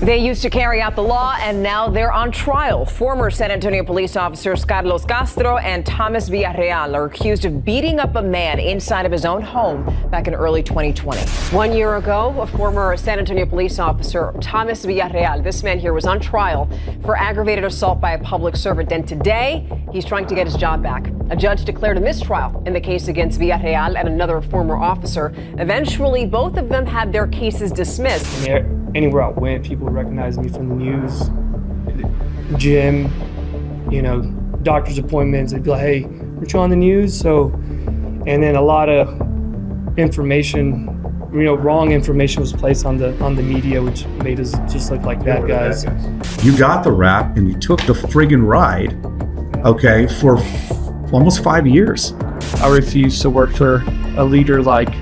They used to carry out the law, and now they're on trial. Former San Antonio police officers Carlos Castro and Thomas Villareal are accused of beating up a man inside of his own home back in early 2020. 1 year ago, a former San Antonio police officer, Thomas Villareal, this man here, was on trial for aggravated assault by a public servant. And today, he's trying to get his job back. A judge declared a mistrial in the case against Villareal and another former officer. Eventually, both of them had their cases dismissed. Anywhere I went, people recognize me from the news, gym, doctor's appointments. They'd be like, hey, weren't you on the news? And then a lot of information, wrong information was placed on the media, which made us just look like bad guys. You got the rap and you took the friggin' ride, okay, for almost 5 years. I refuse to work for a leader like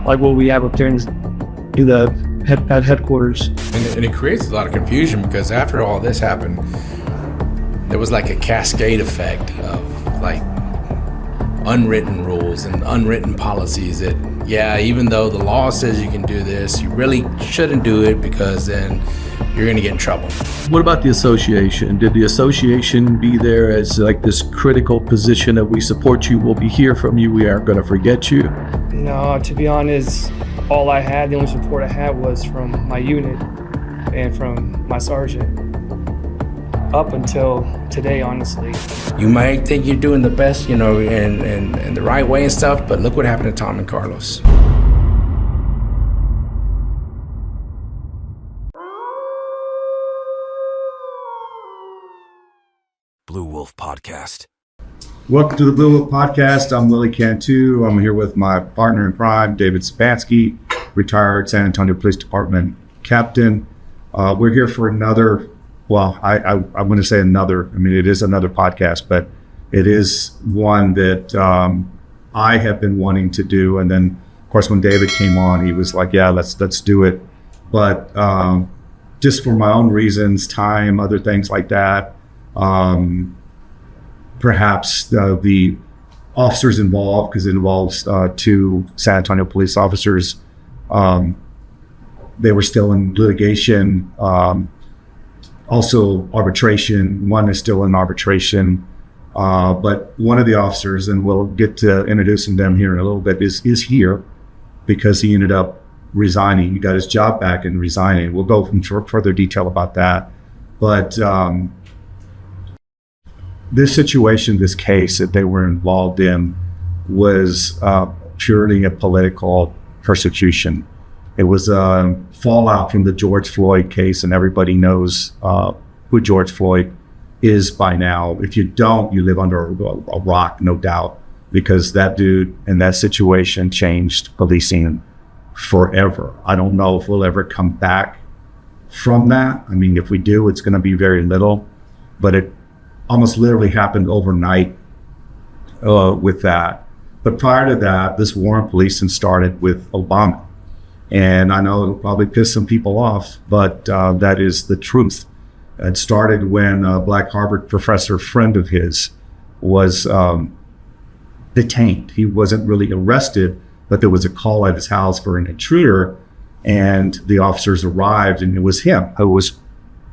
what we have up there in the at headquarters. And it creates a lot of confusion because after all this happened, there was like a cascade effect of like unwritten rules and unwritten policies that, yeah, even though the law says you can do this, you really shouldn't do it because then you're gonna get in trouble. What about the association? Did the association be there as like this critical position that we support you, we'll be here from you, we aren't gonna forget you? No, to be honest, all I had, the only support I had was from my unit and from my sergeant. Up until today, honestly. You might think you're doing the best, and the right way and stuff, but look what happened to Tom and Carlos. Blue Wolf Podcast. Welcome to the Blue Wolf Podcast. I'm Willie Cantu. I'm here with my partner in crime, David Sapansky, retired San Antonio Police Department captain. We're here for another, I'm going to say another, it is another podcast, but it is one that I have been wanting to do. And then, of course, when David came on, he was like, yeah, let's do it. But just for my own reasons, time, other things like that, perhaps the officers involved, because it involves two San Antonio police officers. They were still in litigation, also arbitration. One is still in arbitration, but one of the officers, and we'll get to introducing them here in a little bit, is here because he ended up resigning. He got his job back and resigning. We'll go into further detail about that. But this situation, this case that they were involved in was purely a political persecution. It was a fallout from the George Floyd case, and everybody knows who George Floyd is by now. If you don't, you live under a rock, no doubt, because that dude and that situation changed policing forever. I don't know if we'll ever come back from that. If we do, it's going to be very little, but it almost literally happened overnight with that. But prior to that, this war on policing started with Obama. And I know it'll probably piss some people off, but that is the truth. It started when a black Harvard professor friend of his was detained. He wasn't really arrested, but there was a call at his house for an intruder, and the officers arrived, and it was him who was,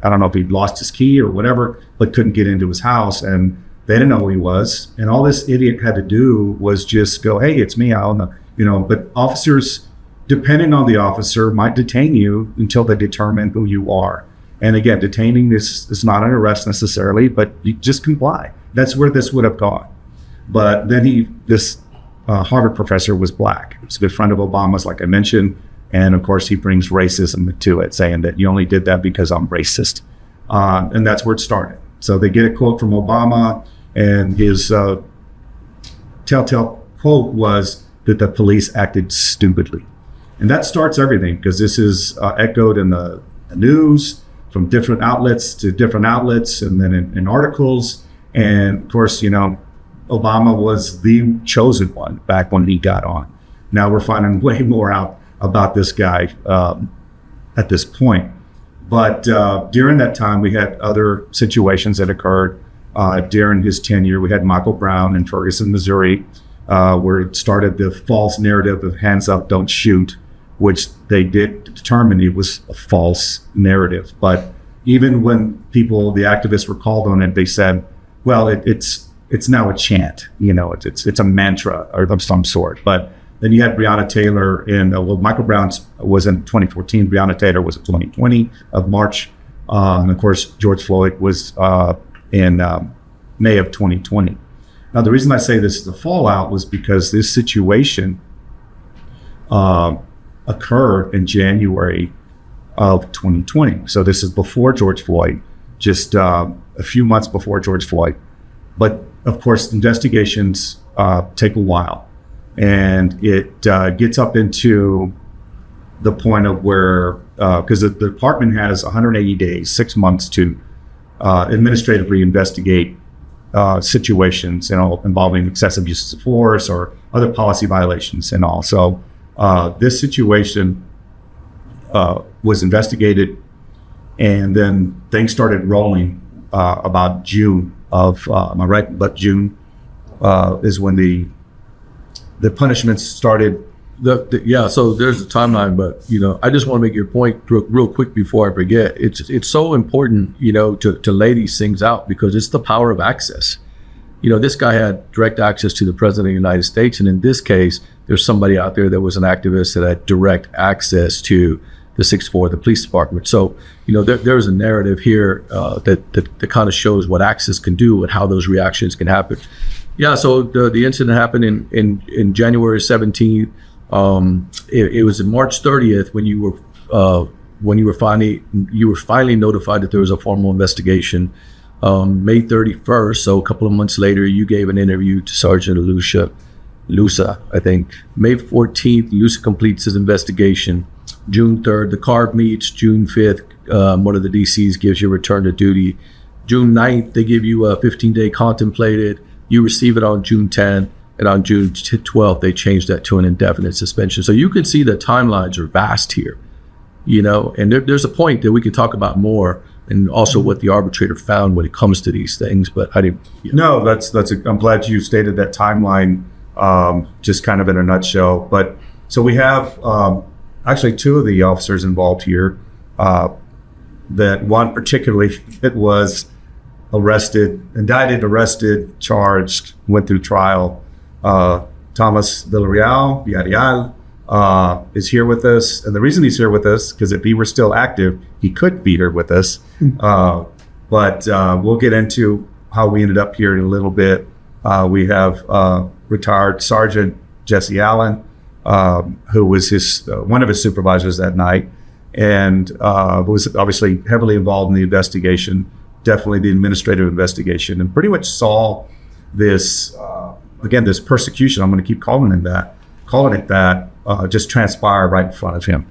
I don't know if he'd lost his key or whatever, but couldn't get into his house, and they didn't know who he was. And all this idiot had to do was just go, hey, it's me, I don't know, but officers, depending on the officer, might detain you until they determine who you are. And again, detaining is not an arrest necessarily, but you just comply. That's where this would have gone. But then this Harvard professor was black. He was a good friend of Obama's, like I mentioned. And of course, he brings racism to it, saying that you only did that because I'm racist. And that's where it started. So they get a quote from Obama, and his telltale quote was that the police acted stupidly. And that starts everything, because this is echoed in the news from different outlets to different outlets, and then in articles. And of course, Obama was the chosen one back when he got on. Now we're finding way more out about this guy at this point. But during that time, we had other situations that occurred during his tenure. We had Michael Brown in Ferguson, Missouri, where it started the false narrative of hands up, don't shoot. which they did determine it was a false narrative. But even when the activists were called on it, they said, well, it's now a chant, it's a mantra or of some sort. But then you had Breonna Taylor Michael Brown was in 2014, Breonna Taylor was in 2020 of March. And of course, George Floyd was in May of 2020. Now, the reason I say this is the fallout was because this situation occurred in January of 2020. So this is before George Floyd, just a few months before George Floyd. But of course, investigations take a while, and it gets up into the point of where, because the department has 180 days, 6 months to administratively investigate situations, involving excessive use of force or other policy violations and all. So this situation was investigated, and then things started rolling about June of, am I right? But June is when the punishments started. Yeah, so there's a timeline, but I just want to make your point real quick before I forget. It's so important, to lay these things out, because it's the power of access. This guy had direct access to the president of the United States, and in this case, there's somebody out there that was an activist that had direct access to the 6th the police department. So, there's a narrative here that kind of shows what access can do and how those reactions can happen. Yeah, so the incident happened in January 17th. It was on March 30th when you were finally notified that there was a formal investigation. May 31st, so a couple of months later, you gave an interview to Sergeant Lusa, I think. May 14th, Lusa completes his investigation. June 3rd, the CARB meets. June 5th, one of the DCs gives you a return to duty. June 9th, they give you a 15-day contemplated. You receive it on June 10th. And on June 12th, they changed that to an indefinite suspension. So you can see the timelines are vast here, and there's a point that we can talk about more, and also what the arbitrator found when it comes to these things. But I didn't. No, I'm glad you stated that timeline, just kind of in a nutshell. But so we have actually two of the officers involved here. That one particularly that was indicted, charged, went through trial. Thomas Villareal is here with us, and the reason he's here with us, because if he were still active, he could be here with us. But we'll get into how we ended up here in a little bit. We have retired Sergeant Jesse Allen, who was one of his supervisors that night, and was obviously heavily involved in the investigation, definitely the administrative investigation, and pretty much saw this. Again, this persecution, I'm going to keep calling it that, just transpire right in front of him.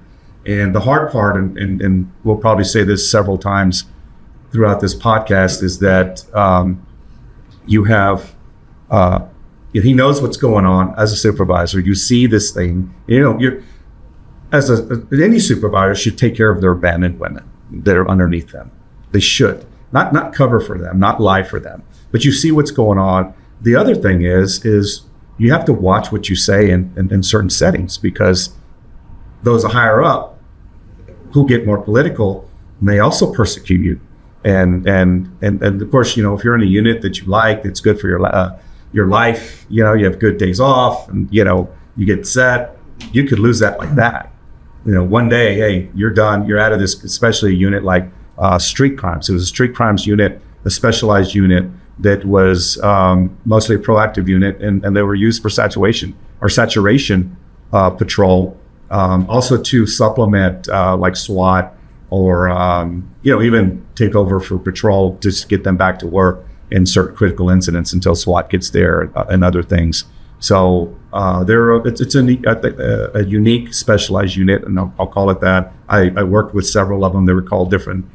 And the hard part, and we'll probably say this several times throughout this podcast, is that you have, he knows what's going on as a supervisor. You see this thing, you're, any supervisor should take care of their abandoned women that are underneath them. They should, not cover for them, not lie for them, but you see what's going on. The other thing is you have to watch what you say in certain settings, because those higher up who get more political may also persecute you. And of course, if you're in a unit that you like, it's good for your life, you have good days off, and you get set, you could lose that like that. One day, hey, you're done, you're out of this, especially a unit like street crimes. It was a street crimes unit, a specialized unit that was mostly a proactive unit, and they were used for saturation patrol, also to supplement like SWAT or even take over for patrol, just to get them back to work in certain critical incidents until SWAT gets there, and other things. So it's a unique specialized unit, and I'll call it that. I worked with several of them. They were called different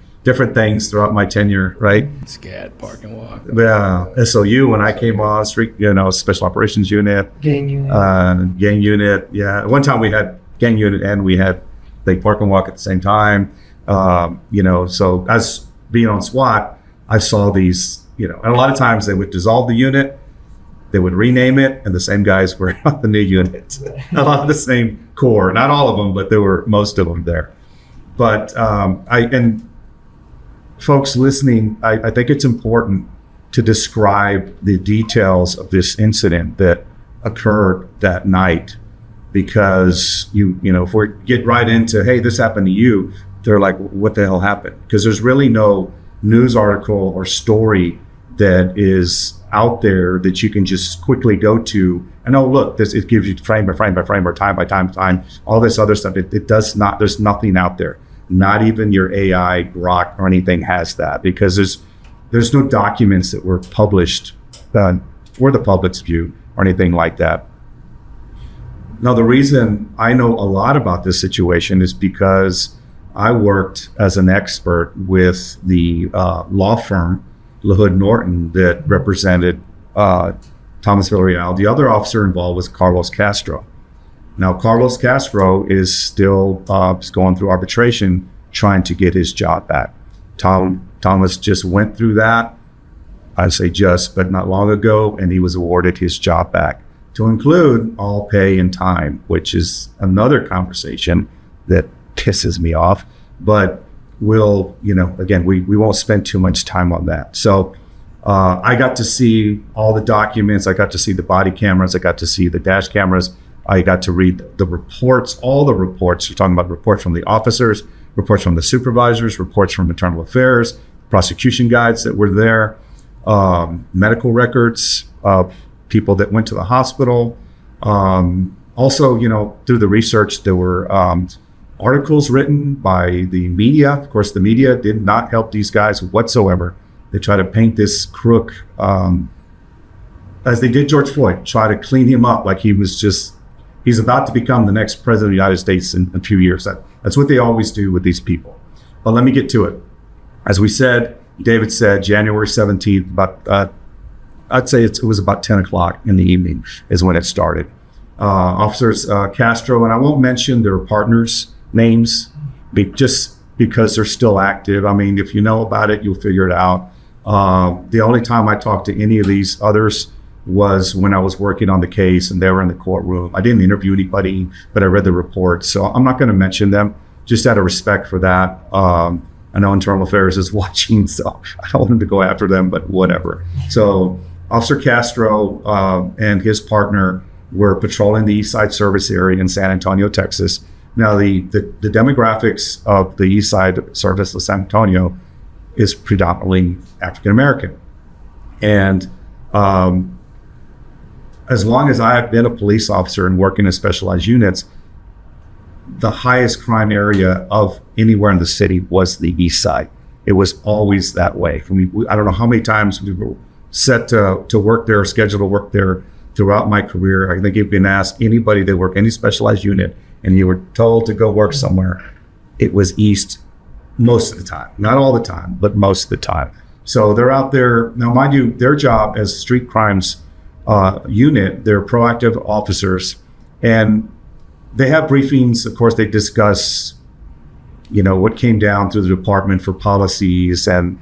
things throughout my tenure, right? SCAD, park and walk. Yeah, SOU when I came on, Special Operations Unit. Gang unit. Gang unit, yeah. One time we had gang unit and we had park and walk at the same time. So as being on SWAT, I saw these, and a lot of times they would dissolve the unit, They would rename it, and the same guys were on the new unit. A lot of the same core, not all of them, but there were most of them there. But and folks listening, I think it's important to describe the details of this incident that occurred that night, because you know, if we get right into, hey, this happened to you, they're like, what the hell happened? Because there's really no news article or story that is out there that you can just quickly go to and, oh, look, this, it gives you frame by frame by frame or time by time by time, all this other stuff. It does not, there's nothing out there. Not even your AI, Grok, or anything has that, because there's no documents that were published for the public's view or anything like that. Now, the reason I know a lot about this situation is because I worked as an expert with the law firm LaHood Norton that represented Thomas Villareal. The other officer involved was Carlos Castro. Now, Carlos Castro is still going through arbitration, trying to get his job back. Thomas just went through that, I say just, but not long ago, and he was awarded his job back, to include all pay and time, which is another conversation that pisses me off. But we'll, you know, again, we won't spend too much time on that. So I got to see all the documents. I got to see the body cameras. I got to see the dash cameras. I got to read the reports, all the reports. You're talking about reports from the officers, reports from the supervisors, reports from internal affairs, prosecution guides that were there, medical records of people that went to the hospital. Also, you know, through the research, there were articles written by the media. Of course, the media did not help these guys whatsoever. They try to paint this crook, as they did George Floyd, try to clean him up like he was just, he's about to become the next president of the United States in a few years. That's what they always do with these people. But let me get to it. As we said, David said, January 17th, about, I'd say it was about 10 o'clock in the evening is when it started. Officers Castro, and I won't mention their partners' names just because they're still active. I mean, if you know about it, you'll figure it out. The only time I talked to any of these others was when I was working on the case and they were in the courtroom. I didn't interview anybody, but I read the reports. So I'm not going to mention them, just out of respect for that. I know Internal Affairs is watching, so I don't want them to go after them, but whatever. So Officer Castro and his partner were patrolling the East Side Service area in San Antonio, Texas. Now, the demographics of the East Side Service of San Antonio is predominantly African American. And as long as I have been a police officer and working in specialized units, the highest crime area of anywhere in the city was the East Side. It was always that way. I mean, I don't know how many times we were set to work there, scheduled to work there throughout my career. I think you've been asked anybody that worked any specialized unit and you were told to go work somewhere, it was East most of the time. Not all the time, but most of the time. So they're out there. Now, mind you, their job as street crimes unit, they're proactive officers, and they have briefings. Of course, they discuss, you know, what came down through the department for policies and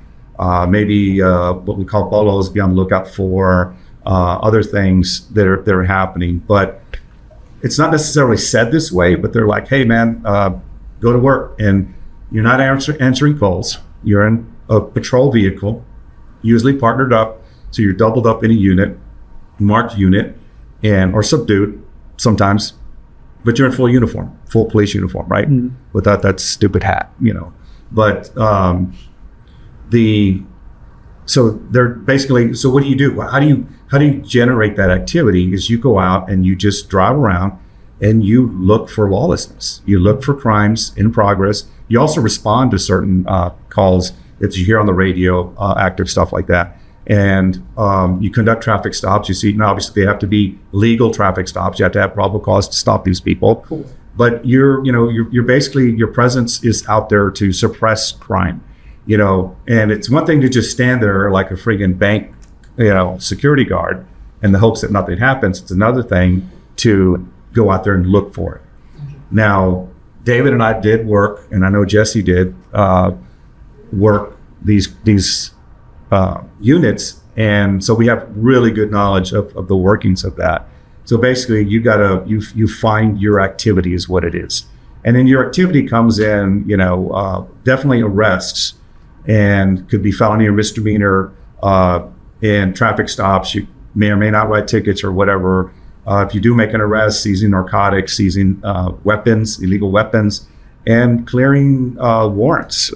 maybe what we call bolos, be on the lookout for, other things that are happening. But it's not necessarily said this way, but they're like, hey, man, go to work. And you're not answering calls. You're in a patrol vehicle, usually partnered up. So you're doubled up in a unit, marked unit, or subdued sometimes. But you're in full uniform, full police uniform, right? Mm-hmm. Without that stupid hat, you know. But so they're basically, so what do you do? How do you generate that activity? Is you go out and you just drive around and you look for lawlessness. You look for crimes in progress. You also respond to certain calls that you hear on the radio, active stuff like that. And you conduct traffic stops. You see, now obviously they have to be legal traffic stops. You have to have probable cause to stop these people. Cool. But you're basically, your presence is out there to suppress crime, you know. And it's one thing to just stand there like a friggin' bank, you know, security guard in the hopes that nothing happens. It's another thing to go out there and look for it. Now, David and I did work, and I know Jesse did work these units And so we have really good knowledge of the workings of that. So basically, you find your activity is what it is. And then your activity comes in, definitely arrests, and could be felony or misdemeanor, and traffic stops. You may or may not write tickets or whatever. If you do make an arrest, seizing narcotics, seizing weapons, illegal weapons, and clearing warrants,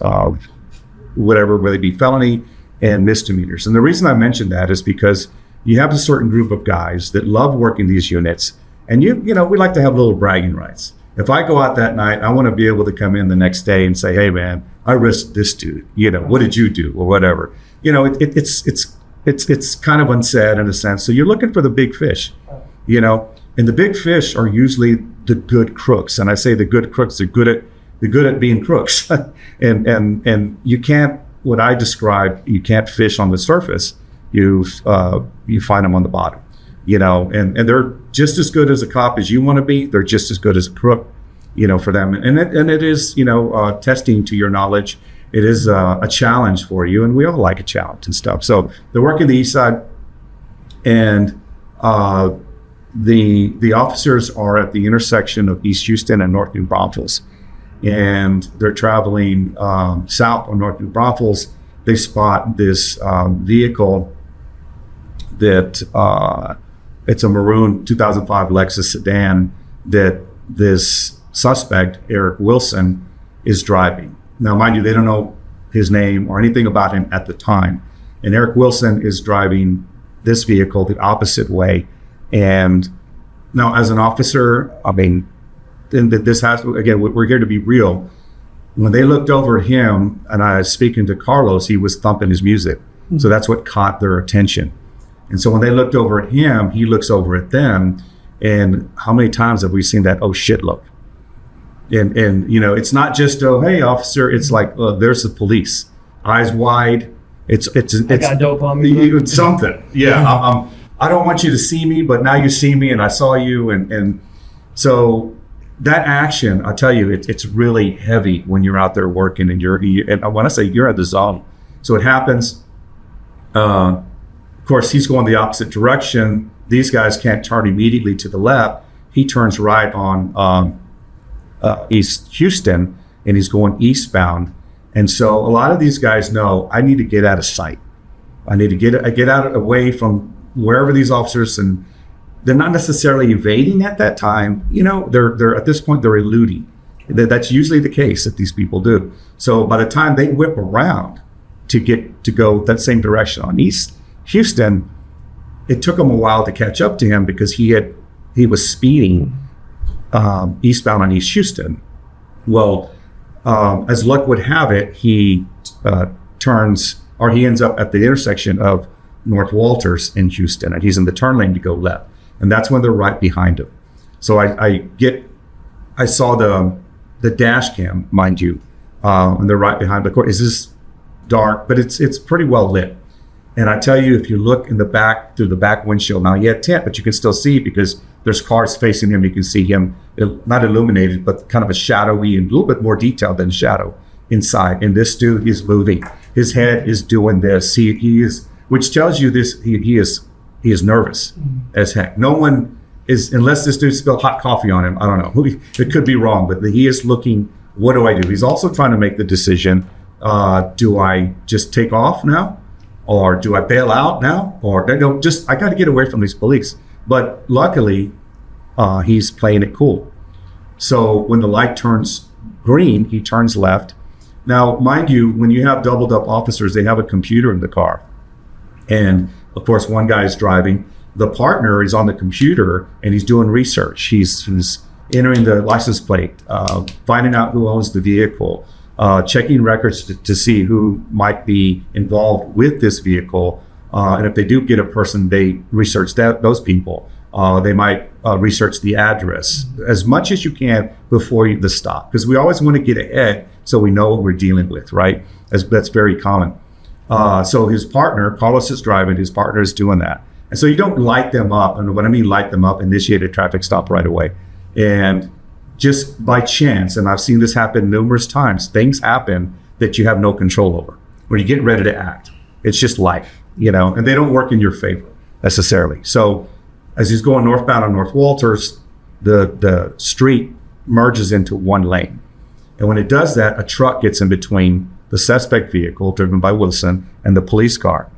whether they be felony and misdemeanors. And the reason I mentioned that is because you have a certain group of guys that love working these units, and we like to have little bragging rights. If I go out that night, I want to be able to come in the next day and say, hey man, I risked this dude, what did you do, or whatever. It's kind of unsaid in a sense. So you're looking for the big fish, and the big fish are usually the good crooks. And I say the good crooks, they're good at being crooks. and you can't, what I describe, you can't fish on the surface. You find them on the bottom, and they're just as good as a cop as you want to be. They're just as good as a crook, for them. And it is, testing to your knowledge. It is a challenge for you, and we all like a challenge and stuff. So they're working the east side, and the officers are at the intersection of East Houston and North New Braunfels, and they're traveling south on North New Braunfels. They spot this vehicle that it's a maroon 2005 Lexus sedan that this suspect, Eric Wilson, is driving. Now, mind you, they don't know his name or anything about him at the time. And Eric Wilson is driving this vehicle the opposite way. And now, as an officer, this has, again, we're here to be real. When they looked over at him, and I was speaking to Carlos, he was thumping his music. So that's what caught their attention. And so when they looked over at him, he looks over at them. And how many times have we seen that, oh shit look? And it's not just, oh, hey, officer, it's like, there's the police. Eyes wide. It's I got dope on me. It's something. Yeah. I don't want you to see me, but now you see me and I saw you. And so that action, I tell you, it's really heavy when you're out there working and and when I say you're at the zone. So it happens. Of course, he's going the opposite direction. These guys can't turn immediately to the left. He turns right on East Houston, and he's going eastbound. And so a lot of these guys know, I need to get out of sight. I need to get out away from wherever these officers, and they're not necessarily evading at that time. They're at this point, they're eluding. That's usually the case that these people do. So by the time they whip around to go that same direction on East Houston, it took them a while to catch up to him because he was speeding eastbound on East Houston. Well, as luck would have it, he ends up at the intersection of North Walters in Houston, and he's in the turn lane to go left. And that's when they're right behind him. So I saw the dash cam, mind you, and they're right behind. Of course, it's dark, but it's pretty well lit. And I tell you, if you look in the back through the back windshield, now he had tint, but you can still see because there's cars facing him. You can see him not illuminated, but kind of a shadowy and a little bit more detailed than shadow inside. And this dude is moving. His head is doing this. He is, which tells you this. He is nervous as heck. No one is, unless this dude spilled hot coffee on him. I don't know. It could be wrong, but he is looking. What do I do? He's also trying to make the decision. Do I just take off now? Or do I bail out now? Or I got to get away from these police. But luckily, he's playing it cool. So when the light turns green, he turns left. Now, mind you, when you have doubled up officers, they have a computer in the car. And of course, one guy is driving. The partner is on the computer and he's doing research. He's entering the license plate, finding out who owns the vehicle, checking records to see who might be involved with this vehicle. And if they do get a person, they research those people. They might research the address as much as you can before the stop, because we always want to get ahead so we know what we're dealing with, right? That's very common. So his partner, Carlos, is driving, his partner is doing that. And so you don't light them up. And when I mean light them up, initiate a traffic stop right away. And just by chance, and I've seen this happen numerous times, things happen that you have no control over when you get ready to act. It's just life, and they don't work in your favor necessarily. So as he's going northbound on North Walters, the street merges into one lane. And when it does that, a truck gets in between the suspect vehicle driven by Wilson and the police car.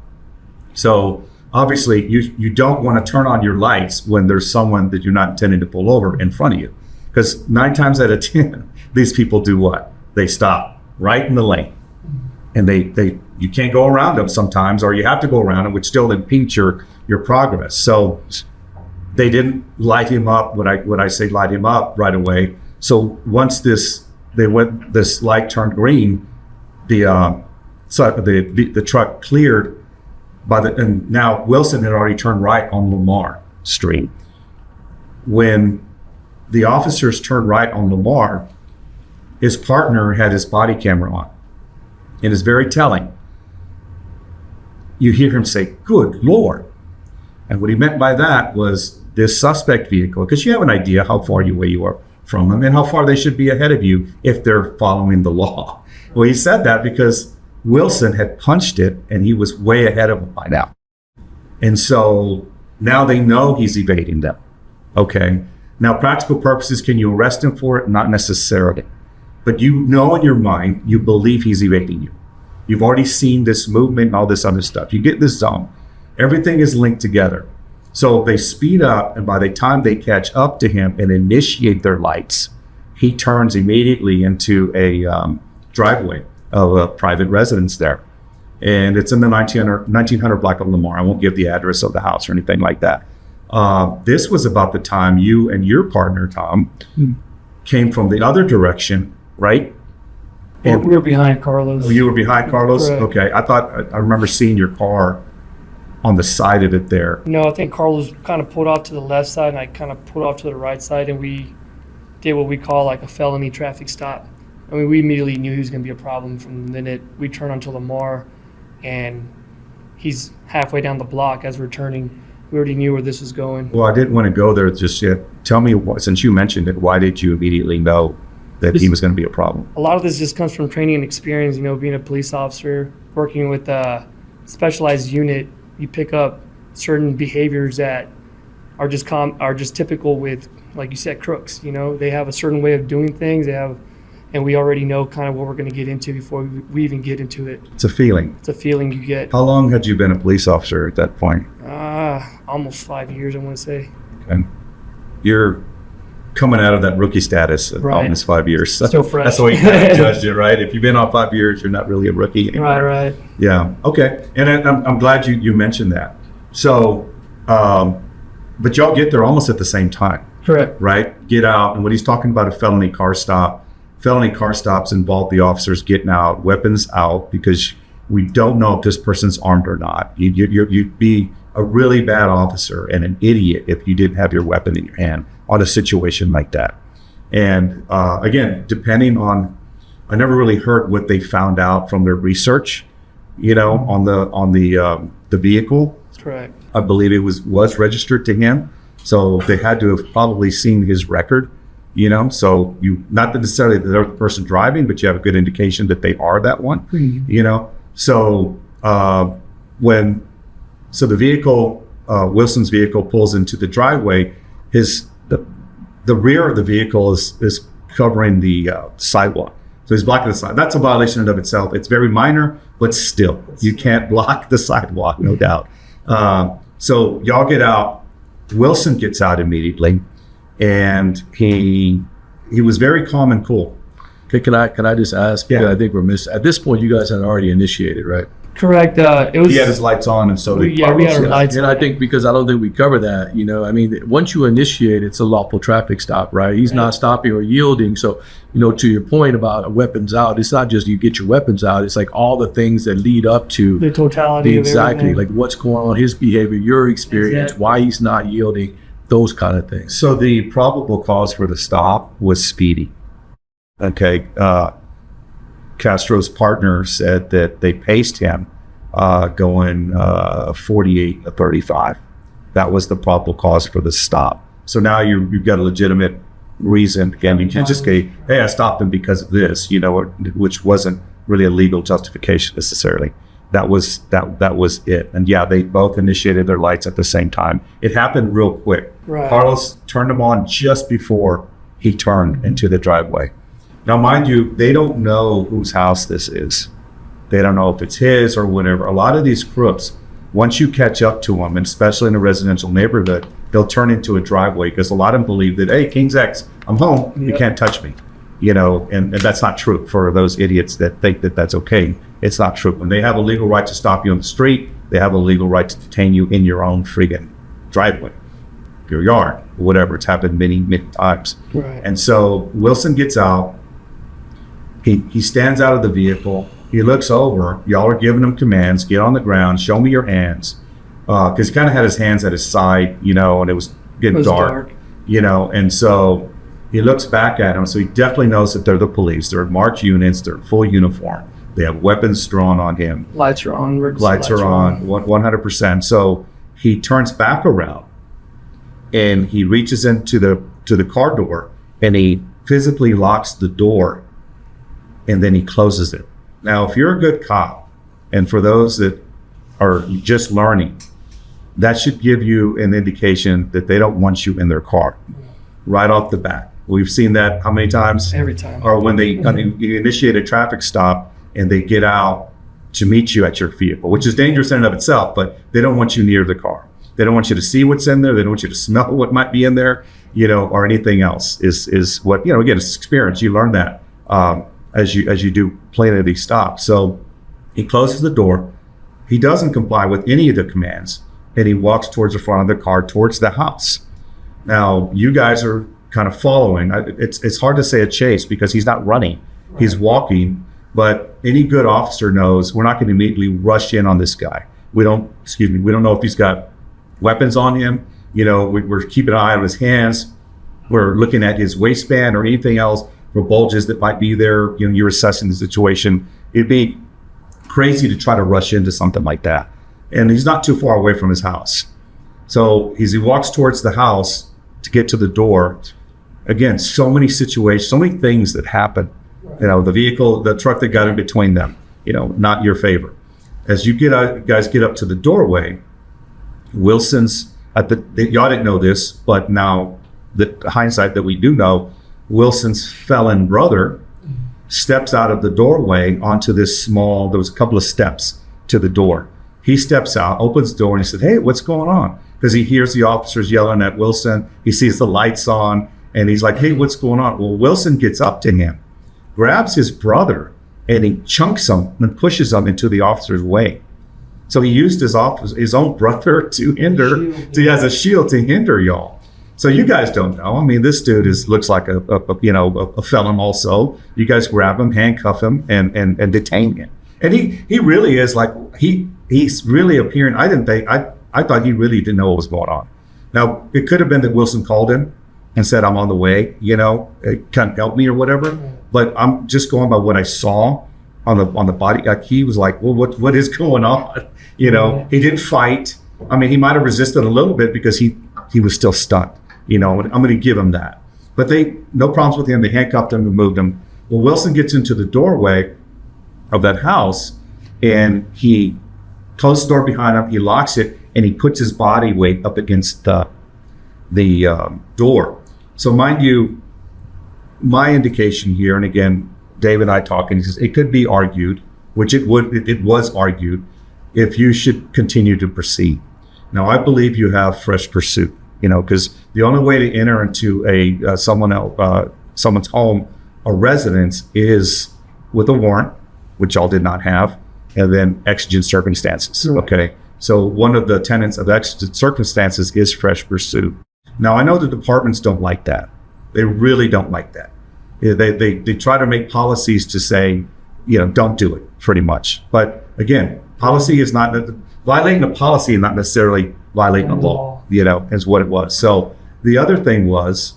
So obviously you don't want to turn on your lights when there's someone that you're not intending to pull over in front of you. Because 9 times out of 10, these people do what? They stop right in the lane. And you can't go around them sometimes, or you have to go around them, which still impedes your progress. So they didn't light him up when I say light him up right away. So once this light turned green, the truck cleared and now Wilson had already turned right on Lamar Street. When the officers turned right on Lamar, his partner had his body camera on. And it's very telling. You hear him say, "Good Lord." And what he meant by that was this suspect vehicle, because you have an idea how far away you are from them and how far they should be ahead of you if they're following the law. Well, he said that because Wilson had punched it and he was way ahead of them by now. And so now they know he's evading them. Okay. Now, practical purposes, can you arrest him for it? Not necessarily. But in your mind, you believe he's evading you. You've already seen this movement and all this other stuff. You get this zone. Everything is linked together. So they speed up, and by the time they catch up to him and initiate their lights, he turns immediately into a driveway of a private residence there. And it's in the 1900 block of Lamar. I won't give the address of the house or anything like that. This was about the time you and your partner, Tom, came from the other direction, right? And we were behind Carlos. Oh, you were behind Carlos? Correct. Okay. I remember seeing your car on the side of it there. No, I think Carlos kind of pulled off to the left side and I kind of pulled off to the right side, and we did what we call like a felony traffic stop. I mean, we immediately knew he was going to be a problem from the minute we turned onto Lamar, and he's halfway down the block as we're turning. We already knew where this was going. Well, I didn't want to go there just yet. Tell me, since you mentioned it, why did you immediately know that he was going to be a problem? A lot of this just comes from training and experience, being a police officer, working with a specialized unit. You pick up certain behaviors that are just typical with, like you said, crooks. They have a certain way of doing things. And we already know kind of what we're going to get into before we even get into it. It's a feeling. It's a feeling you get. How long had you been a police officer at that point? Almost 5 years, I want to say. Okay. You're coming out of that rookie status of Right. almost 5 years. Still fresh. That's the way you kind of judged it, right? If you've been on 5 years, you're not really a rookie anymore. Right. Yeah. Okay. And I'm glad you mentioned that. So, but y'all get there almost at the same time. Correct. Right? Get out. And when he's talking about a felony car stop, felony car stops involve the officers getting out, weapons out, because we don't know if this person's armed or not. You'd be a really bad officer and an idiot if you didn't have your weapon in your hand on a situation like that. And again, depending on, I never really heard what they found out from their research, on the vehicle. Correct. I believe it was registered to him, so they had to have probably seen his record. So you, not necessarily the person driving, but you have a good indication that they are that one. So the vehicle, Wilson's vehicle, pulls into the driveway. The rear of the vehicle is covering the sidewalk, so he's blocking the side. That's a violation in and of itself. It's very minor, but still, you can't block the sidewalk, no doubt. So y'all get out. Wilson gets out immediately. And he was very calm and cool. Okay, can I just ask? Yeah. I think we're missing. At this point, you guys had already initiated, right? Correct. It was. He had his lights on, and so did we had our lights And on. I think because I don't think we cover that, once you initiate, it's a lawful traffic stop, right? He's not stopping or yielding. So, to your point about weapons out, it's not just you get your weapons out. It's like all the things that lead up to The totality of exactly, everything. like what's going on, his behavior, your experience, Exactly. why he's not yielding, those kind of things. So the probable cause for the stop was speedy. Okay. Castro's partner said that they paced him going 48 to 35. That was the probable cause for the stop. So now you've got a legitimate reason. Again, you can just say, hey, I stopped him because of this, which wasn't really a legal justification necessarily. That was it. And yeah, they both initiated their lights at the same time. It happened real quick. Right. Carlos turned them on just before he turned into the driveway. Now, mind you, they don't know whose house this is. They don't know if it's his or whatever. A lot of these crooks, once you catch up to them, and especially in a residential neighborhood, they'll turn into a driveway because a lot of them believe that, hey, King's X, I'm home. You can't touch me. You know, and that's not true for those idiots that think that that's okay. It's not true. When they have a legal right to stop you on the street, they have a legal right to detain you in your own friggin' driveway, your yard, whatever. It's happened many, many times. Right. And so Wilson gets out. He stands out of the vehicle. He looks over. Y'all are giving him commands. Get on the ground. Show me your hands. Because he kind of had his hands at his side, you know, and it was getting dark, you know. And so he looks back at him. So he definitely knows that they're the police. They're marked units. They're in full uniform. They have weapons drawn on him. Lights are on. Lights are on, 100%. So he turns back around and he reaches into the car door and he physically locks the door and then he closes it. Now, if you're a good cop, and for those that are just learning, that should give you an indication that they don't want you in their car right off the bat. We've seen that how many times? Every time. Or when you initiate a traffic stop and they get out to meet you at your vehicle, which is dangerous in and of itself, but they don't want you near the car. They don't want you to see what's in there. They don't want you to smell what might be in there, you know, or anything else is what, you know, again, it's experience. You learn that as you do plenty of these stops. So he closes the door. He doesn't comply with any of the commands, and he walks towards the front of the car, towards the house. Now, you guys are kind of following. It's hard to say a chase because he's not running. Right. He's walking, but any good officer knows we're not going to immediately rush in on this guy. We don't know if he's got weapons on him. You know, we're keeping an eye on his hands. We're looking at his waistband or anything else for bulges that might be there. You know, you're assessing the situation. It'd be crazy to try to rush into something like that. And he's not too far away from his house. So as he walks towards the house to get to the door, again, so many situations, so many things that happen. You know, the vehicle, the truck that got in between them, you know, not your favor. As you guys get up to the doorway, Wilson's y'all didn't know this, but now the hindsight that we do know, Wilson's felon brother steps out of the doorway onto there was a couple of steps to the door. He steps out, opens the door, and he said, "Hey, what's going on?" Because he hears the officers yelling at Wilson. He sees the lights on, and he's like, "Hey, what's going on?" Well, Wilson gets up to him, grabs his brother, and he chunks him and pushes him into the officer's way. So he used his own brother to hinder, as a shield to hinder y'all. So you guys don't know. I mean, this dude looks like a felon also. You guys grab him, handcuff him, and detain him. And he really is like, he's really appearing. I thought he really didn't know what was going on. Now, it could have been that Wilson called him and said, "I'm on the way, you know, can't help me," or whatever. But I'm just going by what I saw on the body. Like, he was like, "Well, what is going on?" You know, he didn't fight. I mean, he might have resisted a little bit because he was still stunned. You know, I'm going to give him that. But no problems with him. They handcuffed him and moved him. Well, Wilson gets into the doorway of that house and he closes the door behind him. He locks it and he puts his body weight up against the door. So mind you, my indication here, and again, David and I talking, he says it could be argued, which it was argued, if you should continue to proceed. Now, I believe you have fresh pursuit. You know, because the only way to enter into someone's home or residence is with a warrant, which y'all did not have, and then exigent circumstances. Okay, so one of the tenets of exigent circumstances is fresh pursuit. Now, I know the departments don't like that. They really don't like that. They try to make policies to say, you know, don't do it, pretty much. But again, policy is not violating a policy, and not necessarily violating a law. You know, is what it was. So the other thing was,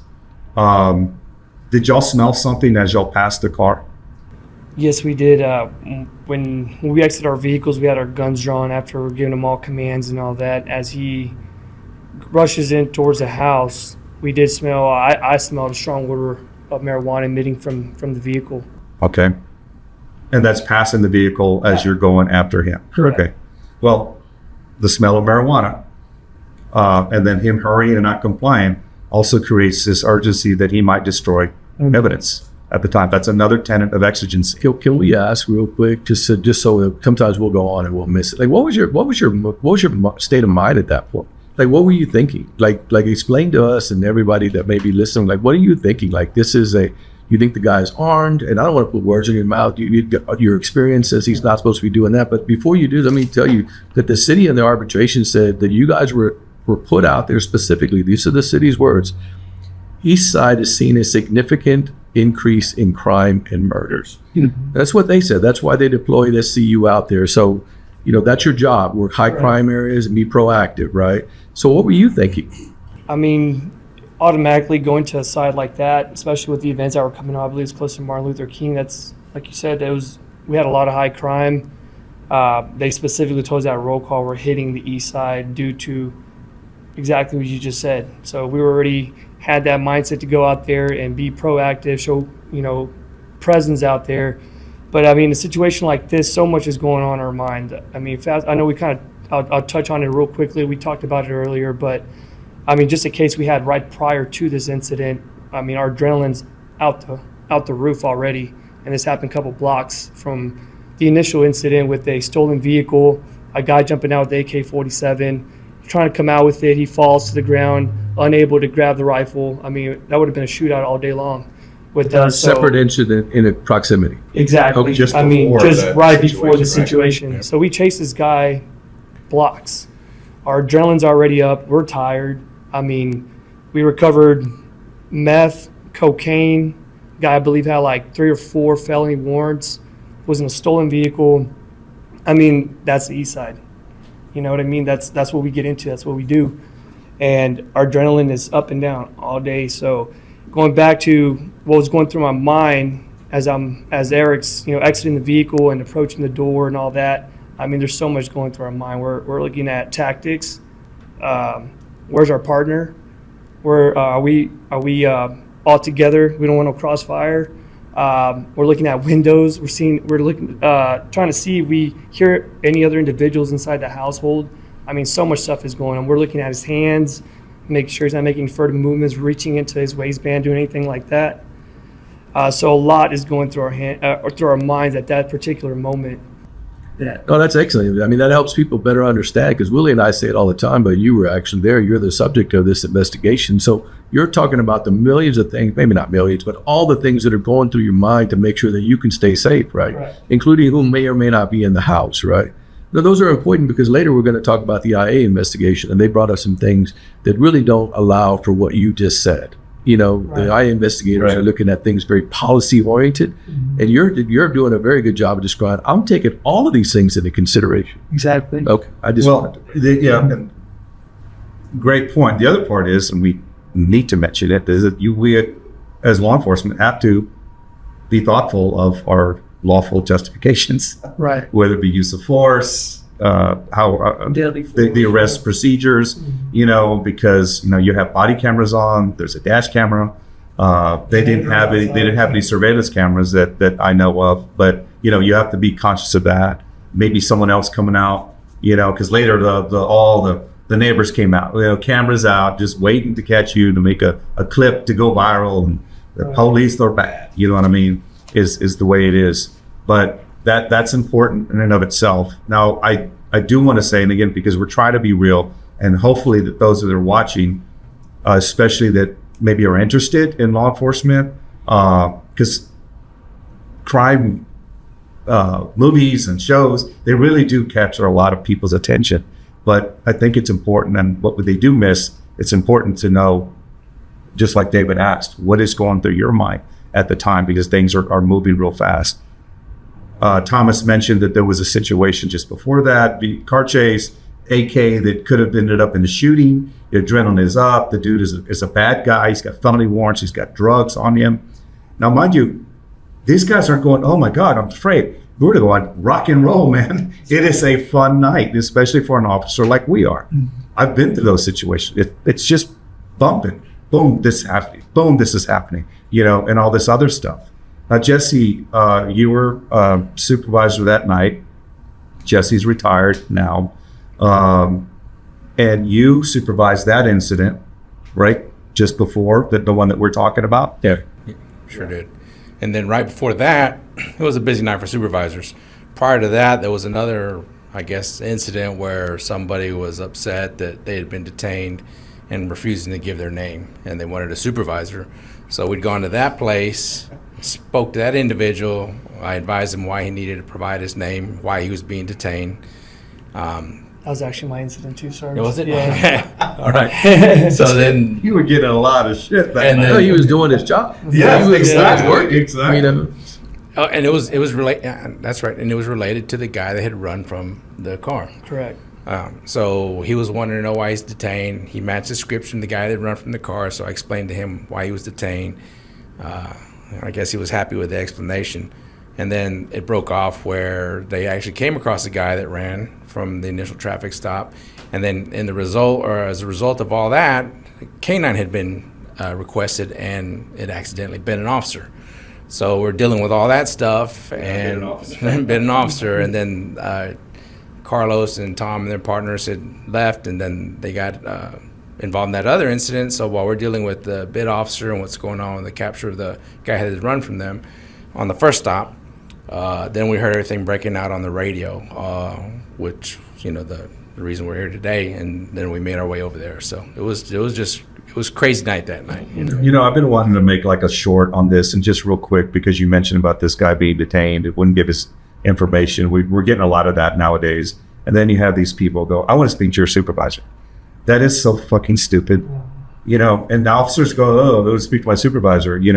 did y'all smell something as y'all passed the car? Yes, we did. When we exited our vehicles, we had our guns drawn after we were giving him all commands and all that. As he rushes in towards the house, we did smell, I smelled a strong odor of marijuana emitting from the vehicle. Okay. And that's passing the vehicle as you're going after him. Correct. Okay. Well, the smell of marijuana, and then him hurrying and not complying also creates this urgency that he might destroy evidence at the time. That's another tenet of exigency. Can we ask real quick, just so sometimes we'll go on and we'll miss it. Like, what was your state of mind at that point? Like, what were you thinking? Like explain to us and everybody that may be listening. Like, what are you thinking? Like, you think the guy's armed, and I don't want to put words in your mouth. Your experience says he's not supposed to be doing that. But before you do, let me tell you that the city in the arbitration said that you guys were put out there specifically. These are the city's words. East Side has seen a significant increase in crime and murders. That's what they said. That's why they deployed SCU out there. So, that's your job. Work high crime areas and be proactive, right? So what were you thinking? I mean, automatically going to a side like that, especially with the events that were coming up, I believe it's close to Martin Luther King. That's, like you said, we had a lot of high crime. They specifically told us that roll call we're hitting the east side due to exactly what you just said. So we already had that mindset to go out there and be proactive, show, presence out there. But I mean, a situation like this, so much is going on in our mind. I mean, I know we I'll touch on it real quickly. We talked about it earlier, but I mean, just a case we had right prior to this incident. I mean, our adrenaline's out the roof already, and this happened a couple blocks from the initial incident with a stolen vehicle, a guy jumping out with the AK-47, trying to come out with it. He falls to the ground, unable to grab the rifle. I mean, that would have been a shootout all day long. With a separate incident in a proximity. Exactly. Okay, just right before the situation. Right? So we chased this guy blocks. Our adrenaline's already up. We're tired. I mean, we recovered meth, cocaine. Guy, I believe, had like 3 or 4 felony warrants. Was in a stolen vehicle. I mean, that's the east side. You know what I mean? That's what we get into. That's what we do. And our adrenaline is up and down all day. So going back to what was going through my mind as Eric's, exiting the vehicle and approaching the door and all that. I mean, there's so much going through our mind. We're looking at tactics. Where's our partner? Are we all together? We don't want no crossfire. We're looking at windows. We're looking, trying to see if we hear any other individuals inside the household. I mean, so much stuff is going on. We're looking at his hands, make sure he's not making further movements, reaching into his waistband, doing anything like that. So a lot is going through our minds at that particular moment. No, that's excellent. I mean, that helps people better understand, because Willie and I say it all the time, but you were actually there. You're the subject of this investigation. So you're talking about the millions of things, maybe not millions, but all the things that are going through your mind to make sure that you can stay safe, right? Including who may or may not be in the house, right? Now, those are important because later we're going to talk about the IA investigation, and they brought us some things that really don't allow for what you just said. The IA investigators are looking at things very policy oriented, and you're doing a very good job of describing. I'm taking all of these things into consideration. Exactly. Okay. I just and great point. The other part is, and we need to mention it, is that we as law enforcement have to be thoughtful of our lawful justifications, right? Whether it be use of force, the arrest procedures, because you have body cameras on. There's a dash camera. They didn't have any surveillance cameras that I know of, but you have to be conscious of that. Maybe someone else coming out, because later all the neighbors came out, cameras out, just waiting to catch you to make a clip to go viral, and the police are bad. You know what I mean? Is the way it is. But that's important in and of itself. Now, I do want to say, and again, because we're trying to be real, and hopefully that those that are watching, especially that maybe are interested in law enforcement, because crime movies and shows, they really do capture a lot of people's attention. But I think it's important, and what they do miss, it's important to know, just like David asked, what is going through your mind at the time, because things are moving real fast. Thomas mentioned that there was a situation just before that, car chase, AK that could have ended up in a shooting. The adrenaline is up. The dude is a bad guy. He's got felony warrants. He's got drugs on him. Now, mind you, these guys aren't going, oh my God, I'm afraid. We're going rock and roll, man. It is a fun night, especially for an officer like we are. I've been through those situations. It's just bumping. Boom, this is happening. Boom, this is happening. And all this other stuff. Now, Jesse, you were supervisor that night. Jesse's retired now. And you supervised that incident, right? Just before the one that we're talking about? Yeah. Sure did. And then right before that, it was a busy night for supervisors. Prior to that, there was another, I guess, incident where somebody was upset that they had been detained and refusing to give their name, and they wanted a supervisor. So we'd gone to that place, spoke to that individual. I advised him why he needed to provide his name, why he was being detained. That was actually my incident too, sorry. Was it? Yeah. All right. So then, You were getting a lot of shit that And night. No, he was doing his job. Yeah, He was exactly. working. Exactly. You know? and it was related. That's right. And it was related to the guy that had run from the car. Correct. So he was wanting to know why he's detained. He matched the description of the guy that run from the car. So I explained to him why he was detained. I guess he was happy with the explanation. And then it broke off where they actually came across a guy that ran from the initial traffic stop. And then as a result of all that, K-9 had been requested, and it accidentally been an officer. So we're dealing with all that stuff and been an officer. And then Carlos and Tom and their partners had left, and then they got involved in that other incident. So while we're dealing with the bid officer and what's going on with the capture of the guy who had run from them on the first stop, then we heard everything breaking out on the radio, which, the reason we're here today. And then we made our way over there. So it was crazy night that night. I've been wanting to make like a short on this, and just real quick, because you mentioned about this guy being detained, it wouldn't give us information. We're getting a lot of that nowadays. And then you have these people go, I want to speak to your supervisor. That is so fucking stupid. And the officers go, oh, let me speak to my supervisor. You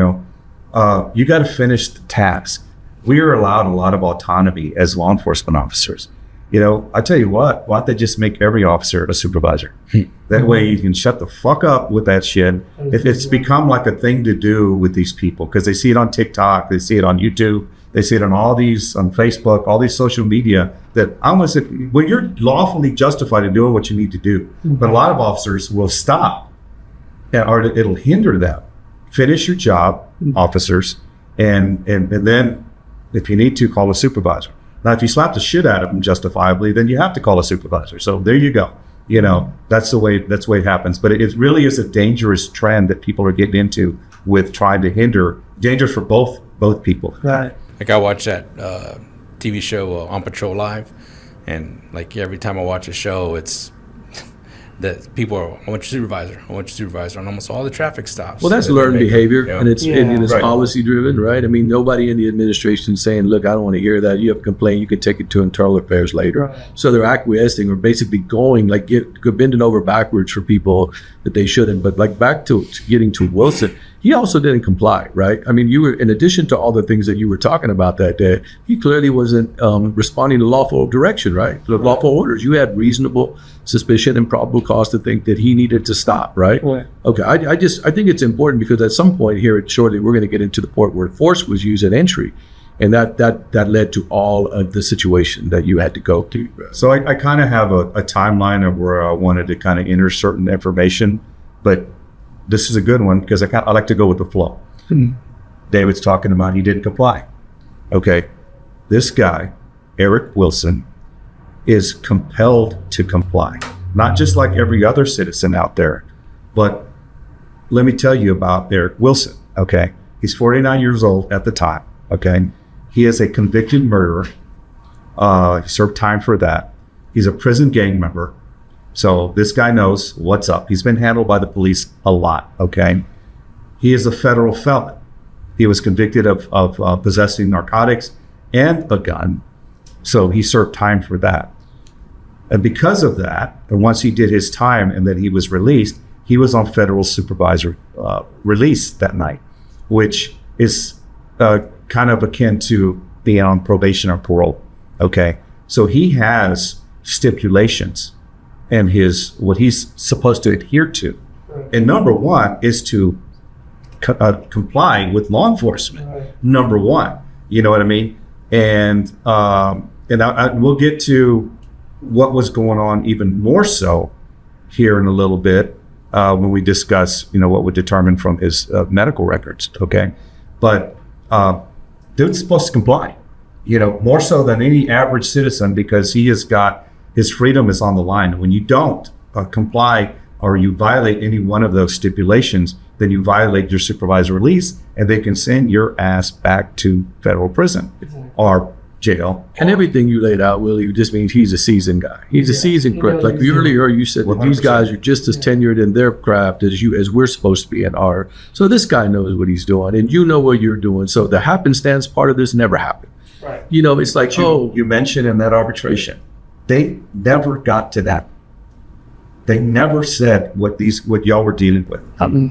got to finish the task. We are allowed a lot of autonomy as law enforcement officers. I tell you what, why don't they just make every officer a supervisor? That way you can shut the fuck up with that shit. If it's become like a thing to do with these people, because they see it on TikTok, they see it on YouTube, they see it on on Facebook, all these social media, that I want to say, when you're lawfully justified in doing what you need to do, but a lot of officers will stop, or it'll hinder them. Finish your job, officers, and then if you need to, call a supervisor. Now, if you slap the shit out of them justifiably, then you have to call a supervisor. So there you go. That's the way it happens. But it really is a dangerous trend that people are getting into with trying to hinder, dangerous for both people. Right. Like I watch that TV show On Patrol Live, and like every time I watch a show, it's that people are, I want your supervisor on almost all the traffic stops. Well, that's learned behavior, and it's Right. policy driven, right? I mean, nobody in the administration is saying, look, I don't want to hear that. You have a complaint, you can take it to internal affairs later. Right. So they're acquiescing or basically going, like, bending over backwards for people that they shouldn't. But like back to getting to Wilson, he also didn't comply, right? I mean, you were, in addition to all the things that you were talking about that day, he clearly wasn't responding to lawful direction, right? The lawful orders. You had reasonable suspicion and probable cause to think that he needed to stop, right? Right. Okay, I think it's important because at some point here shortly we're going to get into the part where force was used at entry, and that led to all of the situation that you had to go through. So I kind of have a timeline of where I wanted to kind of enter certain information, but this is a good one because I like to go with the flow. David's talking about he didn't comply. Okay, this guy, Eric Wilson, is compelled to comply. Not just like every other citizen out there, but let me tell you about Eric Wilson, okay? He's 49 years old at the time, okay? He is a convicted murderer. He served time for that. He's a prison gang member. So this guy knows what's up. He's been handled by the police a lot, okay? He is a federal felon. He was convicted of possessing narcotics and a gun. So he served time for that. And because of that, and once he did his time and then he was released, he was on federal supervisor release that night, which is kind of akin to being on probation or parole, okay? So he has stipulations and what he's supposed to adhere to. And number one is to comply with law enforcement. Number one, you know what I mean? And we'll get to what was going on even more so here in a little bit when we discuss, what would determine from his medical records, okay? But dude's supposed to comply, more so than any average citizen, because he has got his freedom is on the line. When you don't comply or you violate any one of those stipulations, then you violate your supervised release, and they can send your ass back to federal prison or jail. And everything you laid out, Willie, just means he's a seasoned guy. He's a seasoned craft. Like earlier, you said that these guys are just as tenured in their craft as we're supposed to be in our. So this guy knows what he's doing, and you know what you're doing. So the happenstance part of this never happened. Right. It's like, You mentioned in that arbitration, they never got to that. They never said what y'all were dealing with.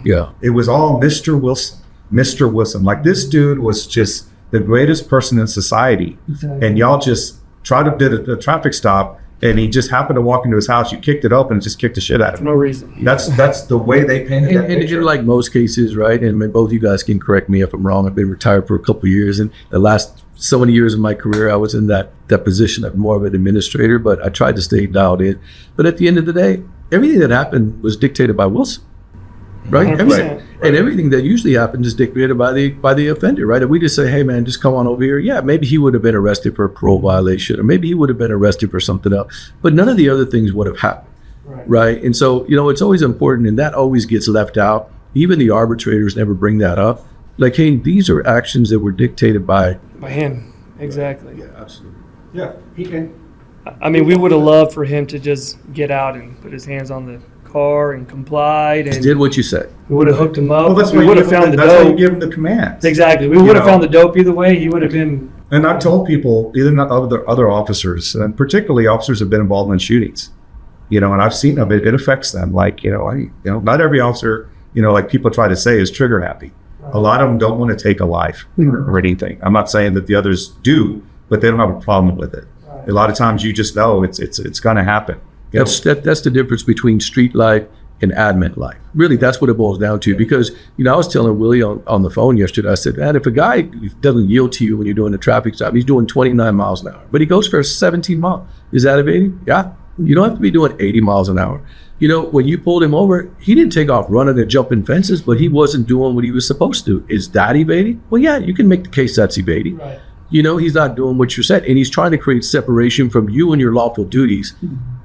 yeah. It was all Mr. Wilson. Like, this dude was just the greatest person in society. Exactly. And y'all just tried to do a traffic stop, and he just happened to walk into his house. You kicked it open and just kicked the shit out of For him. no reason. That's the way they painted that picture. And like most cases, right? And both you guys can correct me if I'm wrong. I've been retired for a couple of years, and the last so many years of my career, I was in that position of more of an administrator, but I tried to stay dialed in. But at the end of the day, everything that happened was dictated by Wilson. Right? 100%. Everything. And everything that usually happens is dictated by the offender, right? If we just say, hey man, just come on over here, yeah, maybe he would have been arrested for a parole violation, or maybe he would have been arrested for something else, but none of the other things would have happened, right? And so, it's always important, and that always gets left out. Even the arbitrators never bring that up. Like, hey, these are actions that were dictated by him. Exactly. Yeah, absolutely. Yeah. I mean, we would have loved for him to just get out and put his hands on the car and complied, and Did what you said. we would have hooked him up. Well, that's we why would have found the that's why you dope. give him the commands. Exactly. We would have found the dope either way. He would have been. And I've told people, even other officers, and particularly officers have been involved in shootings, and I've seen it affects them. Like, not every officer, like people try to say, is trigger happy. A lot of them don't want to take a life or anything. I'm not saying that the others do, but they don't have a problem with it. A lot of times you just know it's going to happen. That's the difference between street life and admin life. Really, that's what it boils down to. Because, I was telling Willie on the phone yesterday, I said, man, if a guy doesn't yield to you when you're doing a traffic stop, he's doing 29 miles an hour, but he goes for 17 miles. Is that evading? Yeah. You don't have to be doing 80 miles an hour. When you pulled him over, he didn't take off running and jumping fences, but he wasn't doing what he was supposed to. Is that evading? Well, yeah, you can make the case that's evading. Right. He's not doing what you said, and he's trying to create separation from you and your lawful duties,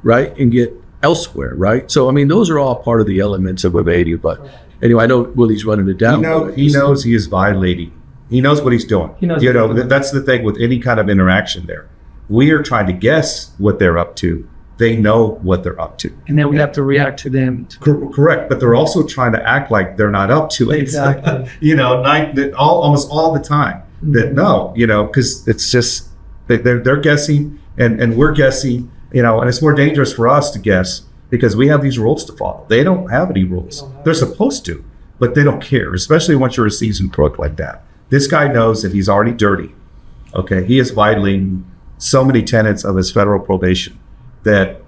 right, and get elsewhere, right? So, I mean, those are all part of the elements of evading. But anyway, I know Willie's running it down. He knows he is violating. He knows what he's doing. He knows that's the thing with any kind of interaction there. We are trying to guess what they're up to. They know what they're up to. And then we have to react to them. Correct. But they're also trying to act like they're not up to it. Exactly. Almost all the time. That no, because it's just they're guessing and we're guessing, and it's more dangerous for us to guess because we have these rules to follow. They don't have any rules. They're supposed to, but they don't care, especially once you're a seasoned crook like that. This guy knows that he's already dirty. Okay, he is violating so many tenets of his federal probation that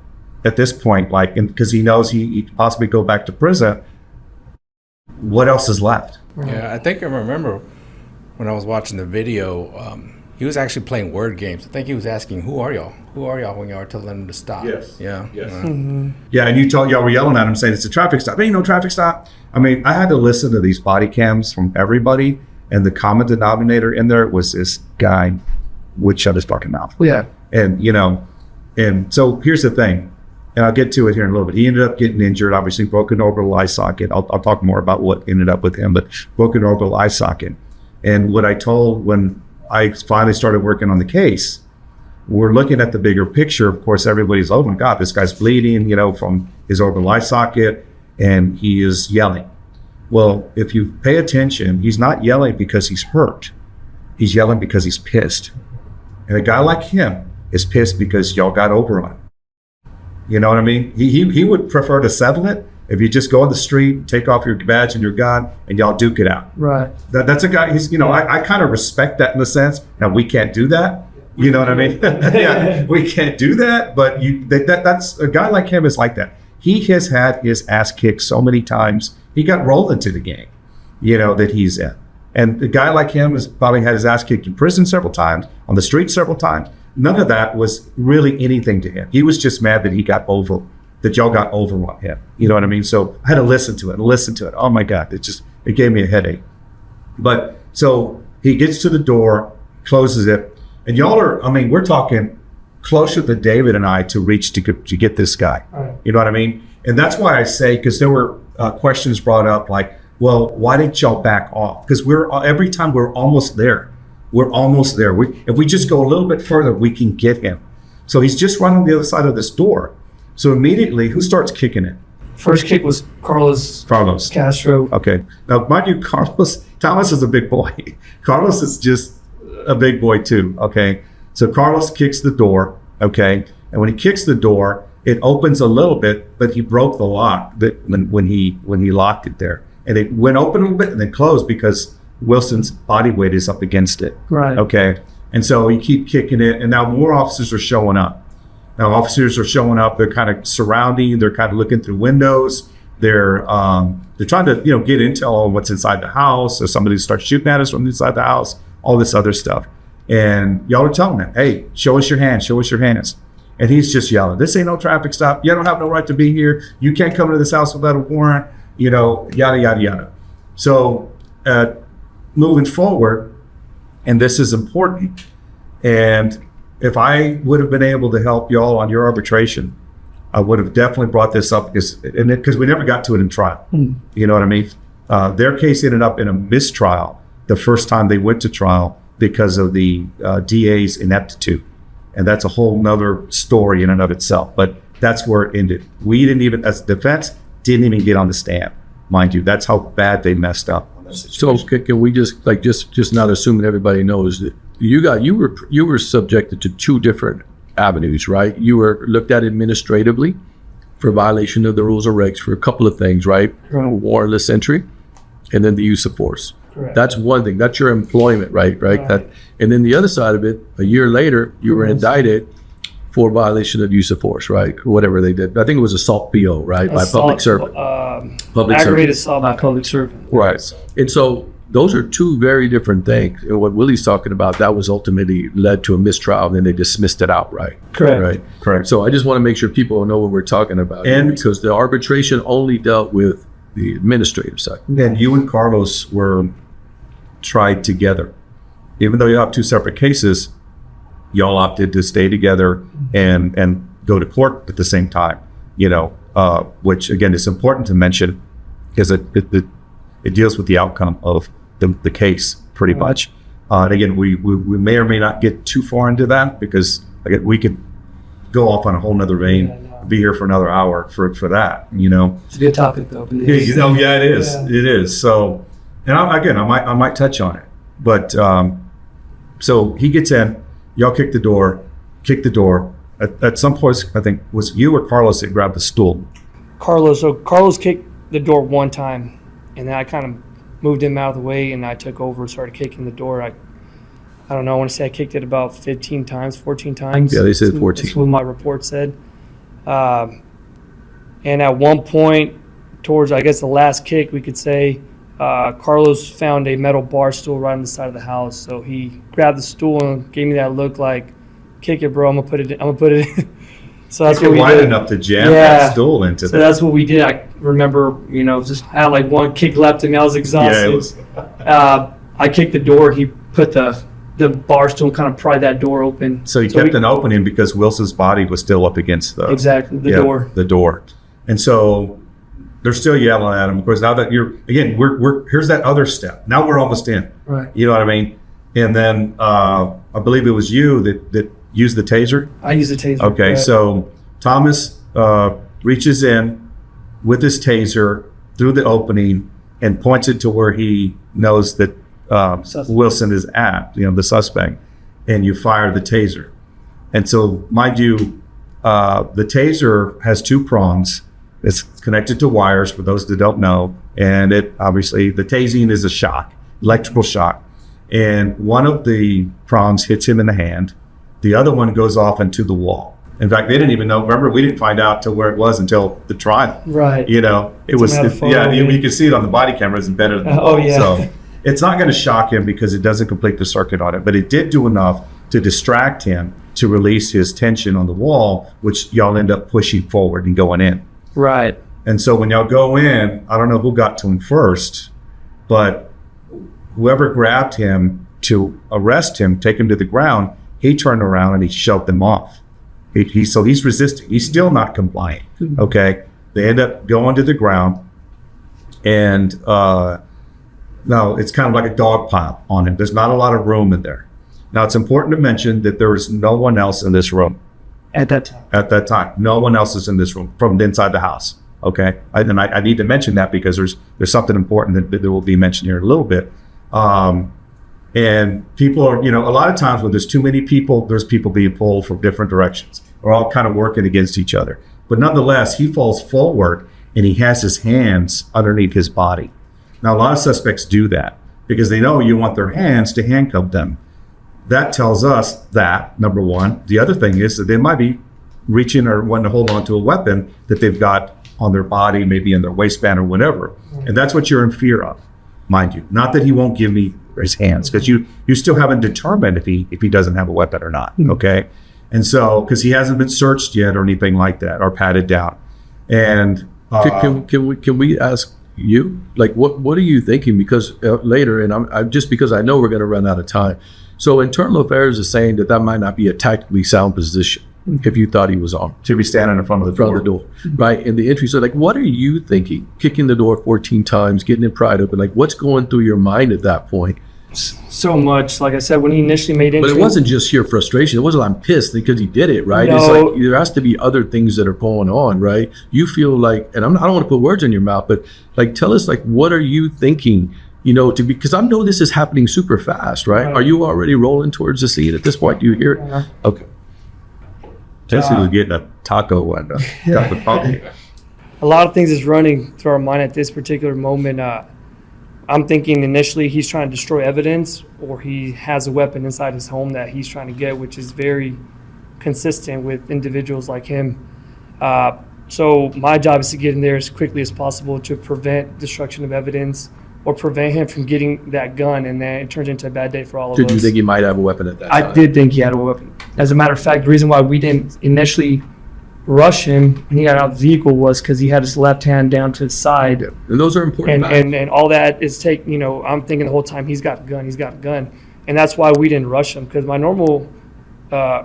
at this point, because he knows he could possibly go back to prison, what else is left? Yeah, I think I remember when I was watching the video, he was actually playing word games. I think he was asking, who are y'all? Who are y'all when y'all are telling them to stop? Yes. Yeah. Yes. Yeah. And y'all were yelling at him saying it's a traffic stop. Ain't no traffic stop. I mean, I had to listen to these body cams from everybody, and the common denominator in there was this guy would shut his fucking mouth. Yeah. And so here's the thing, and I'll get to it here in a little bit. He ended up getting injured, obviously broken orbital eye socket. I'll talk more about what ended up with him, but broken orbital eye socket. And what I told when I finally started working on the case, we're looking at the bigger picture. Of course, everybody's, oh my God, this guy's bleeding, from his orbital eye socket, and he is yelling. Well, if you pay attention, he's not yelling because he's hurt. He's yelling because he's pissed. And a guy like him is pissed because y'all got over on him. You know what I mean? He would prefer to settle it if you just go on the street, take off your badge and your gun, and y'all duke it out. Right. That's a guy. He's, I kind of respect that in a sense. Now we can't do that. You know what I mean? Yeah, we can't do that. But that's a guy like him is like that. He has had his ass kicked so many times. He got rolled into the game, that he's in. And a guy like him has probably had his ass kicked in prison several times, on the street several times. None of that was really anything to him. He was just mad that that y'all got over on him. You know what I mean? So I had to listen to it. Oh my God, it gave me a headache. But so he gets to the door closes it. And y'all are, I mean, we're talking closer than David and I to reach to get this guy. Right. You know what I mean? And that's why I say, because there were questions brought up like, well, why didn't y'all back off? Because every time we're almost there. We're almost there. If we just go a little bit further, we can get him. So he's just running the other side of this door. So immediately, who starts kicking it? First kick was Carlos Castro. Okay. Now, mind you, Thomas is a big boy. Carlos is just a big boy too, okay? So Carlos kicks the door, okay? And when he kicks the door, it opens a little bit, but he broke the lock when he locked it there. And it went open a little bit and then closed because Wilson's body weight is up against it. Right. Okay. And so you keep kicking it, and now more officers are showing up. They're kind of surrounding. They're kind of looking through windows. They're trying to get intel on what's inside the house. Or somebody starts shooting at us from inside the house. All this other stuff. And y'all are telling him, "Hey, show us your hands. Show us your hands." And he's just yelling, "This ain't no traffic stop. You don't have no right to be here. You can't come into this house without a warrant." Yada yada yada. So moving forward, and this is important, and if I would have been able to help y'all on your arbitration, I would have definitely brought this up because we never got to it in trial. You know what I mean? Their case ended up in a mistrial the first time they went to trial because of the DA's ineptitude. And that's a whole nother story in and of itself. But that's where it ended. We didn't even, as the defense, get on the stand, mind you. That's how bad they messed up. So can we just not assume that everybody knows that you were subjected to two different avenues, right? You were looked at administratively for violation of the rules or regs for a couple of things, right? Warrantless entry, and then the use of force. Correct. That's one thing. That's your employment, right? That, and then the other side of it, a year later, you were indicted for violation of use of force, right? Whatever they did. I think it was assault PO, right? By public servant. Aggravated assault by public servant. Right. And so those are two very different things. And what Willie's talking about, that was ultimately led to a mistrial, and then they dismissed it outright. Correct. Right. Correct. So I just want to make sure people know what we're talking about. And because the arbitration only dealt with the administrative side. And you and Carlos were tried together. Even though you have two separate cases, y'all opted to stay together and go to court at the same time, which again is important to mention because it deals with the outcome of the case pretty much. And again, we may or may not get too far into that because again, we could go off on a whole nother vein, be here for another hour for that, It's a good topic though. It is. Yeah. It is. So, and I might touch on it, but so he gets in, y'all kick the door. At some point, I think was you or Carlos that grabbed the stool. Carlos kicked the door one time, and then I kind of moved him out of the way, and I took over and started kicking the door. I don't know. I want to say I kicked it about 15 times, 14 times. Yeah, they said 14. That's what my report said. And at one point, towards I guess the last kick, we could say, Carlos found a metal bar stool right on the side of the house. So he grabbed the stool and gave me that look like, "Kick it, bro. I'm gonna put it in." So that's what we wide did. enough to jam that stool into. So that's what we did. I remember, just had like one kick left, and I was exhausted. I kicked the door. He put the bar stool and kind of pried that door open. So he kept an opening because Wilson's body was still up against the door. The door, and so they're still yelling at him. Of course, now that we're here's that other step. Now we're almost in. Right. You know what I mean? And then I believe it was you that used the taser. I used the taser. Okay, so Thomas reaches in with his taser through the opening and points it to where he knows that Wilson is at, the suspect, and you fire the taser. And so, mind you, the taser has two prongs. It's connected to wires for those that don't know. And it obviously, the tasing is a shock, electrical shock. And one of the prongs hits him in the hand. The other one goes off into the wall. In fact, they didn't even know. Remember, we didn't find out till where it was until the trial. Right. You can see it on the body cameras embedded in the wall. So it's not going to shock him because it doesn't complete the circuit on it. But it did do enough to distract him to release his tension on the wall, which y'all end up pushing forward and going in. Right. And so when y'all go in, I don't know who got to him first, but whoever grabbed him to arrest him, take him to the ground, he turned around and he shoved them off. So he's resisting. He's still not compliant. Okay. They end up going to the ground, and now it's kind of like a dog pile on him. There's not a lot of room in there. Now it's important to mention that there is no one else in this room. At that time. No one else is in this room from inside the house. Okay. I need to mention that because there's something important that will be mentioned here in a little bit. And people are, a lot of times when there's too many people, there's people being pulled from different directions. We're all kind of working against each other. But nonetheless, he falls forward and he has his hands underneath his body. Now, a lot of suspects do that because they know you want their hands to handcuff them. That tells us that, number one. The other thing is that they might be reaching or wanting to hold on to a weapon that they've got on their body, maybe in their waistband or whatever. And that's what you're in fear of, mind you. Not that he won't give me his hands, because you still haven't determined if he doesn't have a weapon or not, okay? And so, because he hasn't been searched yet or anything like that, or patted down. And can we ask you, like, what are you thinking? Because later, and I'm just because I know we're going to run out of time. So internal affairs is saying that might not be a tactically sound position if you thought he was armed. To be standing in front of the door. Right? In the entry. So, like, what are you thinking? Kicking the door 14 times, getting it pried open. Like, what's going through your mind at that point? So much. Like I said, when he initially made entry. But it wasn't just sheer frustration. It wasn't, I'm pissed because he did it, right? No. It's like there has to be other things that are going on, right? You feel like, and I don't want to put words in your mouth, but like, tell us, like, what are you thinking? Because I know this is happening super fast, right? Are you already rolling towards the scene at this point? Do you hear it? Yeah. Okay. Jesse was getting a taco and a coffee. A lot of things is running through our mind at this particular moment. I'm thinking initially he's trying to destroy evidence, or he has a weapon inside his home that he's trying to get, which is very consistent with individuals like him. So my job is to get in there as quickly as possible to prevent destruction of evidence or prevent him from getting that gun, and then it turns into a bad day for all of us. Did you think he might have a weapon at that time? I did think he had a weapon. As a matter of fact, the reason why we didn't initially rush him when he got out of the vehicle was because he had his left hand down to his side. Yeah. And those are important facts. And all that is I'm thinking the whole time, he's got a gun. And that's why we didn't rush him, because my normal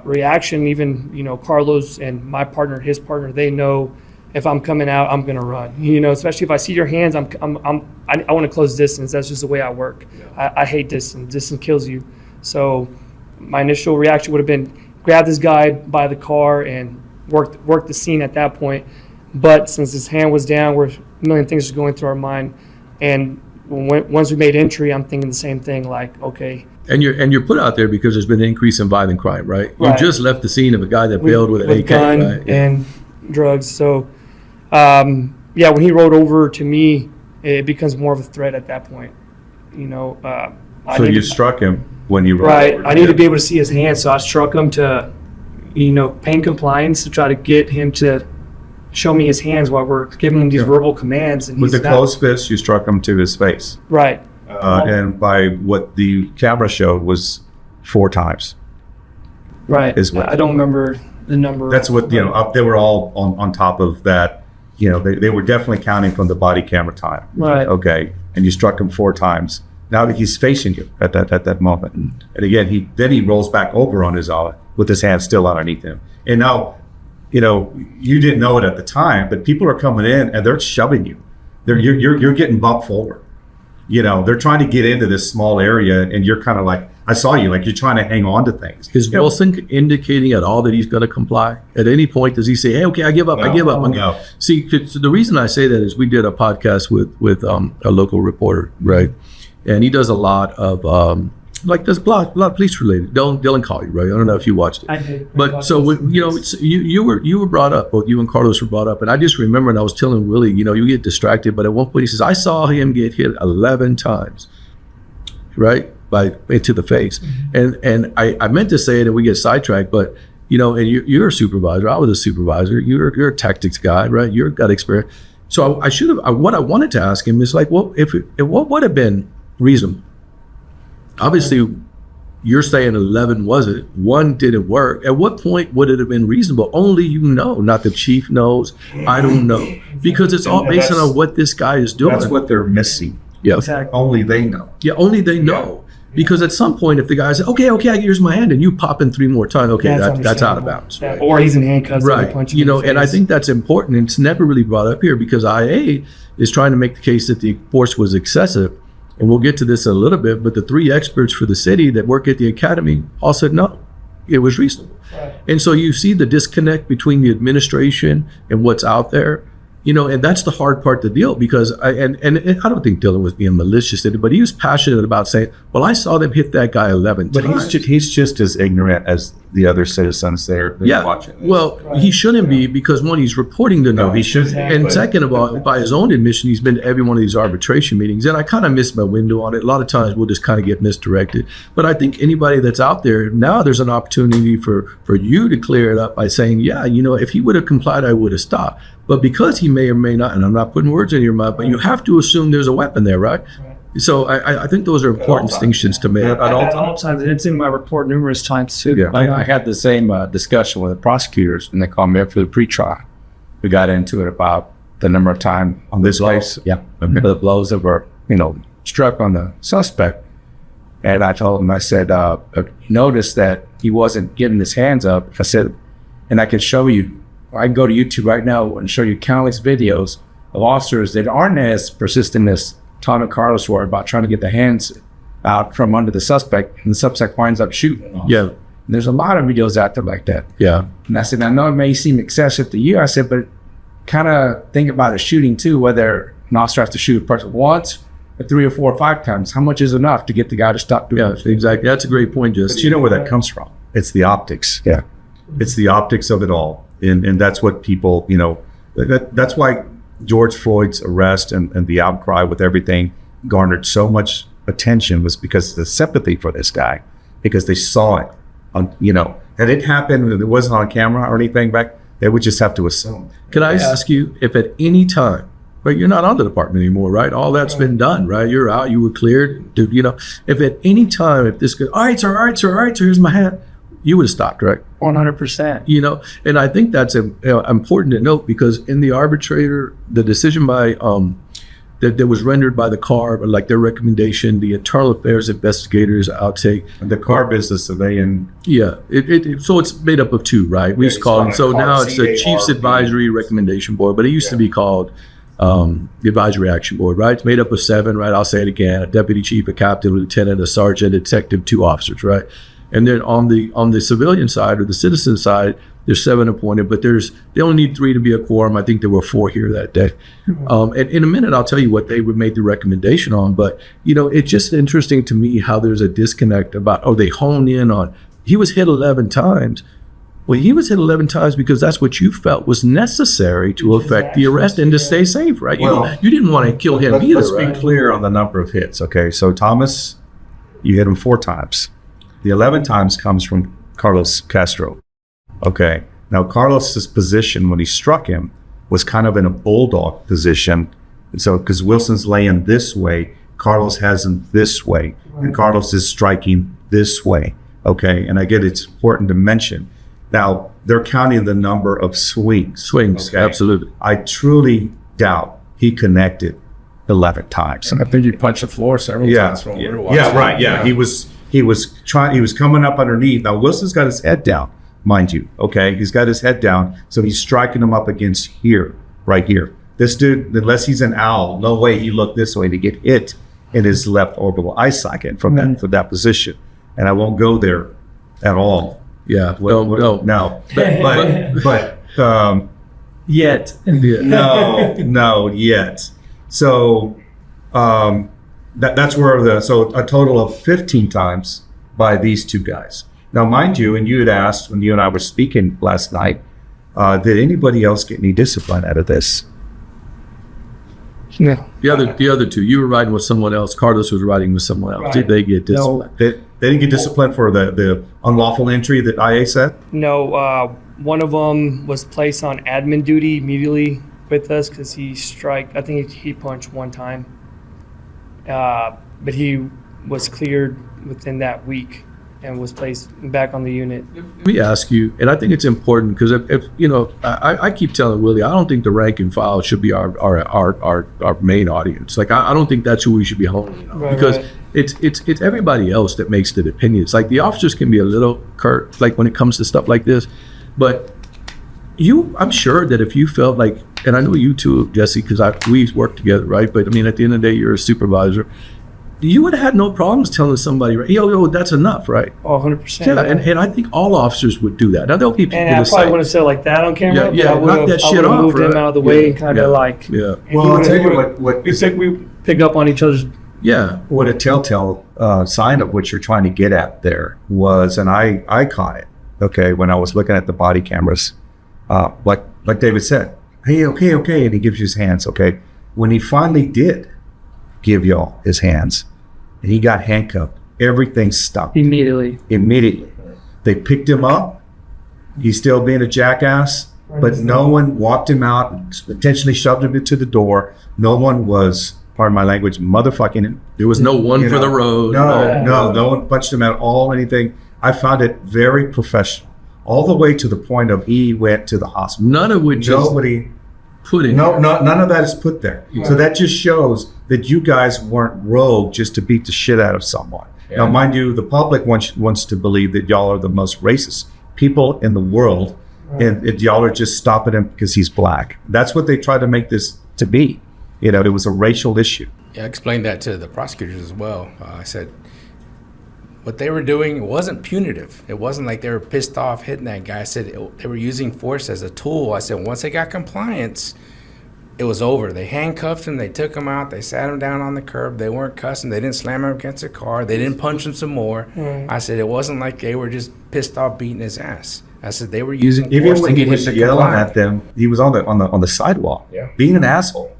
reaction, even, Carlos and my partner, his partner, they know if I'm coming out, I'm going to run, especially if I see your hands, I want to close distance. That's just the way I work. Yeah. I hate distance. Distance kills you. So my initial reaction would have been grab this guy by the car and work the scene at that point. But since his hand was down, a million things are going through our mind. And once we made entry, I'm thinking the same thing, like, okay. And you're put out there because there's been an increase in violent crime, right? You just left the scene of a guy that bailed with an AK, gun, right? Yeah. And drugs. So, when he rode over to me, it becomes more of a threat at that point. So you struck him when you rode right. over. I need to be able to see his hands, so I struck him to, pain compliance, to try to get him to show me his hands while we're giving him these verbal commands. And with the closed fist, you struck him to his face. Right. And by what the camera showed was 4 times. Right. Is what I don't remember the number. That's what, they were all on top of that. They were definitely counting from the body camera time. Right. Okay. And you struck him 4 times. Now that he's facing you at that moment. And again, he rolls back over on his with his hand still underneath him. And now, you didn't know it at the time, but people are coming in and they're shoving you. You're getting bumped forward. They're trying to get into this small area, and you're kind of like, I saw you, like you're trying to hang on to things. Is Wilson indicating at all that he's going to comply? At any point, does he say, "Hey, okay, I give up. I give up"? No. See, so the reason I say that is we did a podcast with a local reporter, right? And he does a lot of there's a lot of police related. Dylan called you, right? I don't know if you watched it. I did. But so you were brought up, both you and Carlos were brought up, and I just remember, and I was telling Willie, you get distracted, but at one point he says, I saw him get hit 11 times, right, into the face, and I meant to say it, and we get sidetracked, but and you're a supervisor. I was a supervisor. You're a tactics guy, right? You've got experience. So I should have. What I wanted to ask him is like, well, what would have been reasonable? Obviously, you're saying 11 wasn't. 1 didn't work. At what point would it have been reasonable? Only not the chief knows. I don't know. Because it's all based on what this guy is doing. That's what they're missing. Yeah. Exactly. Only they know. Yeah, only they know. Because at some point, if the guy says, okay, here's my hand, and you pop in 3 more times, okay, that's out of bounds. Yeah. Or he's in handcuffs. Right. And punch him You in know, the and I face. think that's important. And it's never really brought up here because IA is trying to make the case that the force was excessive. And we'll get to this in a little bit, but the 3 experts for the city that work at the academy all said no, it was reasonable. Right. And so you see the disconnect between the administration and what's out there. You know, and that's the hard part to deal because I don't think Dylan was being malicious in it, but he was passionate about saying, well, I saw them hit that guy 11 But times. he's just as ignorant as the other citizens there that watch it. Well, he shouldn't be because one, he's reporting the No, he news. shouldn't. And second of all, by his own admission, he's been to every one of these arbitration meetings. And I kind of missed my window on it. A lot of times we'll just kind of get misdirected. But I think anybody that's out there, now there's an opportunity for you to clear it up by saying, yeah, you know, if he would have complied, I would have stopped. But because he may or may not, and I'm not putting words in your mouth, but you have to assume there's a weapon there, right? So I think those are important distinctions to make. At all times. And it's in my report numerous times too. Yeah. I had the same discussion with the prosecutors when they called me up for the pretrial. We got into it about the number of times On this case? yeah, the blows that were, struck on the suspect. And I told him, I said, notice that he wasn't getting his hands up. I said, and I can show you, I can go to YouTube right now and show you countless videos of officers that aren't as persistent as Tom and Carlos were about trying to get the hands out from under the suspect, and the suspect winds up shooting. Yeah. And there's a lot of videos out there like that. Yeah. And I said, I know it may seem excessive to you. I said, but kind of think about a shooting too, whether an officer has to shoot a person once, or 3 or 4 or 5 times. How much is enough to get the guy to stop doing Yeah, exactly. That's a great point, But Justin. you know where that comes from? It's the optics. Yeah. It's the optics of it all. And that's what people, that's why George Floyd's arrest and the outcry with everything garnered so much attention, was because of the sympathy for this guy, because they saw it on, had it happened and it wasn't on camera or anything back, they would just have to assume. Can I ask you if at any time, right, you're not on the department anymore, right? All that's been done, right? You're out, you were cleared, dude, if at any time, if this goes, all right, sir, here's my hand, you would have stopped, right? 100%. And I think that's important to note because in the arbitrator, the decision by that was rendered by the CARB, like their recommendation, the internal affairs investigators outtake. The car business surveying. Yeah, so it's made up of 2, right? We used to call it. So now it's the Chiefs Advisory Recommendation Board, but it used to be called the Advisory Action Board, right? It's made up of 7, right? I'll say it again: a deputy chief, a captain, a lieutenant, a sergeant, a detective, 2 officers, right? And then on the civilian side or the citizen side, there's 7 appointed, but they only need 3 to be a quorum. I think there were 4 here that day. And in a minute, I'll tell you what they would make the recommendation on. But it's just interesting to me how there's a disconnect about they hone in on he was hit 11 times. Well, he was hit 11 times because that's what you felt was necessary to affect the arrest and to stay safe, right? You didn't want to kill him either, Let's right? be clear on the number of hits. Okay, so Thomas, you hit him 4 times. The 11 times comes from Carlos Castro. Okay. Now, Carlos's position when he struck him was kind of in a bulldog position. And so, because Wilson's laying this way, Carlos has him this way, and Carlos is striking this way. Okay. And I get it's important to mention. Now, they're counting the number of swings. Okay? Absolutely. I truly doubt he connected 11 times. I think you punched the floor several times when we were watching. Yeah, right. Yeah, he was coming up underneath. Now Wilson's got his head down, mind you. Okay, he's got his head down, so he's striking him up against here, right here. This dude, unless he's an owl, no way he looked this way to get hit in his left orbital eye socket from that position. And I won't go there at all. Yeah. No. But Yet. no, yet. So that's where a total of 15 times by these 2 guys. Now, mind you, and you had asked when you and I were speaking last night, did anybody else get any discipline out of this? No. The other 2, you were riding with someone else. Carlos was riding with someone else. Right. Did they get disciplined? They didn't get disciplined for the unlawful entry that IA said? No, one of them was placed on admin duty immediately with us because I think he punched 1 time. But he was cleared within that week and was placed back on the unit. Let me ask you, and I think it's important because if I keep telling Willie, I don't think the rank and file should be our main audience. Like I don't think that's who we should be honing in on, Right, because right. It's everybody else that makes the opinions. Like the officers can be a little curt, like when it comes to stuff like this, but I'm sure that if you felt like, and I know you too, Jesse, because we've worked together, right? But I mean, at the end of the day, you're a supervisor. You would have had no problems telling somebody, right? Yo, that's enough, right? Oh, 100%. Yeah, and I think all officers would do that. Now there'll be people And I that probably say, wouldn't have said like that on camera. Yeah, but knock that shit off, moved him right? out of the way and kind of like. yeah, Well, I'll tell you what We pick up on each other's. yeah. what a telltale sign of what you're trying to get at there was, and I caught it, okay, when I was looking at the body cameras, like David said, hey, okay, and he gives you his hands, okay. When he finally did give y'all his hands, and he got handcuffed, everything stopped. Immediately. They picked him up. He's still being a jackass, but no one walked him out, intentionally shoved him into the door. No one was, pardon my language, motherfucking him. There was no one You for know, the road. No one punched him at all, anything. I found it very professional, all the way to the point of he went to the hospital. None of which Nobody, put in. none of that is put there. So that just shows that you guys weren't rogue just to beat the shit out of someone. Now, mind you, the public wants to believe that y'all are the most racist people in the world, and y'all are just stopping him because he's black. That's what they try to make this to be. You know, it was a racial issue. Yeah, I explained that to the prosecutors as well. I said, what they were doing wasn't punitive. It wasn't like they were pissed off hitting that guy. I said they were using force as a tool. I said once they got compliance, it was over. They handcuffed him. They took him out. They sat him down on the curb. They weren't cussing. They didn't slam him against a car. They didn't punch him some more. I said it wasn't like they were just pissed off beating his ass. I said they were using Even force when to he get was him to yelling comply. at them, he was on the sidewalk, being an asshole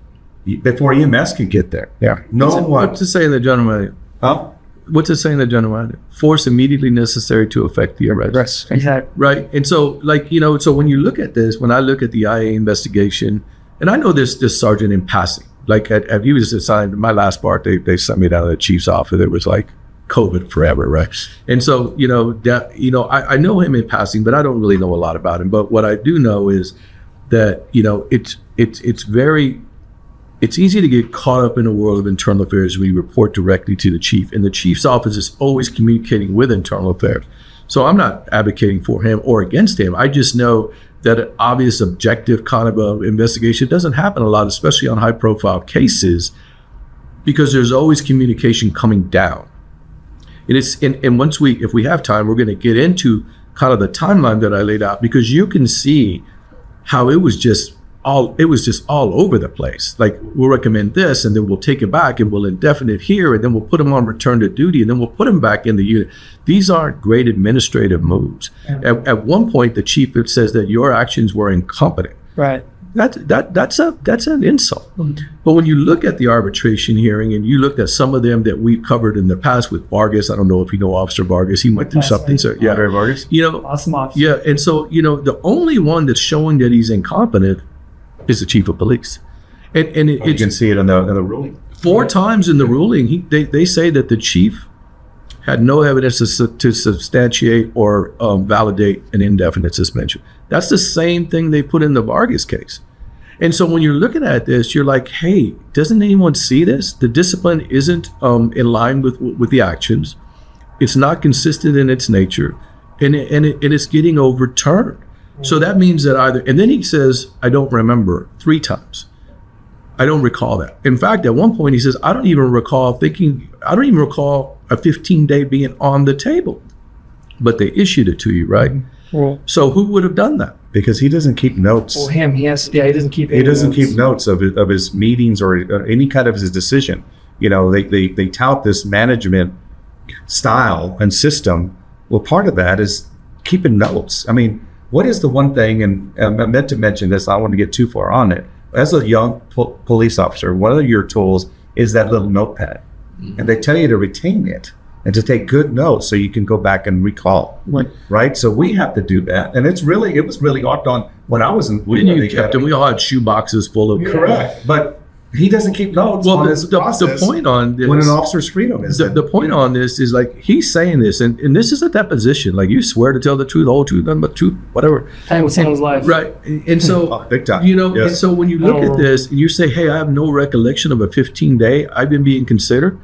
before EMS could get there. Yeah. No What one. to say in the general? Huh? What's it say in the general? Force immediately necessary to effect the arrest. Exactly. Right. And so, like, you know, so when you look at this, when I look at the IA investigation, and I know this sergeant in passing, like at he was assigned my last part, they sent me down to the chief's office. It was like COVID forever, right? And so, you know, that, you know, I know him in passing, but I don't really know a lot about him. But what I do know is that, you know, it's easy to get caught up in a world of internal affairs when you report directly to the chief, and the chief's office is always communicating with internal affairs. So I'm not advocating for him or against him. I just know that an obvious objective kind of a investigation doesn't happen a lot, especially on high profile cases, because there's always communication coming down. And once if we have time, we're going to get into kind of the timeline that I laid out, because you can see how it was just all over the place. Like, we'll recommend this, and then we'll take it back, and we'll indefinite here, and then we'll put him on return to duty, and then we'll put him back in the unit. These aren't great administrative moves. At one point, the chief says that your actions were incompetent. Right. That's an insult. But when you look at the arbitration hearing, and you look at some of them that we've covered in the past with Vargas, I don't know if you know Officer Vargas, he went through something. So yeah, Andre Vargas? you know, Awesome officer. yeah, and so, you know, the only one that's showing that he's incompetent is the chief of police, and You can see it in the ruling. 4 times in the ruling, they say that the chief had no evidence to substantiate or validate an indefinite suspension. That's the same thing they put in the Vargas case. And so when you're looking at this, you're like, hey, doesn't anyone see this? The discipline isn't in line with the actions. It's not consistent in its nature, and it's getting overturned. So that means that either, and then he says, I don't remember 3 times. I don't recall that. In fact, at one point he says, I don't even recall a 15-day being on the table, but they issued it to you, right? Well, So who would have done that? Because he doesn't keep notes. he doesn't keep. He doesn't keep notes of his meetings or any kind of his decision. You know, they tout this management style and system. Well, part of that is keeping notes. I mean, what is the one thing, and I meant to mention this, I don't want to get too far on it. As a young police officer, one of your tools is that little notepad. And they tell you to retain it and to take good notes so you can go back and recall. Right? So we have to do that. And it was really hard on when I was in You kept them. We all had shoe boxes full of. Correct. But he doesn't keep notes Well, on his process the point on this, when an officer's freedom is the point on this is, like, he's saying this, and this is a deposition. Like, you swear to tell the truth, the whole truth, nothing but truth, whatever. time with someone's life. Right. And so, big time. you know, Yes. and so when you look at this and you say, hey, I have no recollection of a 15-day, I've been being considered.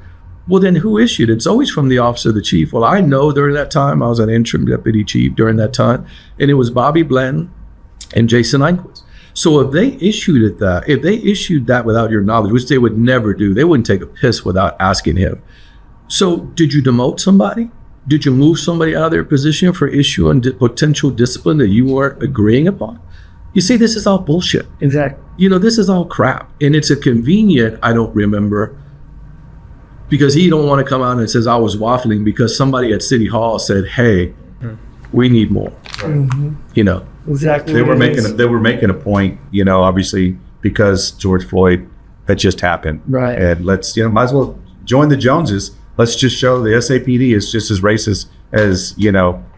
Well, then who issued it? It's always from the office of the chief. Well, I know during that time, I was an interim deputy chief during that time, and it was Bobby Blanton and Jason Einquist. So if they issued that without your knowledge, which they would never do, they wouldn't take a piss without asking him. So did you demote somebody? Did you move somebody out of their position for issuing potential discipline that you weren't agreeing upon? You see, this is all bullshit. Exactly. This is all crap. And it's a convenient, I don't remember, because he don't want to come out and says I was waffling because somebody at City Hall said, hey, we need more. Exactly. They were making a point, obviously because George Floyd had just happened. Right. And let's, might as well join the Joneses. Let's just show the SAPD is just as racist as,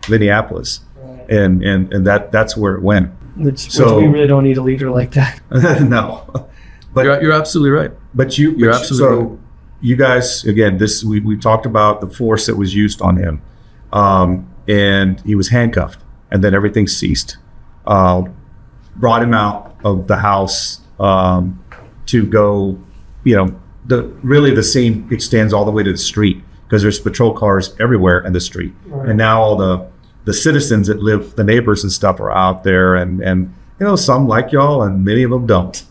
Minneapolis. Right. And that's where it went. Which we really don't need a leader like that. No. But you're absolutely right. But you're absolutely right. You guys, again, we talked about the force that was used on him. And he was handcuffed, and then everything ceased. Brought him out of the house to go, the scene extends all the way to the street because there's patrol cars everywhere in the street. Right. And now all the citizens that live, the neighbors and stuff are out there, and some like y'all and many of them don't.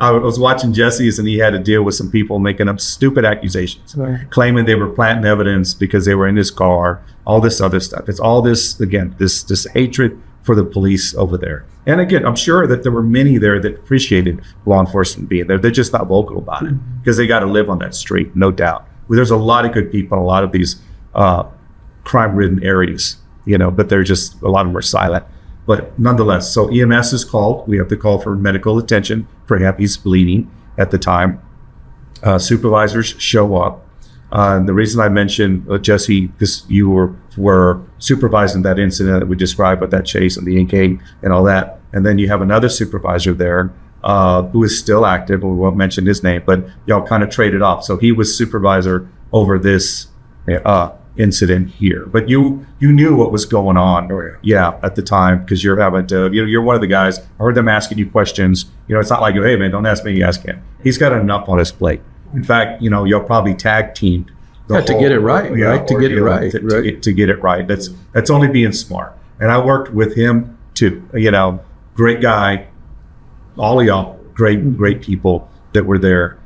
I was watching Jesse's, and he had to deal with some people making up stupid accusations, right, claiming they were planting evidence because they were in his car, all this other stuff. It's all this, again, this hatred for the police over there. And again, I'm sure that there were many there that appreciated law enforcement being there. They're just not vocal about it because they got to live on that street, no doubt. Well, there's a lot of good people in a lot of these crime-ridden areas, but they're just, a lot of them are silent. But nonetheless, so EMS is called. We have to call for medical attention for him. He's bleeding at the time. Supervisors show up. The reason I mentioned Jesse, because you were supervising that incident that we described with that chase and the NK and all that. And then you have another supervisor there who is still active. We won't mention his name, but y'all kind of traded off. So he was supervisor over this incident here, but you knew what was going on, at the time, because you're having to, you're one of the guys. I heard them asking you questions. It's not like, hey man, don't ask me, you ask him. He's got enough on his plate. In fact, you'll probably tag teamed to get it right, right? To get it right, to get it right. That's only being smart. And I worked with him too. Great guy. All of y'all, great people that were there.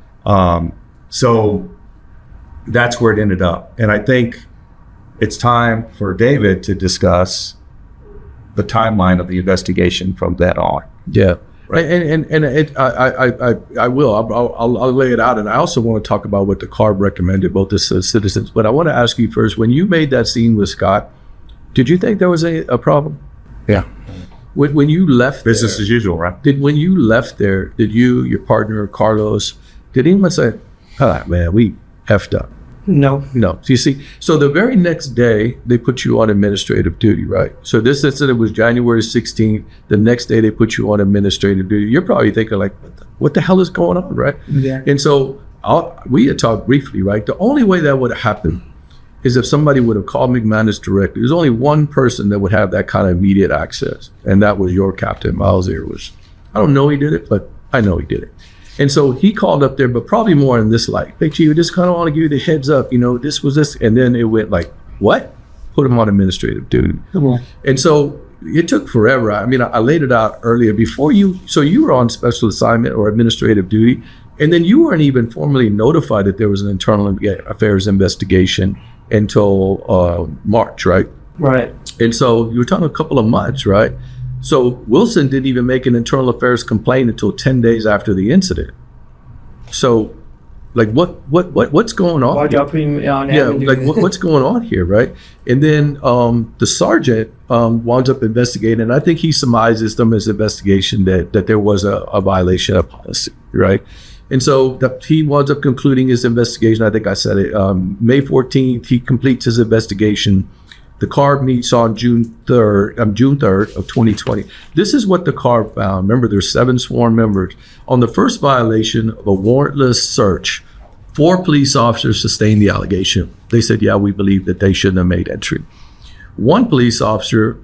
So that's where it ended up. And I think it's time for David to discuss the timeline of the investigation from then on. Yeah, right. And I will. I'll lay it out, and I also want to talk about what the CARB recommended, both the citizens. But I want to ask you first: when you made that scene with Scott, did you think there was a problem? Yeah. When you left, business as usual, right? When you left there, did you, your partner Carlos, did anyone say, "Oh man, we effed up"? No. So you see, so the very next day they put you on administrative duty, right? So this incident was January 16th. The next day they put you on administrative duty. You're probably thinking like, what the hell is going on, right? Yeah. And so we had talked briefly, right? The only way that would have happened is if somebody would have called McManus directly. There's only one person that would have that kind of immediate access, and that was your captain, Miles Earwish. I don't know he did it, but I know he did it. And so he called up there, but probably more in this light. Hey, Chief, I just kind of want to give you the heads up. This was this. And then it went like, what? Put him on administrative duty. Come on. And so it took forever. I mean, I laid it out earlier before you. So you were on special assignment or administrative duty. And then you weren't even formally notified that there was an internal affairs investigation until March, right? Right. And so you were talking a couple of months, right? So Wilson didn't even make an internal affairs complaint until 10 days after the incident. So, like, what's going on? Why'd y'all put him on? Yeah, like what's going on here, right? And then the sergeant winds up investigating, and I think he surmises from his investigation that there was a violation of policy, right? And so he winds up concluding his investigation. I think I said it. May 14th, he completes his investigation. The CARB meets on June 3rd of 2020. This is what the CARB found. Remember, there's 7 sworn members. On the first violation of a warrantless search, 4 police officers sustained the allegation. They said, yeah, we believe that they shouldn't have made entry. 1 police officer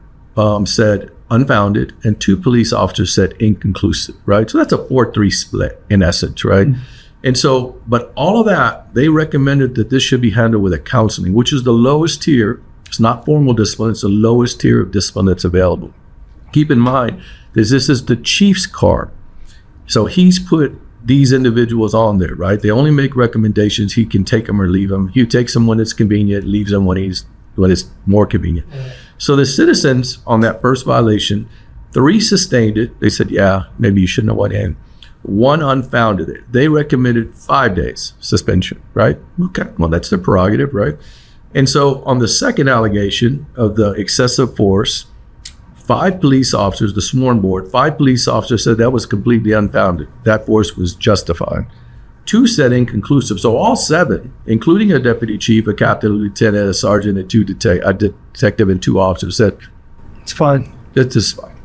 said unfounded, and 2 police officers said inconclusive, right? So that's a 4-3 split in essence, right? And so, but all of that, they recommended that this should be handled with a counseling, which is the lowest tier. It's not formal discipline, it's the lowest tier of discipline that's available. Keep in mind that this is the chief's car. So he's put these individuals on there, right? They only make recommendations. He can take them or leave them. He takes them when it's convenient, leaves them when it's more convenient. So the citizens on that first violation, 3 sustained it. They said, yeah, maybe you shouldn't have went in. 1 unfounded it. They recommended 5 days suspension, right? Okay, well, that's their prerogative, right? And so on the second allegation of the excessive force, 5 police officers, the sworn board, 5 police officers said that was completely unfounded. That force was justified. 2 said inconclusive. So all 7, including a deputy chief, a captain, a lieutenant, a sergeant, and a detective, and 2 officers said, It's fine. this is fine.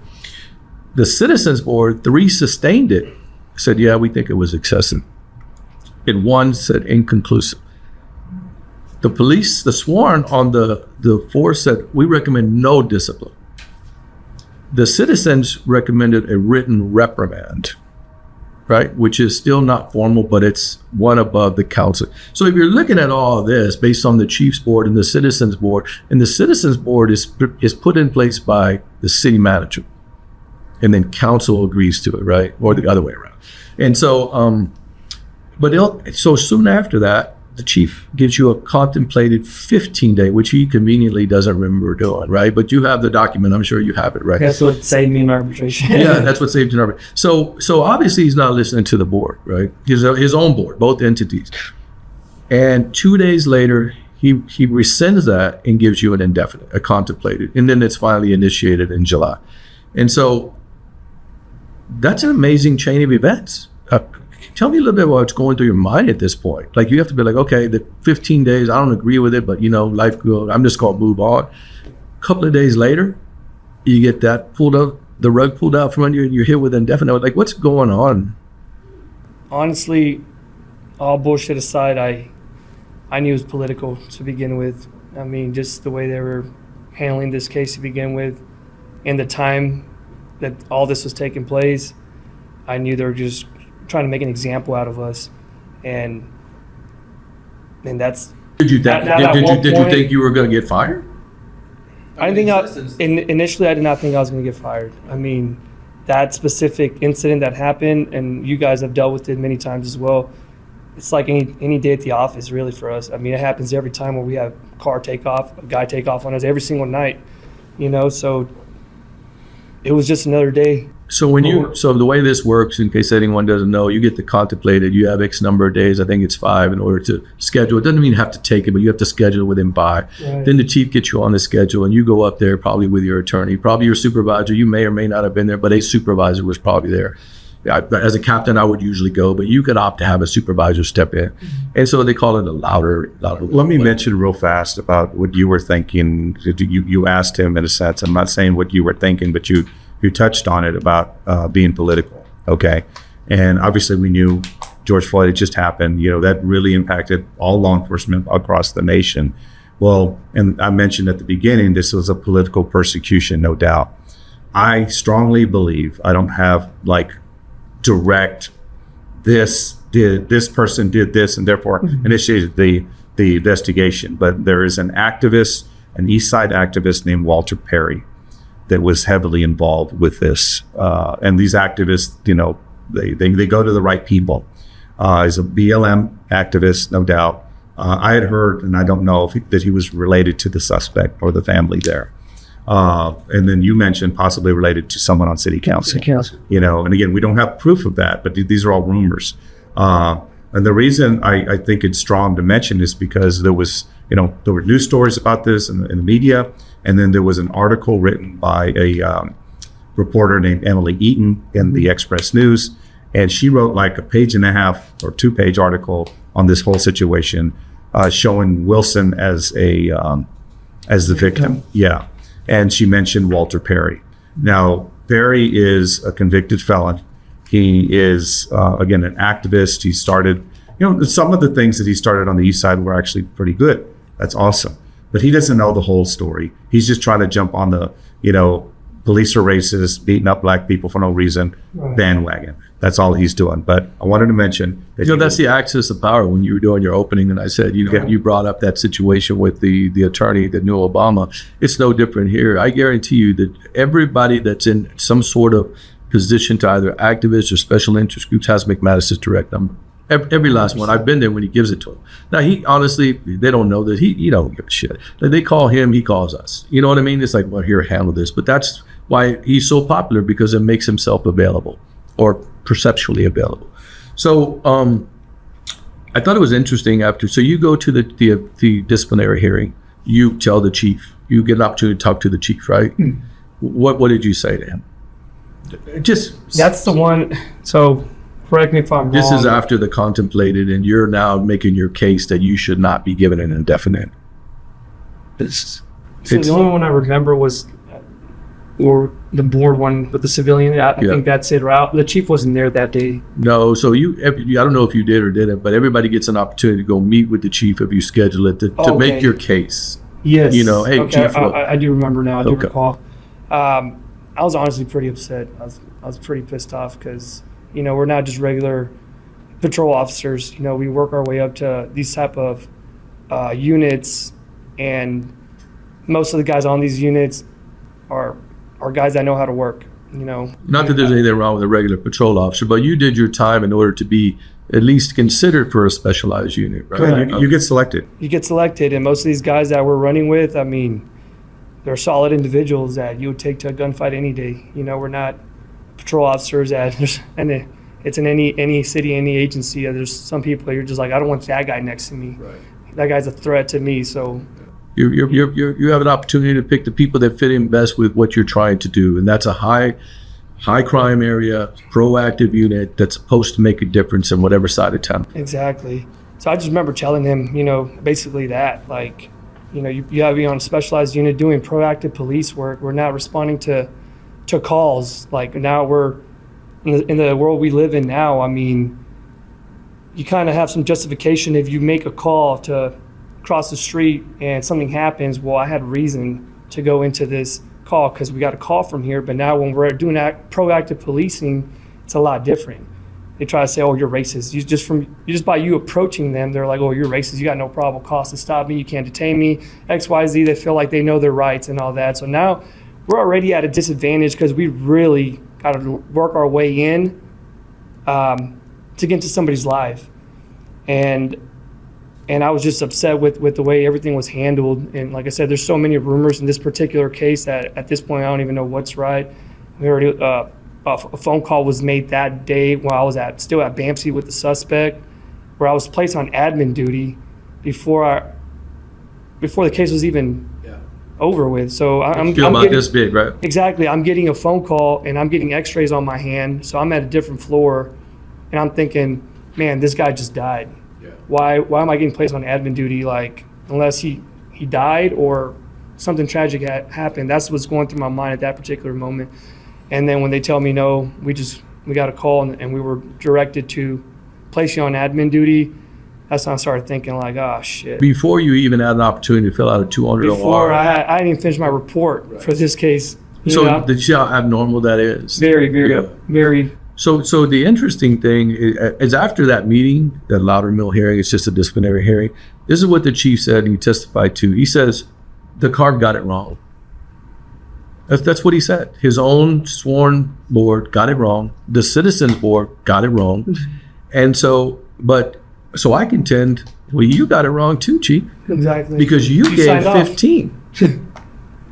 The citizens board, 3 sustained it, said, yeah, we think it was excessive. And 1 said inconclusive. The police, the sworn on the force said, we recommend no discipline. The citizens recommended a written reprimand, right? Which is still not formal, but it's one above the council. So if you're looking at all of this based on the chief's board and the citizens board, and the citizens board is put in place by the city manager, and then council agrees to it, right? Or the other way around. And so, so soon after that, the chief gives you a contemplated 15-day, which he conveniently doesn't remember doing, right? But you have the document. I'm sure you have it, right? That's what saved me in arbitration. Yeah, that's what saved you in arbitration. So obviously he's not listening to the board, right? His own board, both entities. And 2 days later, he rescinds that and gives you an indefinite, a contemplated, and then it's finally initiated in July. And so that's an amazing chain of events. Tell me a little bit about what's going through your mind at this point. Like, you have to be like, okay, the 15 days, I don't agree with it, but life goes, I'm just gonna move on. A couple of days later, you get that pulled out, the rug pulled out from under you, and you're here with indefinite. Like, what's going on? Honestly, all bullshit aside, I knew it was political to begin with. I mean, just the way they were handling this case to begin with, and the time that all this was taking place, I knew they were just trying to make an example out of us, and that's. Did you think you were going to get fired? I didn't think initially I did not think I was going to get fired. I mean, that specific incident that happened, and you guys have dealt with it many times as well. It's like any day at the office, really, for us. I mean, it happens every time where we have car takeoff, a guy take off on us every single night. So it was just another day. So the way this works, in case anyone doesn't know, you get the contemplated, you have X number of days, I think it's 5, in order to schedule. It doesn't mean you have to take it, but you have to schedule it within 5. Right. Then the chief gets you on the schedule, and you go up there probably with your attorney, probably your supervisor. You may or may not have been there, but a supervisor was probably there. As a captain, I would usually go, but you could opt to have a supervisor step in. Mm-hmm. And so they call it a louder. Let me mention real fast about what you were thinking. You asked him, in a sense, I'm not saying what you were thinking, but you touched on it about being political, okay? And obviously we knew George Floyd had just happened. That really impacted all law enforcement across the nation. Well, and I mentioned at the beginning, this was a political persecution, no doubt. I strongly believe, I don't have direct, this person did this and therefore initiated the investigation, but there is an activist, an East Side activist named Walter Perry, that was heavily involved with this. And these activists, they go to the right people. He's a BLM activist, no doubt. I had heard, and I don't know that he was related to the suspect or the family there. And then you mentioned possibly related to someone on city council. And again, we don't have proof of that, but these are all rumors. And the reason I think it's strong to mention is because there were news stories about this in the media. And then there was an article written by a reporter named Emily Eaton in the Express News. And she wrote like a 1.5 or 2-page article on this whole situation, showing Wilson as the victim. Yeah. And she mentioned Walter Perry. Now, Perry is a convicted felon. He is, again, an activist. He started, some of the things that he started on the East Side were actually pretty good. That's awesome. But he doesn't know the whole story. He's just trying to jump on the, police are racist, beating up black people for no reason, bandwagon. That's all he's doing. But I wanted to mention that That's the axis of power. When you were doing your opening, and I said, you brought up that situation with the attorney that knew Obama. It's no different here. I guarantee you that everybody that's in some sort of position to either activists or special interest groups has McManus's direct number. Every last one. I've been there when he gives it to them. Now, he honestly, they don't know that he don't give a shit. They call him, he calls us. You know what I mean? It's like, well, here, handle this. But that's why he's so popular, because it makes himself available, or perceptually available. So I thought it was interesting so you go to the disciplinary hearing, you tell the chief, you get an opportunity to talk to the chief, right? What did you say to him? That's the one. So correct me if I'm wrong. This is after the contemplated, and you're now making your case that you should not be given an indefinite. So the only one I remember was, or the board one with the civilian. I think that's it. The chief wasn't there that day. No, so I don't know if you did or didn't, but everybody gets an opportunity to go meet with the chief if you schedule it to make your case. Yes. Hey, okay. Chief. I do remember now. I do recall. I was honestly pretty upset. I was pretty pissed off because, we're not just regular patrol officers. We work our way up to these type of units, and most of the guys on these units are guys that know how to work. Not that there's anything wrong with a regular patrol officer, but you did your time in order to be at least considered for a specialized unit, right? You get selected. You get selected, and most of these guys that we're running with, they're solid individuals that you would take to a gunfight any day. We're not patrol officers and it's in any city, any agency. There's some people that you're just like, I don't want that guy next to me. Right. That guy's a threat to me. So you have an opportunity to pick the people that fit in best with what you're trying to do, and that's a high crime area, proactive unit that's supposed to make a difference in whatever side of town. Exactly. So I just remember telling him, basically that, like, you have to be on a specialized unit doing proactive police work. We're not responding to calls. Like, now we're in the world we live in now. You kind of have some justification if you make a call to cross the street and something happens. Well, I had reason to go into this call because we got a call from here. But now when we're doing proactive policing, it's a lot different. They try to say, oh, you're racist. Just by you approaching them, they're like, oh, you're racist. You got no probable cause to stop me. You can't detain me. X, Y, Z. They feel like they know their rights and all that. So now we're already at a disadvantage because we really got to work our way in to get into somebody's life. And I was just upset with the way everything was handled. And like I said, there's so many rumors in this particular case that at this point I don't even know what's right. We already a phone call was made that day while I was still at BAMC with the suspect, where I was placed on admin duty before the case was even over with. So I'm getting this big, right? Exactly. I'm getting a phone call and I'm getting X-rays on my hand. So I'm at a different floor, and I'm thinking, man, this guy just died. Yeah. Why am I getting placed on admin duty? Like, unless he died or something tragic happened. That's what's going through my mind at that particular moment. And then when they tell me no, we got a call and we were directed to place you on admin duty, that's when I started thinking like, oh shit. Before you even had an opportunity to fill out a 200 Before OR. I didn't even finish my report for this case. So did you see how abnormal that is? Very, very, very. So the interesting thing is after that meeting, that Loudermill hearing, it's just a disciplinary hearing. This is what the chief said, and he testified to. He says the CARB got it wrong. That's what he said. His own sworn board got it wrong. The citizens board got it wrong. And so I contend, well, you got it wrong too, Chief. Exactly. Because you gave 15.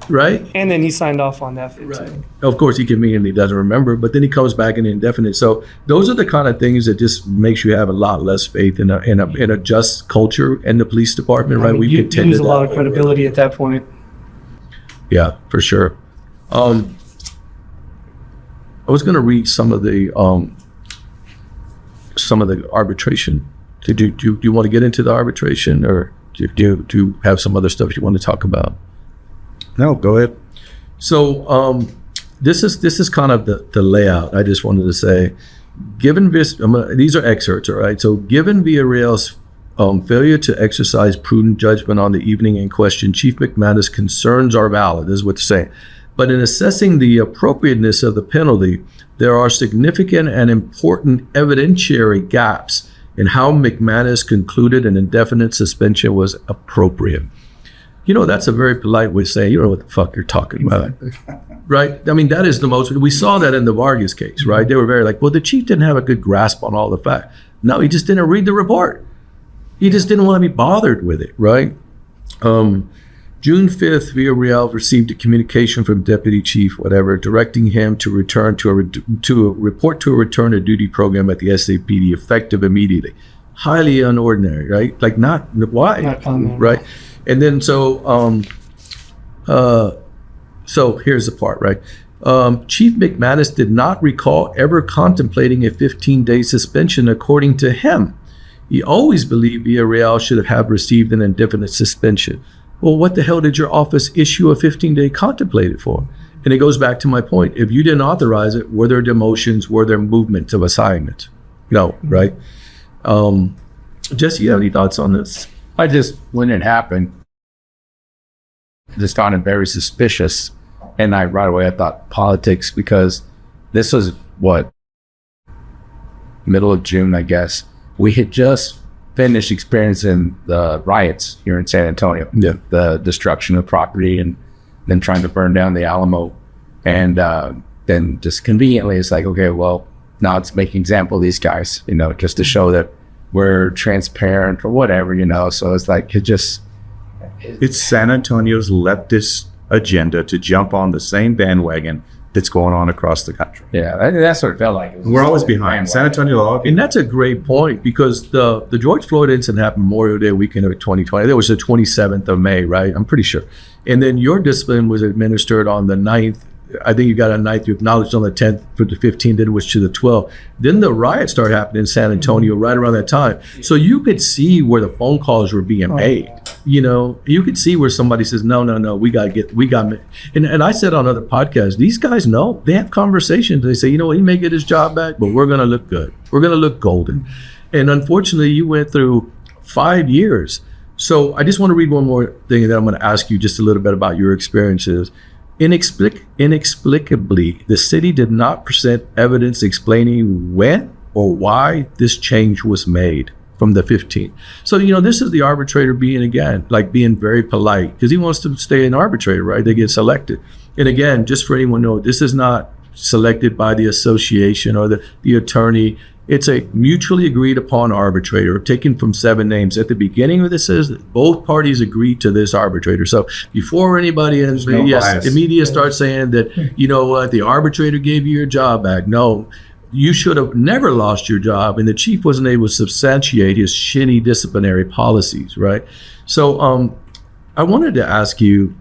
Right? And then he signed off on that 15. Right. Of course, he can mean and he doesn't remember, but then he comes back in indefinite. So those are the kind of things that just makes you have a lot less faith in a just culture in the police department, right? You lose a lot of credibility at that point. Yeah, for sure. I was going to read some of the arbitration. Do you want to get into the arbitration, or do you have some other stuff you want to talk about? No, go ahead. So this is kind of the layout. I just wanted to say, given this, these are excerpts, all right? So given Villareal's failure to exercise prudent judgment on the evening in question, Chief McManus' concerns are valid. This is what they're saying. But in assessing the appropriateness of the penalty, there are significant and important evidentiary gaps in how McManus concluded an indefinite suspension was appropriate. You know, that's a very polite way of saying, you don't know what the fuck you're talking about, right? I mean, that is the most, we saw that in the Vargas case, right? They were very like, well, the chief didn't have a good grasp on all the facts. No, he just didn't read the report. He just didn't want to be bothered with it, right? June 5th, Villareal received a communication from Deputy Chief, whatever, directing him to return to report to a return to duty program at the SAPD effective immediately. Highly unordinary, right? Like not why, Not common. right? And then so here's the part, right? Chief McManus did not recall ever contemplating a 15-day suspension according to him. He always believed Villareal should have received an indefinite suspension. Well, what the hell did your office issue a 15-day contemplated for? And it goes back to my point. If you didn't authorize it, were there demotions? Were there movements of assignments? No, right? Jesse, you have any thoughts on this? I just, when it happened, just found it very suspicious. And right away I thought politics, because this was middle of June, I guess. We had just finished experiencing the riots here in San Antonio. Yeah. The destruction of property and then trying to burn down the Alamo. And then just conveniently, it's like, okay, well, now let's make an example of these guys, you know, just to show that we're transparent or whatever, you know. So it's like, it's San Antonio's leftist agenda to jump on the same bandwagon that's going on across the country. yeah, that's what it felt like. It was We're always just behind. San bandwagon. Antonio, And that's a great point, because the George Floyd incident happened Memorial Day weekend of 2020. That was the 27th of May, right? I'm pretty sure. And then your discipline was administered on the 9th. I think you got a 9th, you acknowledged on the 10th for the 15th, then it was to the 12th. Then the riot started happening in San Antonio right around that time. So you could see where the phone calls were being made. You know, you could see where somebody says, no, we got. And I said on other podcasts, these guys know, they have conversations. They say, you know what, he may get his job back, but we're going to look good. We're going to look golden. And unfortunately, you went through 5 years. So I just want to read one more thing, and then I'm going to ask you just a little bit about your experiences. Inexplicably, the city did not present evidence explaining when or why this change was made from the 15th. So, you know, this is the arbitrator being very polite, because he wants to stay an arbitrator, right? They get selected. And again, just for anyone to know, this is not selected by the association or the attorney. It's a mutually agreed upon arbitrator taken from 7 names. At the beginning of this says that both parties agreed to this arbitrator. So before anybody the media starts saying that, you know what, the arbitrator gave you your job back. No, you should have never lost your job. And the chief wasn't able to substantiate his shitty disciplinary policies, right? So I wanted to ask you,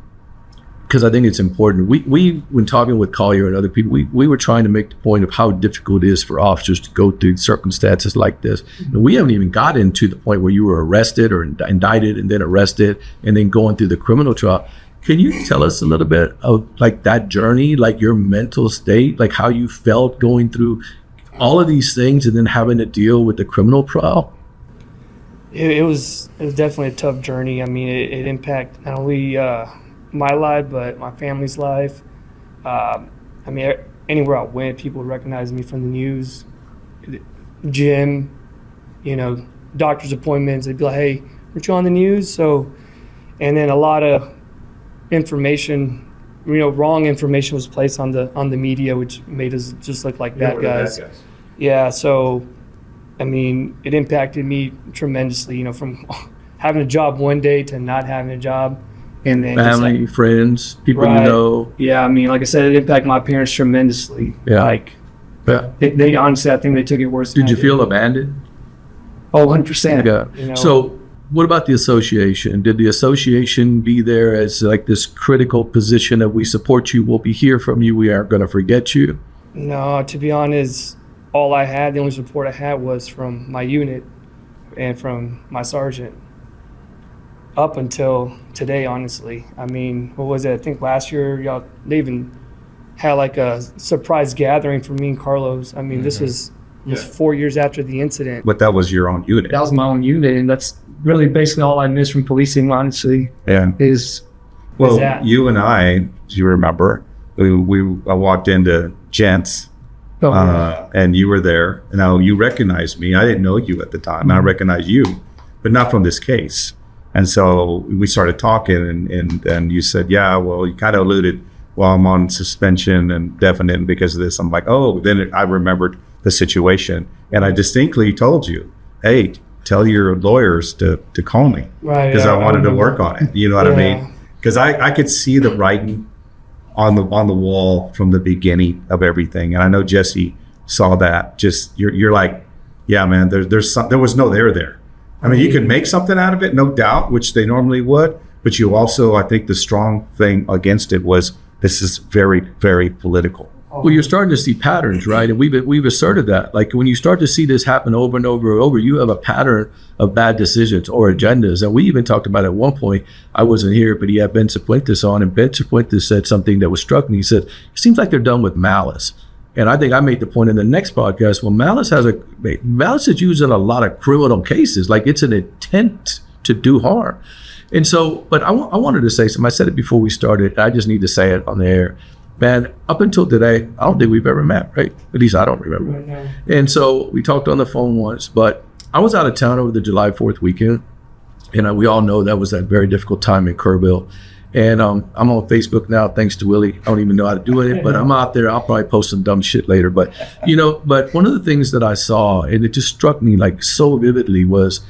because I think it's important. We when talking with Collier and other people, we were trying to make the point of how difficult it is for officers to go through circumstances like this. And we haven't even gotten to the point where you were arrested or indicted and then arrested and then going through the criminal trial. Can you tell us a little bit of like that journey, like your mental state, like how you felt going through all of these things and then having to deal with the criminal trial? It was definitely a tough journey. I mean, it impacted not only my life, but my family's life. I mean, anywhere I went, people would recognize me from the news, gym, you know, doctor's appointments. They'd be like, hey, weren't you on the news? So, and then a lot of information, you know, wrong information was placed on the media, which made us just look like bad guys. Yeah, so, I mean, it impacted me tremendously, you know, from having a job one day to not having a job. And then family, friends, people you know. Yeah, I mean, like I said, it impacted my parents tremendously. Yeah. Like, they honestly, I think they took it worse than Did you I did. feel abandoned? Oh, 100%. Yeah. You know? So what about the association? Did the association be there as like this critical position of we support you, we'll be here from you, we aren't going to forget you? No, to be honest, the only support I had was from my unit and from my sergeant. Up until today, honestly. I mean, what was it? I think last year, they even had like a surprise gathering for me and Carlos. I mean, this was 4 years after the incident. But that was your own unit. That was my own unit, and that's really basically all I miss from policing, honestly. Yeah. Is Well, that. you and I, do you remember, I walked into Gents, and you were there. Now you recognized me. I didn't know you at the time. I recognized you, but not from this case. And so we started talking, and you said, yeah, well, you kind of alluded, well, I'm on suspension and definite because of this. I'm like, oh, then I remembered the situation, and I distinctly told you, hey, tell your lawyers to call me, because I wanted to work on it. You know what I mean? Because I could see the writing on the wall from the beginning of everything, and I know Jesse saw that. Just you're like, yeah, man. There was no there. I mean, you could make something out of it, no doubt, which they normally would. But you also, I think, the strong thing against it was this is very, very political. Well, you're starting to see patterns, right? And we've asserted that. Like when you start to see this happen over and over and over, you have a pattern of bad decisions or agendas. And we even talked about at one point, I wasn't here, but he had Ben Cifuentes on, and Ben Cifuentes said something that was struck me. He said, it seems like they're done with malice. And I think I made the point in the next podcast, well, malice is used in a lot of criminal cases. Like it's an intent to do harm. And so, but I wanted to say something. I said it before we started. I just need to say it on the air. Man, up until today, I don't think we've ever met, right? At least I don't remember. Right now. And so we talked on the phone once, but I was out of town over the July 4th weekend. And we all know that was that very difficult time in Kerrville. And I'm on Facebook now, thanks to Willie. I don't even know how to do it, but I'm out there. I'll probably post some dumb shit later. But, but one of the things that I saw, and it just struck me like so vividly, was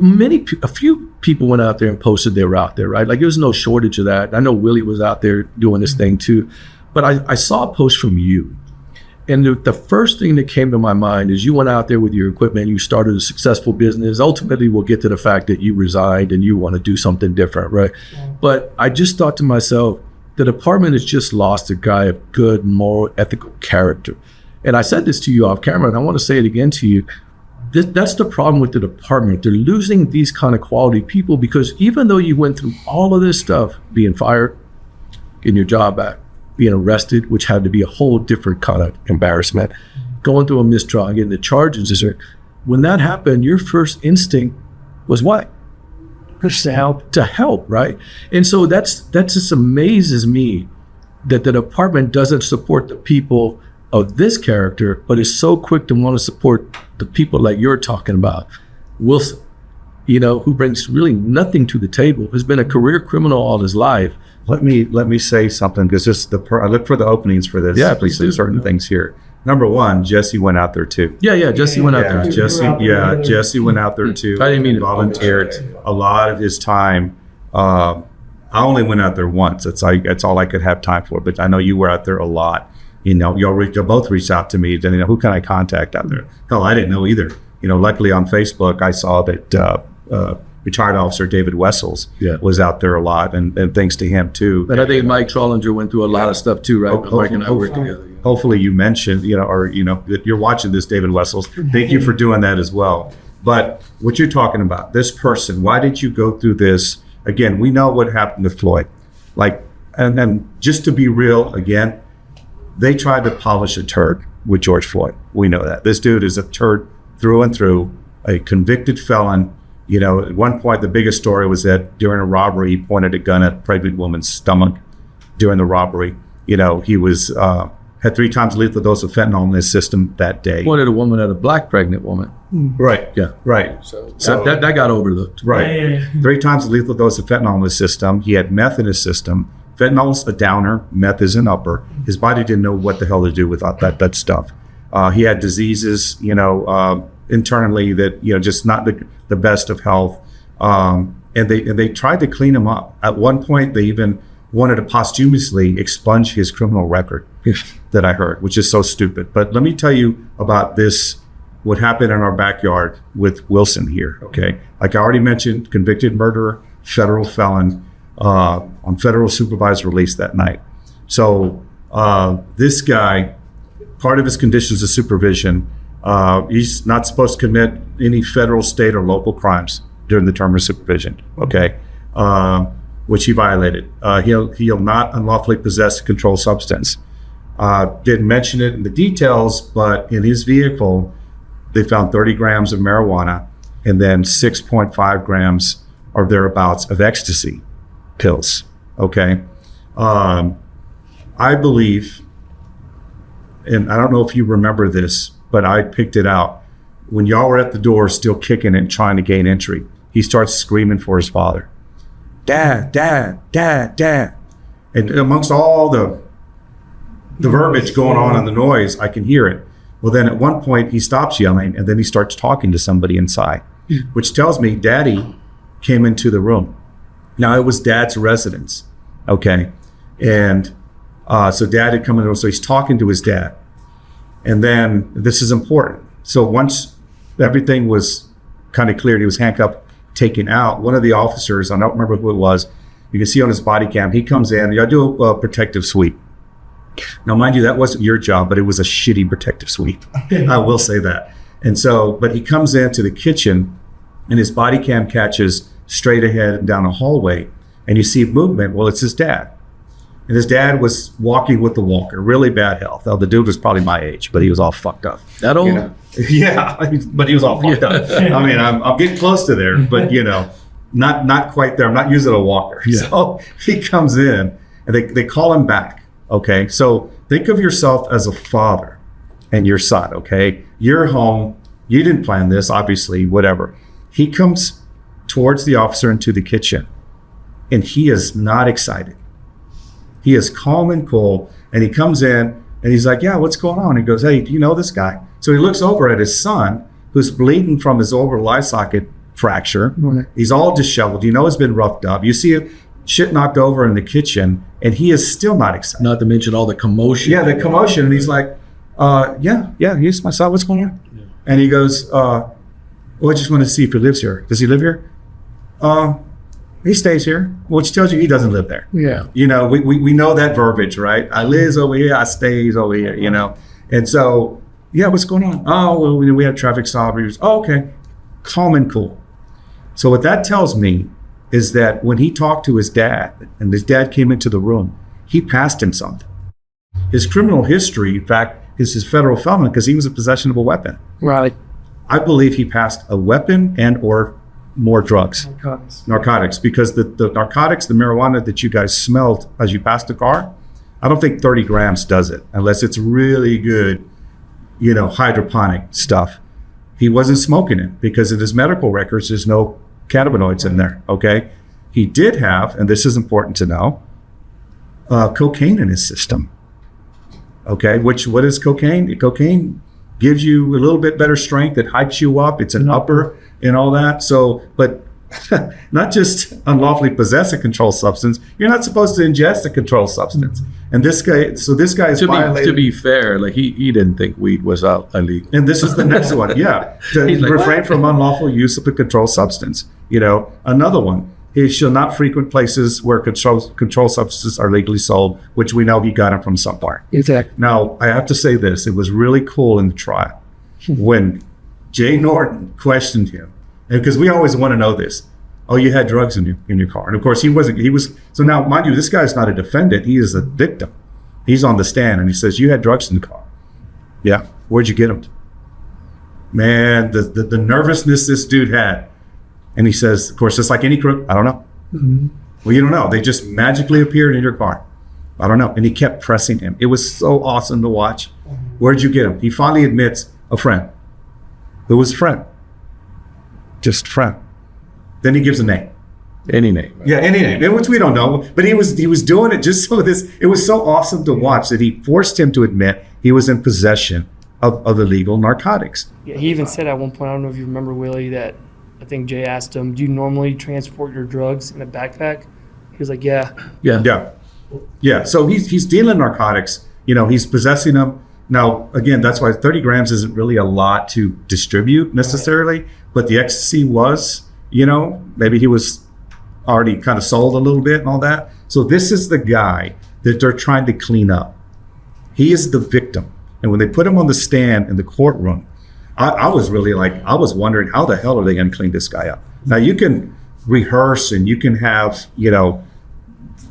a few people went out there and posted they were out there, right? Like there was no shortage of that. I know Willie was out there doing this thing too, but I saw a post from you. And the first thing that came to my mind is you went out there with your equipment, you started a successful business. Ultimately, we'll get to the fact that you resigned and you want to do something different, right? Yeah. But I just thought to myself, the department has just lost a guy of good, moral, ethical character. And I said this to you off camera, and I want to say it again to you. That's the problem with the department. They're losing these kind of quality people because even though you went through all of this stuff, being fired, getting your job back, being arrested, which had to be a whole different kind of embarrassment, going through a mistrial and getting the charges. When that happened, your first instinct was what? Just to help. To help, right? And so that just amazes me that the department doesn't support the people of this character, but is so quick to want to support the people like you're talking about. Wilson, who brings really nothing to the table, has been a career criminal all his life. Let me say something, because I look for the openings for this. Yeah, please do. Certain things here. Number one, Jesse went out there too. Yeah, Jesse went out there too. Jesse went out there too. I didn't mean to volunteered a lot of his time. I only went out there once. That's all I could have time for. But I know you were out there a lot. Y'all both reached out to me. Then who can I contact out there? Hell, I didn't know either. Luckily on Facebook, I saw that retired officer David Wessels was out there a lot, and thanks to him too. And I think Mike Trollinger went through a lot of stuff too, right? Mike and I worked together. Hopefully you mentioned, that you're watching this, David Wessels. Thank you for doing that as well. But what you're talking about, this person, why did you go through this? Again, we know what happened to Floyd. And just to be real, again, they tried to polish a turd with George Floyd. We know that. This dude is a turd through and through, a convicted felon. At one point, the biggest story was that during a robbery, he pointed a gun at a pregnant woman's stomach during the robbery. He was had 3 times lethal dose of fentanyl in his system that day. Pointed a woman at a black pregnant woman. Right. Yeah. Right. So that got overlooked. Right. Yeah. 3 times the lethal dose of fentanyl in his system. He had meth in his system. Fentanyl's a downer. Meth is an upper. His body didn't know what the hell to do with that stuff. He had diseases, internally that just not the best of health, and they tried to clean him up. At one point, they even wanted to posthumously expunge his criminal record. That I heard, which is so stupid. But let me tell you about this. What happened in our backyard with Wilson here? Okay, like I already mentioned, convicted murderer, federal felon, on federal supervised release that night. So this guy, part of his conditions of supervision. He's not supposed to commit any federal, state, or local crimes during the term of supervision, okay? Which he violated. He'll not unlawfully possess a controlled substance. Didn't mention it in the details, but in his vehicle, they found 30 grams of marijuana and then 6.5 grams or thereabouts of ecstasy pills, okay? I believe, and I don't know if you remember this, but I picked it out. When y'all were at the door still kicking and trying to gain entry, he starts screaming for his father. Dad, dad, dad, dad. And amongst all the verbiage going on and the noise, I can hear it. Well, then at one point he stops yelling and then he starts talking to somebody inside, which tells me Daddy came into the room. Now it was Dad's residence, okay? And so Dad had come in the room, so he's talking to his dad. And then this is important. So once everything was kind of cleared, he was handcuffed, taken out. One of the officers, I don't remember who it was, you can see on his body cam, he comes in, y'all do a protective sweep. Now, mind you, that wasn't your job, but it was a shitty protective sweep. I will say that. And so, but he comes into the kitchen and his body cam catches straight ahead down a hallway and you see movement. Well, it's his dad. And his dad was walking with the walker, really bad health. Now, the dude was probably my age, but he was all fucked up. That old? You know? Yeah, but he was all fucked up. I mean, I'm getting close to there, but not quite there. I'm not using a walker. Yeah. So he comes in and they call him back. Okay, so think of yourself as a father and your son, okay? You're home, you didn't plan this, obviously, whatever. He comes towards the officer into the kitchen and he is not excited. He is calm and cool, and he comes in and he's like, yeah, what's going on? He goes, hey, do you know this guy? So he looks over at his son who's bleeding from his orbital eye socket fracture. Right. He's all disheveled. You know, he's been roughed up. You see him shit knocked over in the kitchen, and he is still not excited. Not to mention all the commotion. Yeah, the commotion. And he's like, yeah, he's my son. What's going on? Yeah. And he goes, well, I just want to see if he lives here. Does he live here? He stays here, which tells you he doesn't live there. Yeah. You know, we know that verbiage, right? I lives over here, I stays over here, you know? And so, yeah, what's going on? Oh, well, we have traffic stop. Oh, okay. Calm and cool. So what that tells me is that when he talked to his dad and his dad came into the room, he passed him something. His criminal history, in fact, is his federal felony because he was in possession of a weapon. Right. I believe he passed a weapon and or more drugs. Narcotics. Because the narcotics, the marijuana that you guys smelled as you passed the car, I don't think 30 grams does it unless it's really good, hydroponic stuff. He wasn't smoking it because in his medical records, there's no cannabinoids in there, okay? He did have, and this is important to know, cocaine in his system, okay? What is cocaine? Cocaine gives you a little bit better strength. It hypes you up. It's an upper and all that. So, but not just unlawfully possess a controlled substance. You're not supposed to ingest a controlled substance. And this guy is violated. To be fair, like he didn't think weed was illegal. And this is the next one, yeah. To refrain from unlawful use of a controlled substance. Another one. He shall not frequent places where controlled substances are legally sold, which we know he got them from somewhere. Exactly. Now, I have to say this. It was really cool in the trial when Jay Norton questioned him. And because we always want to know this. Oh, you had drugs in your car. And of course, he wasn't. So now, mind you, this guy's not a defendant. He is a victim. He's on the stand and he says, you had drugs in the car. Yeah. Where'd you get them? Man, the nervousness this dude had. And he says, of course, just like any crook, I don't know. Mm-hmm. Well, you don't know. They just magically appeared in your car. I don't know. And he kept pressing him. It was so awesome to watch. Where'd you get them? He finally admits a friend. Who was a friend? Just a friend. Then he gives a name. Any name. Right? Yeah, any name, which we don't know. But he was doing it just so this. It was so awesome to watch that he forced him to admit he was in possession of illegal narcotics. Yeah, he even said at one point, I don't know if you remember, Willie, that I think Jay asked him, do you normally transport your drugs in a backpack? He was like, yeah. So he's dealing narcotics. He's possessing them. Now, again, that's why 30 grams isn't really a lot to distribute necessarily, right. But the ecstasy was, maybe he was already kind of sold a little bit and all that. So this is the guy that they're trying to clean up. He is the victim. And when they put him on the stand in the courtroom, I was really I was wondering how the hell are they going to clean this guy up? Now you can rehearse and you can have,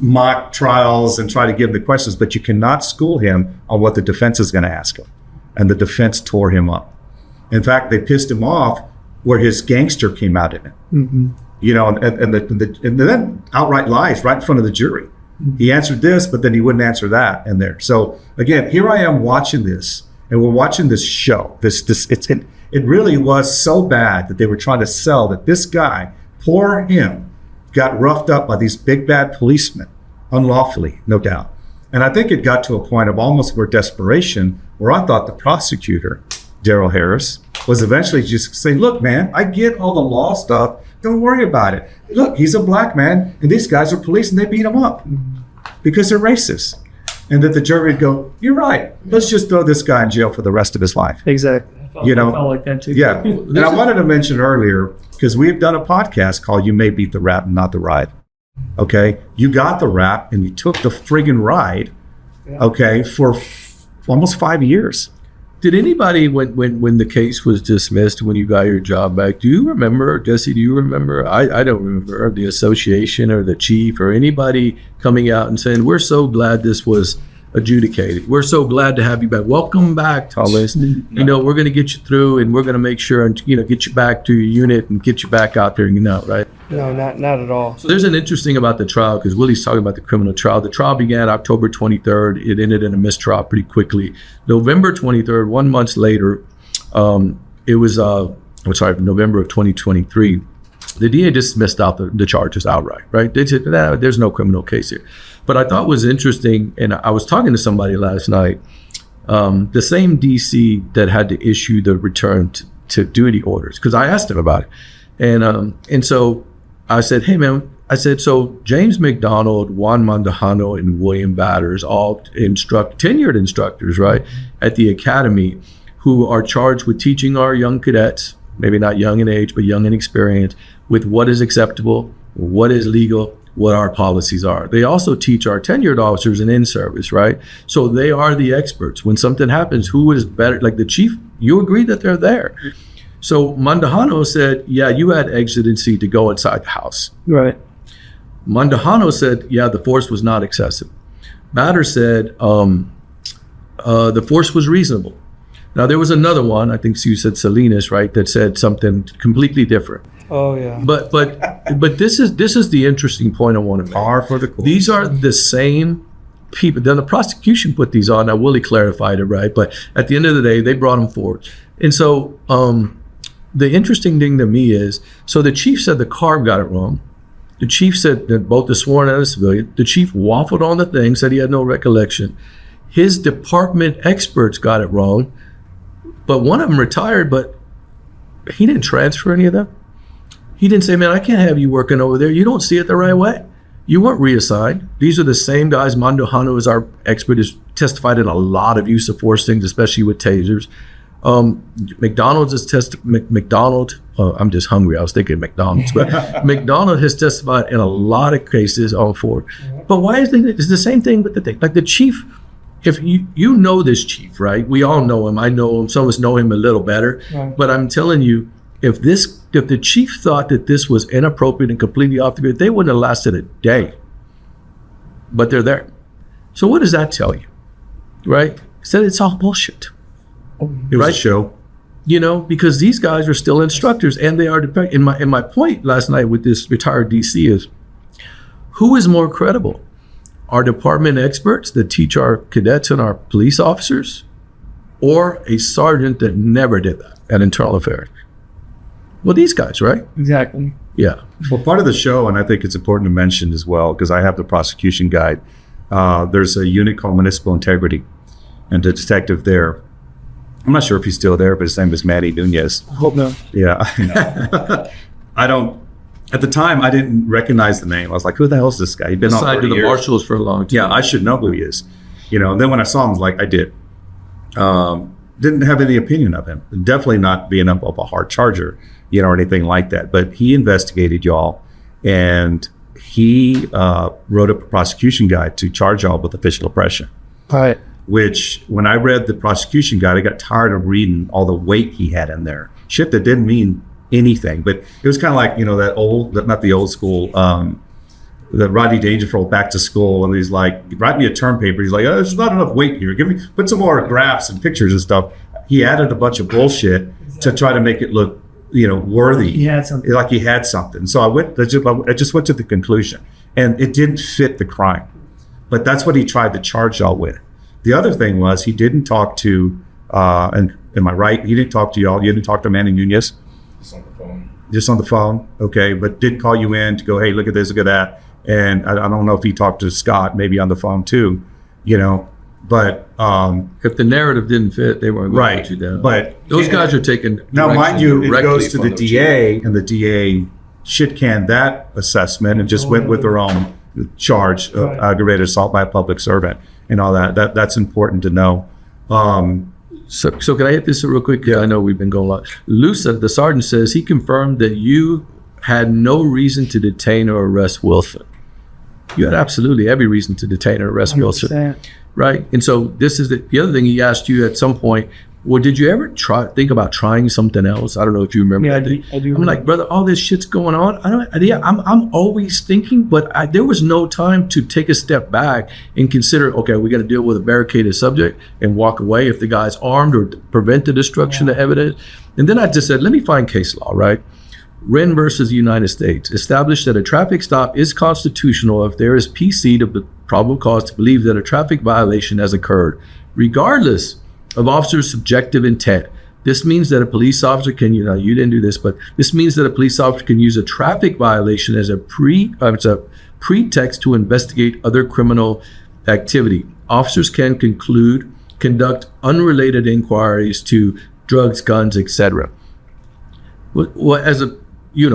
mock trials and try to give him the questions, but you cannot school him on what the defense is going to ask him. And the defense tore him up. In fact, they pissed him off where his gangster came out in it. Mm-hmm. And then outright lies right in front of the jury. He answered this, but then he wouldn't answer that in there. So again, here I am watching this, and we're watching this show. It really was so bad that they were trying to sell that this guy, poor him, got roughed up by these big bad policemen, unlawfully, no doubt. And I think it got to a point of almost where desperation, where I thought the prosecutor, Daryl Harris, was eventually just saying, look, man, I get all the law stuff. Don't worry about it. Look, he's a black man, and these guys are police, and they beat him up because they're racist. And that the jury would go, you're right. Let's just throw this guy in jail for the rest of his life. Exactly. I felt like that too. Yeah. And I wanted to mention earlier, because we've done a podcast called You May Beat the Rap, Not the Ride. Okay? You got the rap, and you took the friggin' ride, okay, for almost 5 years. Did anybody, when the case was dismissed, when you got your job back, do you remember, Jesse, do you remember? I don't remember the association or the chief or anybody coming out and saying, we're so glad this was adjudicated. We're so glad to have you back. Welcome back, Thomas. You know, we're going to get you through, and we're going to make sure and, you know, get you back to your unit and get you back out there, you know, right? No, not at all. So there's an interesting about the trial, because Willie's talking about the criminal trial. The trial began October 23rd. It ended in a mistrial pretty quickly. November 23rd, 1 month later, it was, November of 2023. The DA dismissed out the charges outright, right? They said, nah, there's no criminal case here. But I thought was interesting, and I was talking to somebody last night, the same DC that had to issue the return to duty orders, because I asked him about it. And so I said, hey, man, I said, so James McDonald, Juan Mandujano, and William Batters, all tenured instructors, right, at the academy, who are charged with teaching our young cadets, maybe not young in age, but young in experience, with what is acceptable, what is legal, what our policies are. They also teach our tenured officers and in-service, right? So they are the experts. When something happens, who is better? Like the chief, you agree that they're there. So Mandujano said, yeah, you had exigency to go inside the house. Right. Mandujano said, yeah, the force was not excessive. Batter said, the force was reasonable. Now, there was another one, I think you said Salinas, right, that said something completely different. Oh, yeah. But this is the interesting point I want to make. Par for the course. These are the same people. Then the prosecution put these on. Now, Willie clarified it, right? But at the end of the day, they brought them forward. And so the interesting thing to me is, so the chief said the CARB got it wrong. The chief said that both the sworn and the civilian. The chief waffled on the thing, said he had no recollection. His department experts got it wrong. But one of them retired, but he didn't transfer any of them. He didn't say, man, I can't have you working over there. You don't see it the right way. You weren't reassigned. These are the same guys. Mandujano is our expert, has testified in a lot of use of force things, especially with tasers. McDonald's has McDonald, I'm just hungry. I was thinking McDonald's, but McDonald has testified in a lot of cases on force. But why is it? It's the same thing with the thing. Like the chief, if you know this chief, right? We all know him. I know him. Some of us know him a little better. Right. But I'm telling you, if the chief thought that this was inappropriate and completely off the grid, they wouldn't have lasted a day. But they're there. So what does that tell you? Right? It said it's all bullshit. It was a show. You know, because these guys are still instructors, and they are and my point last night with this retired DC is, who is more credible? Our department experts that teach our cadets and our police officers, or a sergeant that never did that at Internal Affairs? Well, these guys, right? Exactly. Yeah. Well, part of the show, and I think it's important to mention as well, because I have the prosecution guide, there's a unit called Municipal Integrity, and the detective there, I'm not sure if he's still there, but his name is Manny Nunez. I hope not. Yeah. I don't, at the time, I didn't recognize the name. I was like, who the hell is this guy? He'd been on 30 to the years. marshals for a long time. Yeah, I should know who he is. You know, and then when I saw him, I was like, I did. Didn't have any opinion of him. Definitely not being up of a hard charger, you know, or anything like that. But he investigated y'all, and he wrote up a prosecution guide to charge y'all with official oppression. All right. Which, when I read the prosecution guide, I got tired of reading all the weight he had in there. Shit that didn't mean anything. But it was kind of like, you know, not the old school, the Rodney Dangerfield Back to School, and he's like, write me a term paper. He's like, oh, there's not enough weight here. Put some more graphs and pictures and stuff. He added a bunch of bullshit to try to make it look, you know, worthy. He had something. Like he had something. So I just went to the conclusion, and it didn't fit the crime. But that's what he tried to charge y'all with. The other thing was he didn't talk to, and am I right? He didn't talk to y'all. You didn't talk to Manny Nunez? Just on the phone. Just on the phone? Okay, but did call you in to go, hey, look at this, look at that. And I don't know if he talked to Scott, maybe on the phone too, you know, but if the narrative didn't fit, they weren't going to put you down. But those guys are taking now, mind you, it goes to the from DA, and the DA shit canned that assessment and just went with their own charge of aggravated assault by a public servant and all that. That's important to know. So can I hit this real quick? Yeah, I know we've been going a lot. Lusa, the sergeant, says he confirmed that you had no reason to detain or arrest Wilson. You had absolutely every reason to detain or arrest 100%. Wilson, right? And so this is the other thing he asked you at some point. Well, did you ever think about trying something else? I don't know if you remember. Yeah, that. I do. I'm like, brother, all this shit's going on. I'm always thinking, but there was no time to take a step back and consider, okay, we got to deal with a barricaded subject and walk away if the guy's armed or prevent the destruction of evidence. And then I just said, let me find case law, right? Wren versus United States established that a traffic stop is constitutional if there is PC to probable cause to believe that a traffic violation has occurred, regardless of officer's subjective intent. This means that a police officer can, you didn't do this, but this means that a police officer can use a traffic violation as a pretext to investigate other criminal activity. Officers can conduct unrelated inquiries to drugs, guns, etc. Well,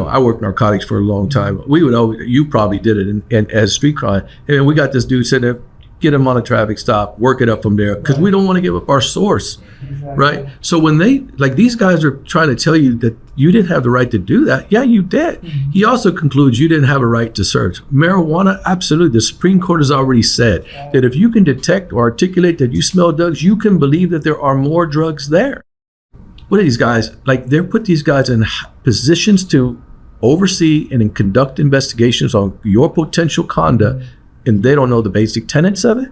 I worked narcotics for a long time. We would always, you probably did it and as street crime. And we got this dude sitting there, get him on a traffic stop, work it up from there, because we don't want to give up our source, right? So when these guys are trying to tell you that you didn't have the right to do that, yeah, you did. He also concludes you didn't have a right to search. Marijuana, absolutely. The Supreme Court has already said that if you can detect or articulate that you smell drugs, you can believe that there are more drugs there. What are these guys, they put these guys in positions to oversee and conduct investigations on your potential conduct, and they don't know the basic tenets of it?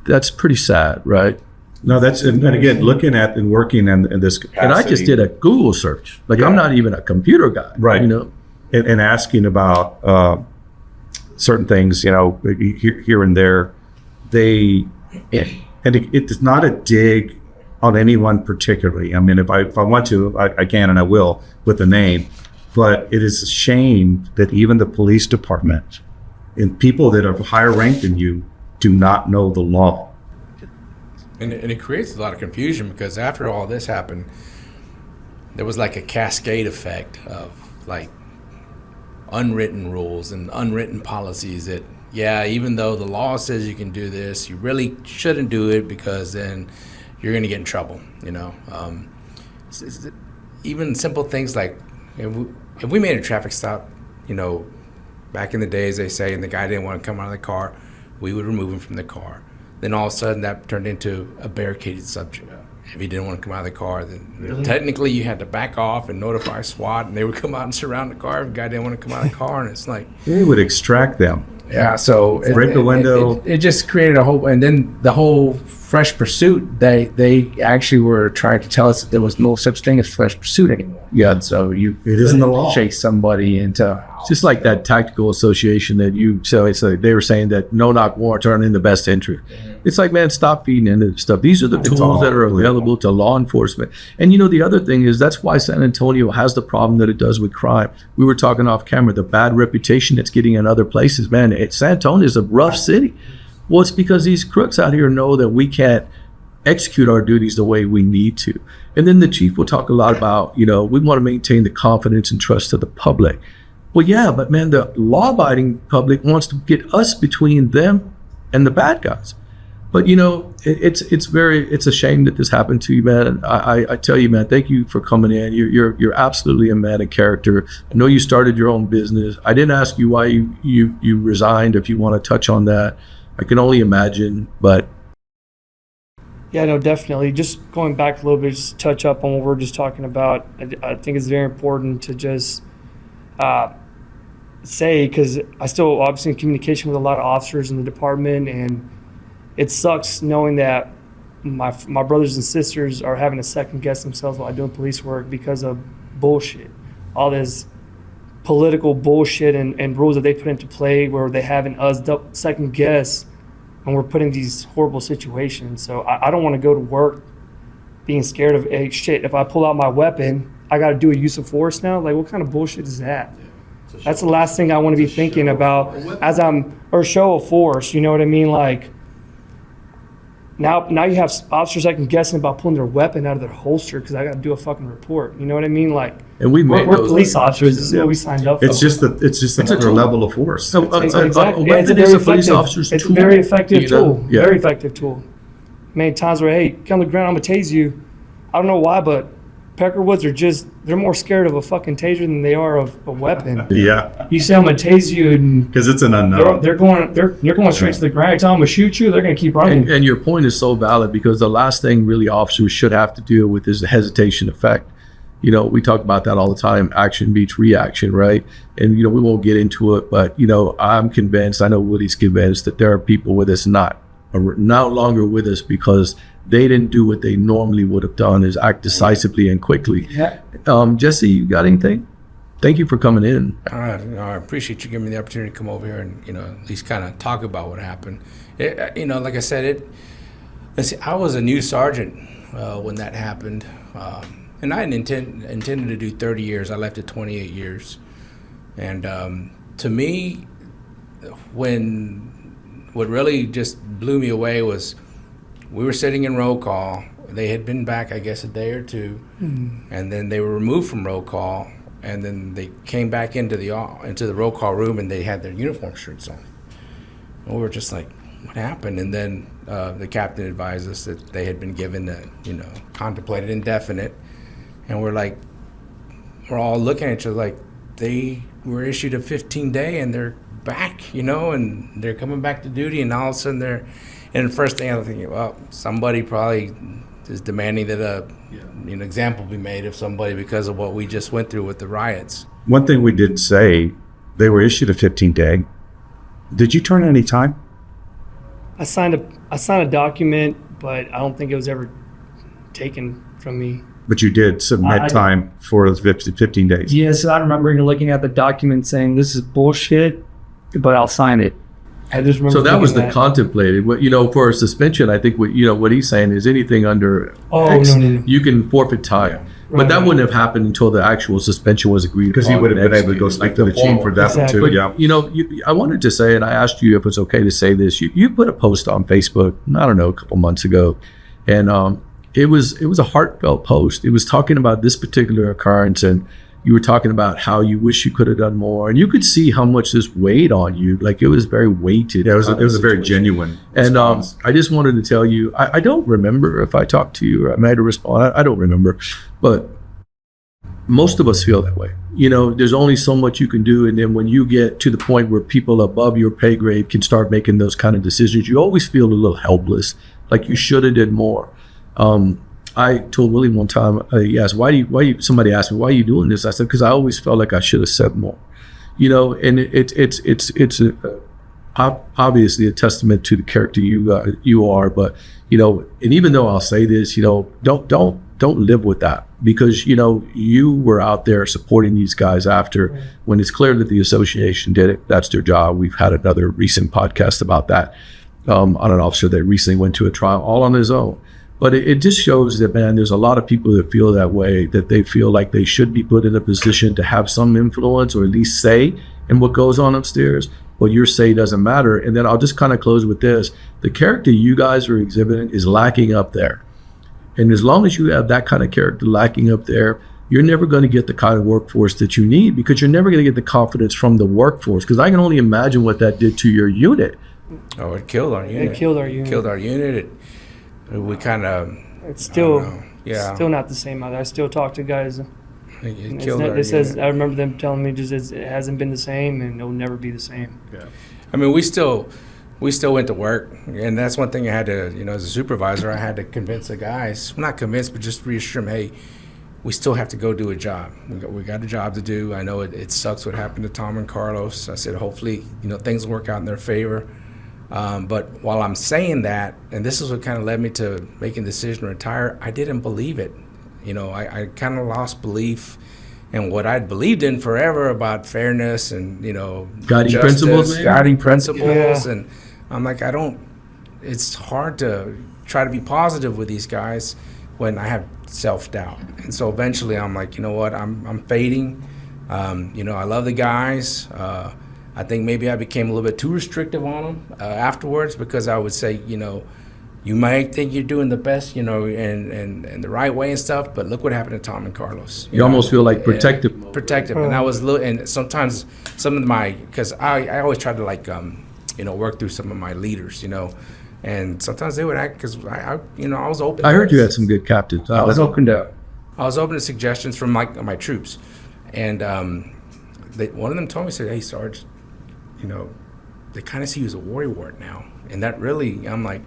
That's pretty sad, right? No, and again, looking at and working in this capacity. And I just did a Google search. I'm not even a computer guy. Right. And asking about certain things, here and there. It's not a dig on anyone particularly. I mean, if I want to, I can and I will with the name. But it is a shame that even the police department and people that are higher ranked than you do not know the law. And it creates a lot of confusion because after all this happened, there was like a cascade effect of unwritten rules and unwritten policies that, even though the law says you can do this, you really shouldn't do it because then you're going to get in trouble, Even simple things like if we made a traffic stop, back in the days, they say, and the guy didn't want to come out of the car, we would remove him from the car. Then all of a sudden that turned into a barricaded subject. If he didn't want to come out of the car, then technically you had to back off and notify SWAT, and they would come out and surround the car if the guy didn't want to come out of the car. And it's like... They would extract them. Yeah, so... Break the window. It just created a whole... And then the whole fresh pursuit, they actually were trying to tell us that there was no such thing as fresh pursuit anymore. Yeah, so it isn't the law. Chase somebody into... Just like that tactical association that they were saying that no-knock warrants aren't in the best interest. It's like, man, stop feeding into this stuff. These are the tools that are available to law enforcement. And the other thing is that's why San Antonio has the problem that it does with crime. We were talking off camera, the bad reputation it's getting in other places. Man, San Antonio is a rough city. Well, it's because these crooks out here know that we can't execute our duties the way we need to. And then the chief will talk a lot about, we want to maintain the confidence and trust of the public. Well, yeah, but man, the law-abiding public wants to get us between them and the bad guys. But it's a shame that this happened to you, man. I tell you, man, thank you for coming in. You're absolutely a man of character. I know you started your own business. I didn't ask you why you resigned. If you want to touch on that, I can only imagine. But yeah, no, definitely. Just going back a little bit, just touch up on what we're just talking about. I think it's very important to just say, because I still obviously in communication with a lot of officers in the department, and it sucks knowing that my brothers and sisters are having to second guess themselves while doing police work because of bullshit. All this political bullshit and rules that they put into play where they having us second guess and we're put in these horrible situations. So I don't want to go to work being scared of, hey, shit, if I pull out my weapon, I got to do a use of force now. Like, what kind of bullshit is that? That's the last thing I want to be thinking about as or show of force. You know what I mean? Like, now you have officers second guessing about pulling their weapon out of their holster because I got to do a fucking report. You know what I mean? Like, And we're police officers. This is what we signed up for. It's just another level of force. Exactly. A weapon is a police officer's It's a tool, very effective you know? tool. Yeah. Very effective tool. Many times where, hey, get on the ground, I'm gonna tase you. I don't know why, but Peckerwoods they're more scared of a fucking taser than they are of a weapon. Yeah, You say I'm gonna tase you, and because it's an unknown. they're going straight to the ground. You tell them I'm gonna shoot you, they're gonna keep running. And your point is so valid, because the last thing really officers should have to deal with is the hesitation effect. You know, we talk about that all the time, action beats reaction, right? And, you know, we won't get into it, but, you know, I'm convinced, I know Willie's convinced that there are people with us no longer with us because they didn't do what they normally would have done, is act decisively and quickly. Yeah. Jesse, you got anything? Thank you for coming in. I appreciate you giving me the opportunity to come over here and, you know, at least kind of talk about what happened. You know, like I said, I was a new sergeant when that happened. And I intended to do 30 years. I left at 28 years. And to me, what really just blew me away was we were sitting in roll call. They had been back, I guess, a day or two, and then they were removed from roll call, and then they came back into the roll call room, and they had their uniform shirts on. And we were just like, what happened? And then the captain advised us that they had been given the, you know, contemplated indefinite, and we're all looking at each other like they were issued a 15-day, and they're back, you know, and they're coming back to duty, and all of a sudden and the first thing I was thinking, well, somebody probably is demanding that an example be made of somebody because of what we just went through with the riots. One thing we did say, they were issued a 15-day. Did you turn any time? I signed a document, but I don't think it was ever taken from me. But you did submit time for the 15 days. Yes, I remember looking at the document saying this is bullshit, but I'll sign it. I just remember. So that was the thinking contemplated. You know, for a suspension, I think what he's saying is anything under X, no. you can forfeit time. But that wouldn't have happened until the actual suspension was agreed Because upon he would have and been able to go executed, speak to the chief for that one Exactly. too. But, Yeah. you know, I wanted to say, and I asked you if it's okay to say this. You put a post on Facebook, I don't know, a couple months ago, and it was a heartfelt post. It was talking about this particular occurrence, and you were talking about how you wish you could have done more, and you could see how much this weighed on you. Like, it was very weighted. Yeah, it was a very genuine And response. I just wanted to tell you, I don't remember if I talked to you or I made a response. I don't remember, but most of us feel that way. You know, there's only so much you can do, and then when you get to the point where people above your pay grade can start making those kind of decisions, you always feel a little helpless, like you should have did more. I told Willie one time, he asked, somebody asked me, why are you doing this? I said, because I always felt like I should have said more. You know, and it's obviously a testament to the character you are, but, you know, and even though I'll say this, you know, don't live with that, because, you know, you were out there supporting these guys after, when it's clear that the association did it. That's their job. We've had another recent podcast about that, on an officer that recently went to a trial all on his own. But it just shows that, man, there's a lot of people that feel that way, that they feel like they should be put in a position to have some influence or at least say in what goes on upstairs. What your say doesn't matter. And then I'll just kind of close with this. The character you guys are exhibiting is lacking up there. And as long as you have that kind of character lacking up there, you're never going to get the kind of workforce that you need, because you're never going to get the confidence from the workforce. Because I can only imagine what that did to your unit. Oh, it killed our unit. It killed our unit. Killed our unit. We kind of. It's still, yeah. still not the same out there. I still talk to guys. It killed our unit. unit. I remember them telling me just it hasn't been the same, and it'll never be the same. Yeah. I mean, we still went to work, and that's one thing I had to, you know, as a supervisor, I had to convince the guys, not convince, but just reassure them, hey, we still have to go do a job. We got a job to do. I know it sucks what happened to Tom and Carlos. I said, hopefully, you know, things will work out in their favor. But while I'm saying that, and this is what kind of led me to making the decision to retire, I didn't believe it. You know, I kind of lost belief in what I'd believed in forever about fairness and, you know, Guiding justice, principles, maybe? guiding principles. Yeah. And I'm like, I don't it's hard to try to be positive with these guys when I have self-doubt. And so eventually I'm like, you know what, I'm fading. You know, I love the guys. I think maybe I became a little bit too restrictive on them afterwards, because I would say, you know, you might think you're doing the best, you know, and the right way and stuff, but look what happened to Tom and Carlos. You almost feel like protective. Protective. And I was and sometimes some of my, because I always try to like, you know, work through some of my leaders, you know, and sometimes they would act, because I you know, I was open. I heard you had some good captains. I was open to. I was open to suggestions from my troops, and one of them told me, said, "Hey, Sarge, you know, they kind of see you as a worrywart now," and that really, I'm like,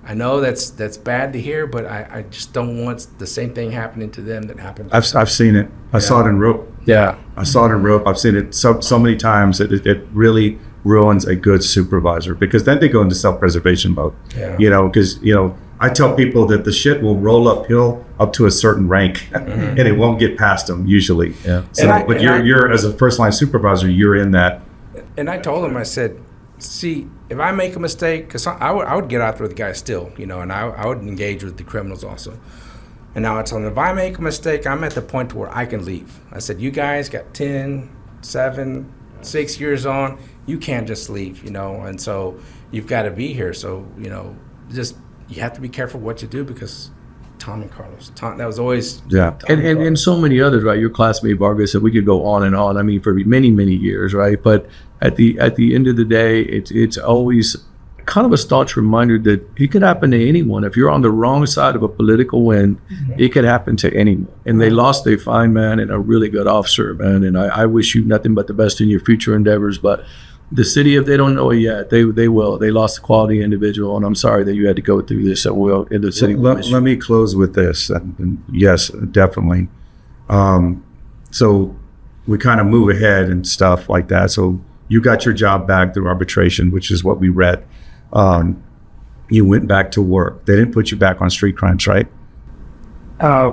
I know that's bad to hear, but I just don't want the same thing happening to them that happened. I've seen it. I saw it in rope. Yeah. I saw it in rope. I've seen it so many times that it really ruins a good supervisor, because then they go into self-preservation mode. Yeah. You know, because, you know, I tell people that the shit will roll uphill up to a certain rank, and it won't get past them usually. Yeah. So, but you're as a first line supervisor, you're in that. And I told him, I said, see, if I make a mistake, because I would get out there with the guys still, you know, and I would engage with the criminals also. And now I tell them, if I make a mistake, I'm at the point to where I can leave. I said, you guys got 10, 7, 6 years on. You can't just leave, you know, and so you've got to be here. So, you know, just you have to be careful what you do, because Tom and Carlos, that was always And so many others, right? Your classmate Vargas, and we could go on and on. I mean, for many years, right? But at the end of the day, it's always kind of a staunch reminder that it could happen to anyone. If you're on the wrong side of a political wind, it could happen to anyone. And they lost a fine man and a really good officer, man. And I wish you nothing but the best in your future endeavors. But the city, if they don't know it yet, they will. They lost a quality individual, and I'm sorry that you had to go through this. In the city. Let me close with this. And yes, definitely. So we kind of move ahead and stuff like that. So you got your job back through arbitration, which is what we read. You went back to work. They didn't put you back on street crimes, right?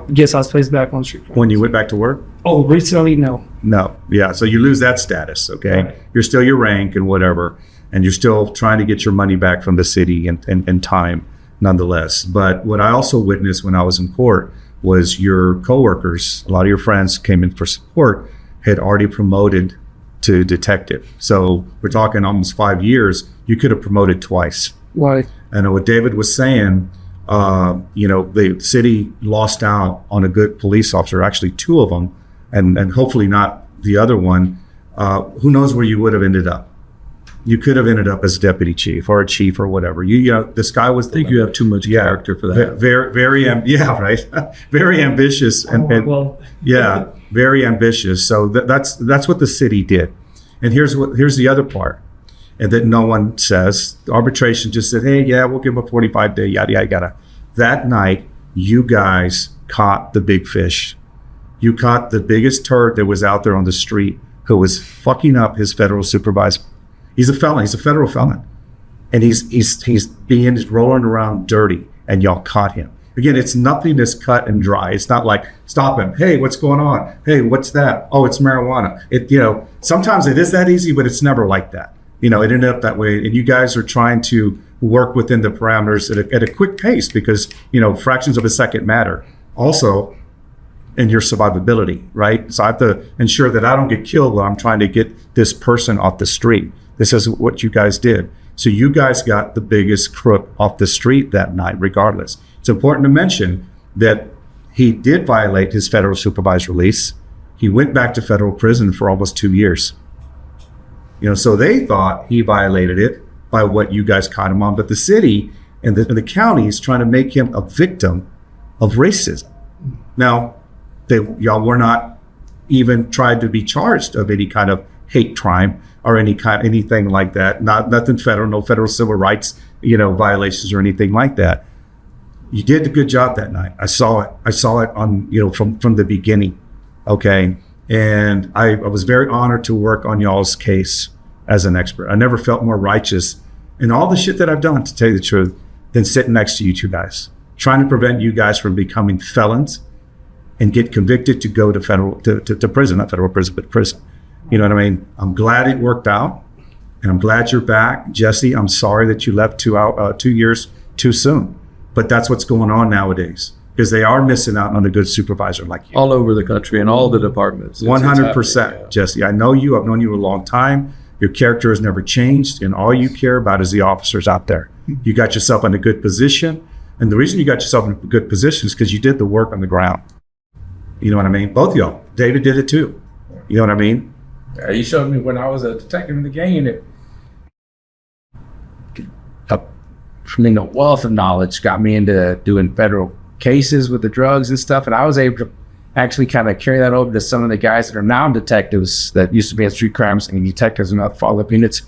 Yes, I was placed back on street crimes. When you went back to work? Oh, recently, no. No. Yeah. So you lose that status. Okay. Right. You're still your rank and whatever, and you're still trying to get your money back from the city and time nonetheless. But what I also witnessed when I was in court was your coworkers, a lot of your friends came in for support, had already promoted to detective. So we're talking almost 5 years. You could have promoted twice. Why? And what David was saying, you know, the city lost out on a good police officer, actually 2 of them, and hopefully not the other one. Who knows where you would have ended up? You could have ended up as deputy chief or a chief or whatever. You know, this guy was. I think you have too much character for that. Very very ambitious and very ambitious. So that's what the city did. And here's the other part, and that no one says. The arbitration just said, hey, yeah, we'll give him a 45-day, yada yada. That night, you guys caught the big fish. You caught the biggest turd that was out there on the street, who was fucking up his federal supervisor. He's a felon. He's a federal felon, and he's rolling around dirty, and y'all caught him. Again, it's nothing that's cut and dry. It's not like, stop him. Hey, what's going on? Hey, what's that? Oh, it's marijuana. You know, sometimes it is that easy, but it's never like that. You know, it ended up that way, and you guys are trying to work within the parameters at a quick pace, because, you know, fractions of a second matter. Also, in your survivability, right? So I have to ensure that I don't get killed while I'm trying to get this person off the street. This is what you guys did. So you guys got the biggest crook off the street that night, regardless. It's important to mention that he did violate his federal supervised release. He went back to federal prison for almost 2 years. You know, so they thought he violated it by what you guys caught him on, but the city and the county is trying to make him a victim of racism. Now, y'all were not even tried to be charged of any kind of hate crime or anything like that. Nothing federal, no federal civil rights, you know, violations or anything like that. You did a good job that night. I saw it on, you know, from the beginning. Okay. And I was very honored to work on y'all's case as an expert. I never felt more righteous in all the shit that I've done, to tell you the truth, than sitting next to you 2 guys, trying to prevent you guys from becoming felons and get convicted to go to prison, not federal prison, but prison. You know what I mean? I'm glad it worked out. And I'm glad you're back. Jesse, I'm sorry that you left 2 years too soon. But that's what's going on nowadays, because they are missing out on a good supervisor like you. All over the country and all the departments. It's 100%, happening, yeah. Jesse. I know you. I've known you a long time. Your character has never changed, and all you care about is the officers out there. You got yourself in a good position, and the reason you got yourself in a good position is because you did the work on the ground. You know what I mean? Both of y'all. David did it too. You know what I mean? Yeah, he showed me when I was a detective in the gang unit. A wealth of knowledge got me into doing federal cases with the drugs and stuff, and I was able to actually kind of carry that over to some of the guys that are now detectives that used to be in street crimes and detectives and other follow-up units.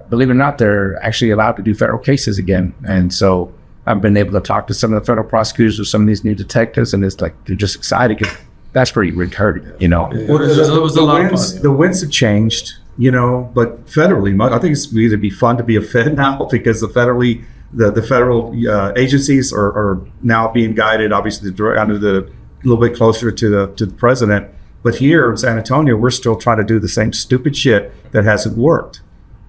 Believe it or not, they're actually allowed to do federal cases again, and so I've been able to talk to some of the federal prosecutors or some of these new detectives, and it's like they're just excited because that's pretty retarded, you know. Well, It was a lot of fun, yeah. The winds have changed, you know, but federally, I think it's either be fun to be a Fed now because the federal agencies are now being guided, obviously, under a little bit closer to the president. But here in San Antonio, we're still trying to do the same stupid shit that hasn't worked.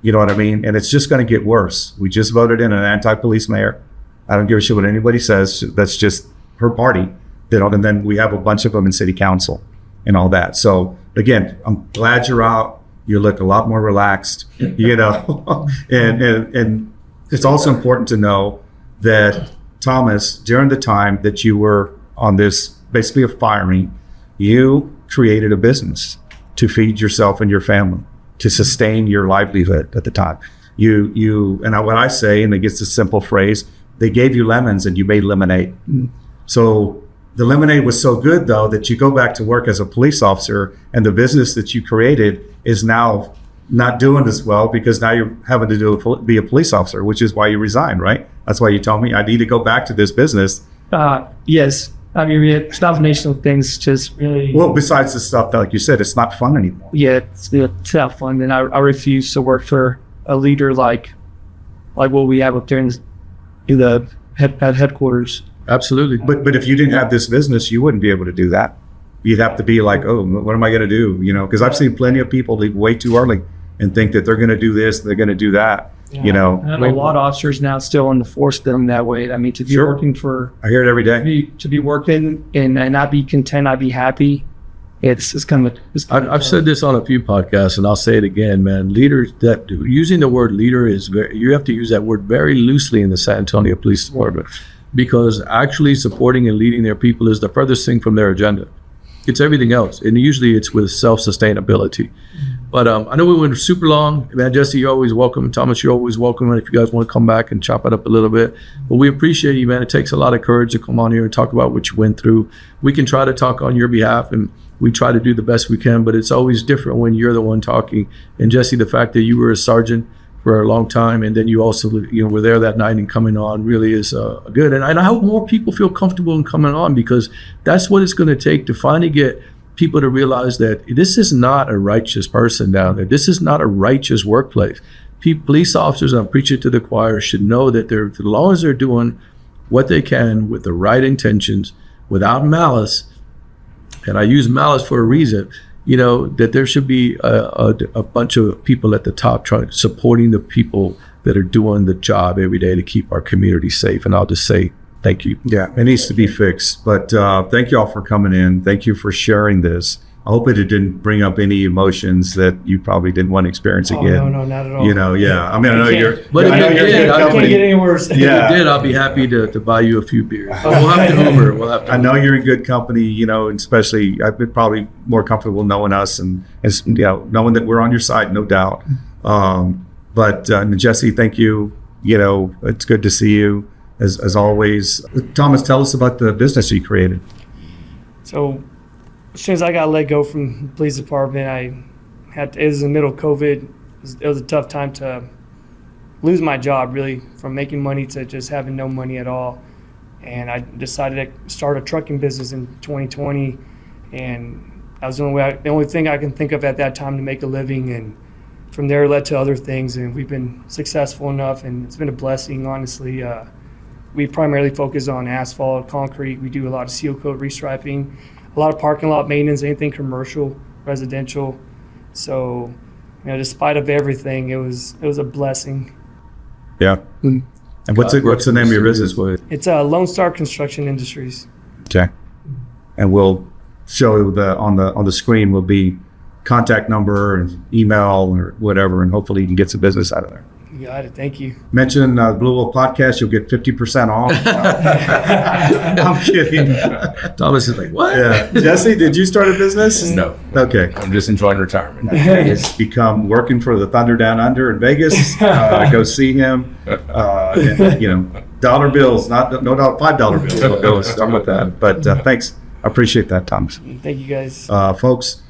You know what I mean? And it's just going to get worse. We just voted in an anti-police mayor. I don't give a shit what anybody says. That's just her party. And then we have a bunch of them in city council and all that. So again, I'm glad you're out. You look a lot more relaxed, you know, and it's also important to know that Thomas, during the time that you were on this, basically a firing, you created a business to feed yourself and your family, to sustain your livelihood at the time. What I say, and it gets a simple phrase, they gave you lemons and you made lemonade. So the lemonade was so good, though, that you go back to work as a police officer, and the business that you created is now not doing as well because now you're having to be a police officer, which is why you resigned, right? That's why you told me I need to go back to this business. Yes. I mean, it's a combination of things, just really. Well, besides the stuff that, like you said, it's not fun anymore. Yeah, it's not fun. And I refuse to work for a leader like what we have up there in the headquarters. Absolutely. But if you didn't have this business, you wouldn't be able to do that. You'd have to be like, oh, what am I going to do? You know, because I've seen plenty of people leave way too early and think that they're going to do this, they're going to do that. Yeah. You know, and a lot of officers now still enforce them that way. I mean, to be Sure. working for, I hear it every day. to be working and not be content, not be happy. It's kind of. I've said this on a few podcasts, and I'll say it again, man. Leaders, that using the word leader is you have to use that word very loosely in the San Antonio Police Department, because actually supporting and leading their people is the furthest thing from their agenda. It's everything else, and usually it's with self-sustainability. But I know we went super long. Man, Jesse, you're always welcome. Thomas, you're always welcome. And if you guys want to come back and chop it up a little bit. But we appreciate you, man. It takes a lot of courage to come on here and talk about what you went through. We can try to talk on your behalf, and we try to do the best we can, but it's always different when you're the one talking. And Jesse, the fact that you were a sergeant for a long time, and then you also were there that night and coming on really is good. And I hope more people feel comfortable in coming on, because that's what it's going to take to finally get people to realize that this is not a righteous person down there. This is not a righteous workplace. Police officers, and I'm preaching to the choir, should know that as long as they're doing what they can with the right intentions, without malice, and I use malice for a reason, that there should be a bunch of people at the top supporting the people that are doing the job every day to keep our community safe. And I'll just say thank you. Yeah, it needs to be fixed. But thank you all for coming in. Thank you for sharing this. I hope it didn't bring up any emotions that you probably didn't want to experience again. No, not at all. Yeah. I mean, I know you're. But if I know it you're did, good I company. Can't get any worse. Yeah. If it did, I'll be happy to buy you a few beers. But we'll have to Uber. I know you're in good company, and especially I've been probably more comfortable knowing us and knowing that we're on your side, no doubt. But Jesse, thank you. It's good to see you as always. Thomas, tell us about the business you created. So as soon as I got let go from the police department, it was in the middle of COVID. It was a tough time to lose my job, really, from making money to just having no money at all. And I decided to start a trucking business in 2020. And that was the only thing I can think of at that time to make a living. And from there, it led to other things. And we've been successful enough, and it's been a blessing, honestly. We primarily focus on asphalt, concrete. We do a lot of seal coat restriping, a lot of parking lot maintenance, anything commercial, residential. So despite of everything, it was a blessing. Yeah. And what's the name of your business? It's Lone Star Construction Industries. Okay. And we'll show on the screen will be contact number and email or whatever, and hopefully you can get some business out of there. You got it. Thank you. Mention Blue Wolf Podcast, you'll get 50% off. I'm kidding. Thomas is like, what? Yeah. Jesse, did you start a business? No. Okay. I'm just enjoying retirement. It's become working for the Thunder Down Under in Vegas. Go see him. And, dollar bills, no doubt, $5 bills. I'm with that. But thanks. I appreciate that, Thomas. Thank you, guys. Folks,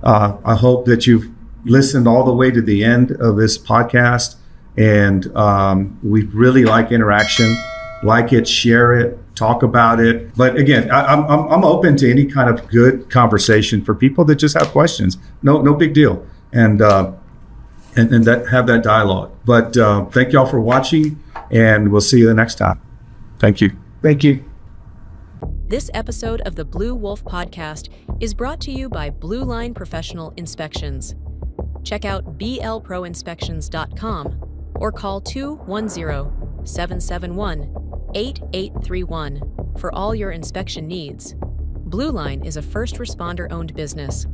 I hope that you've listened all the way to the end of this podcast. And we really like interaction. Like it, share it, talk about it. But again, I'm open to any kind of good conversation for people that just have questions. No big deal. And that have that dialogue. But thank y'all for watching, and we'll see you the next time. Thank you. Thank you. This episode of the Blue Wolf Podcast is brought to you by Blue Line Professional Inspections. Check out blproinspections.com or call 210-771-8831 for all your inspection needs. Blue Line is a first responder-owned business.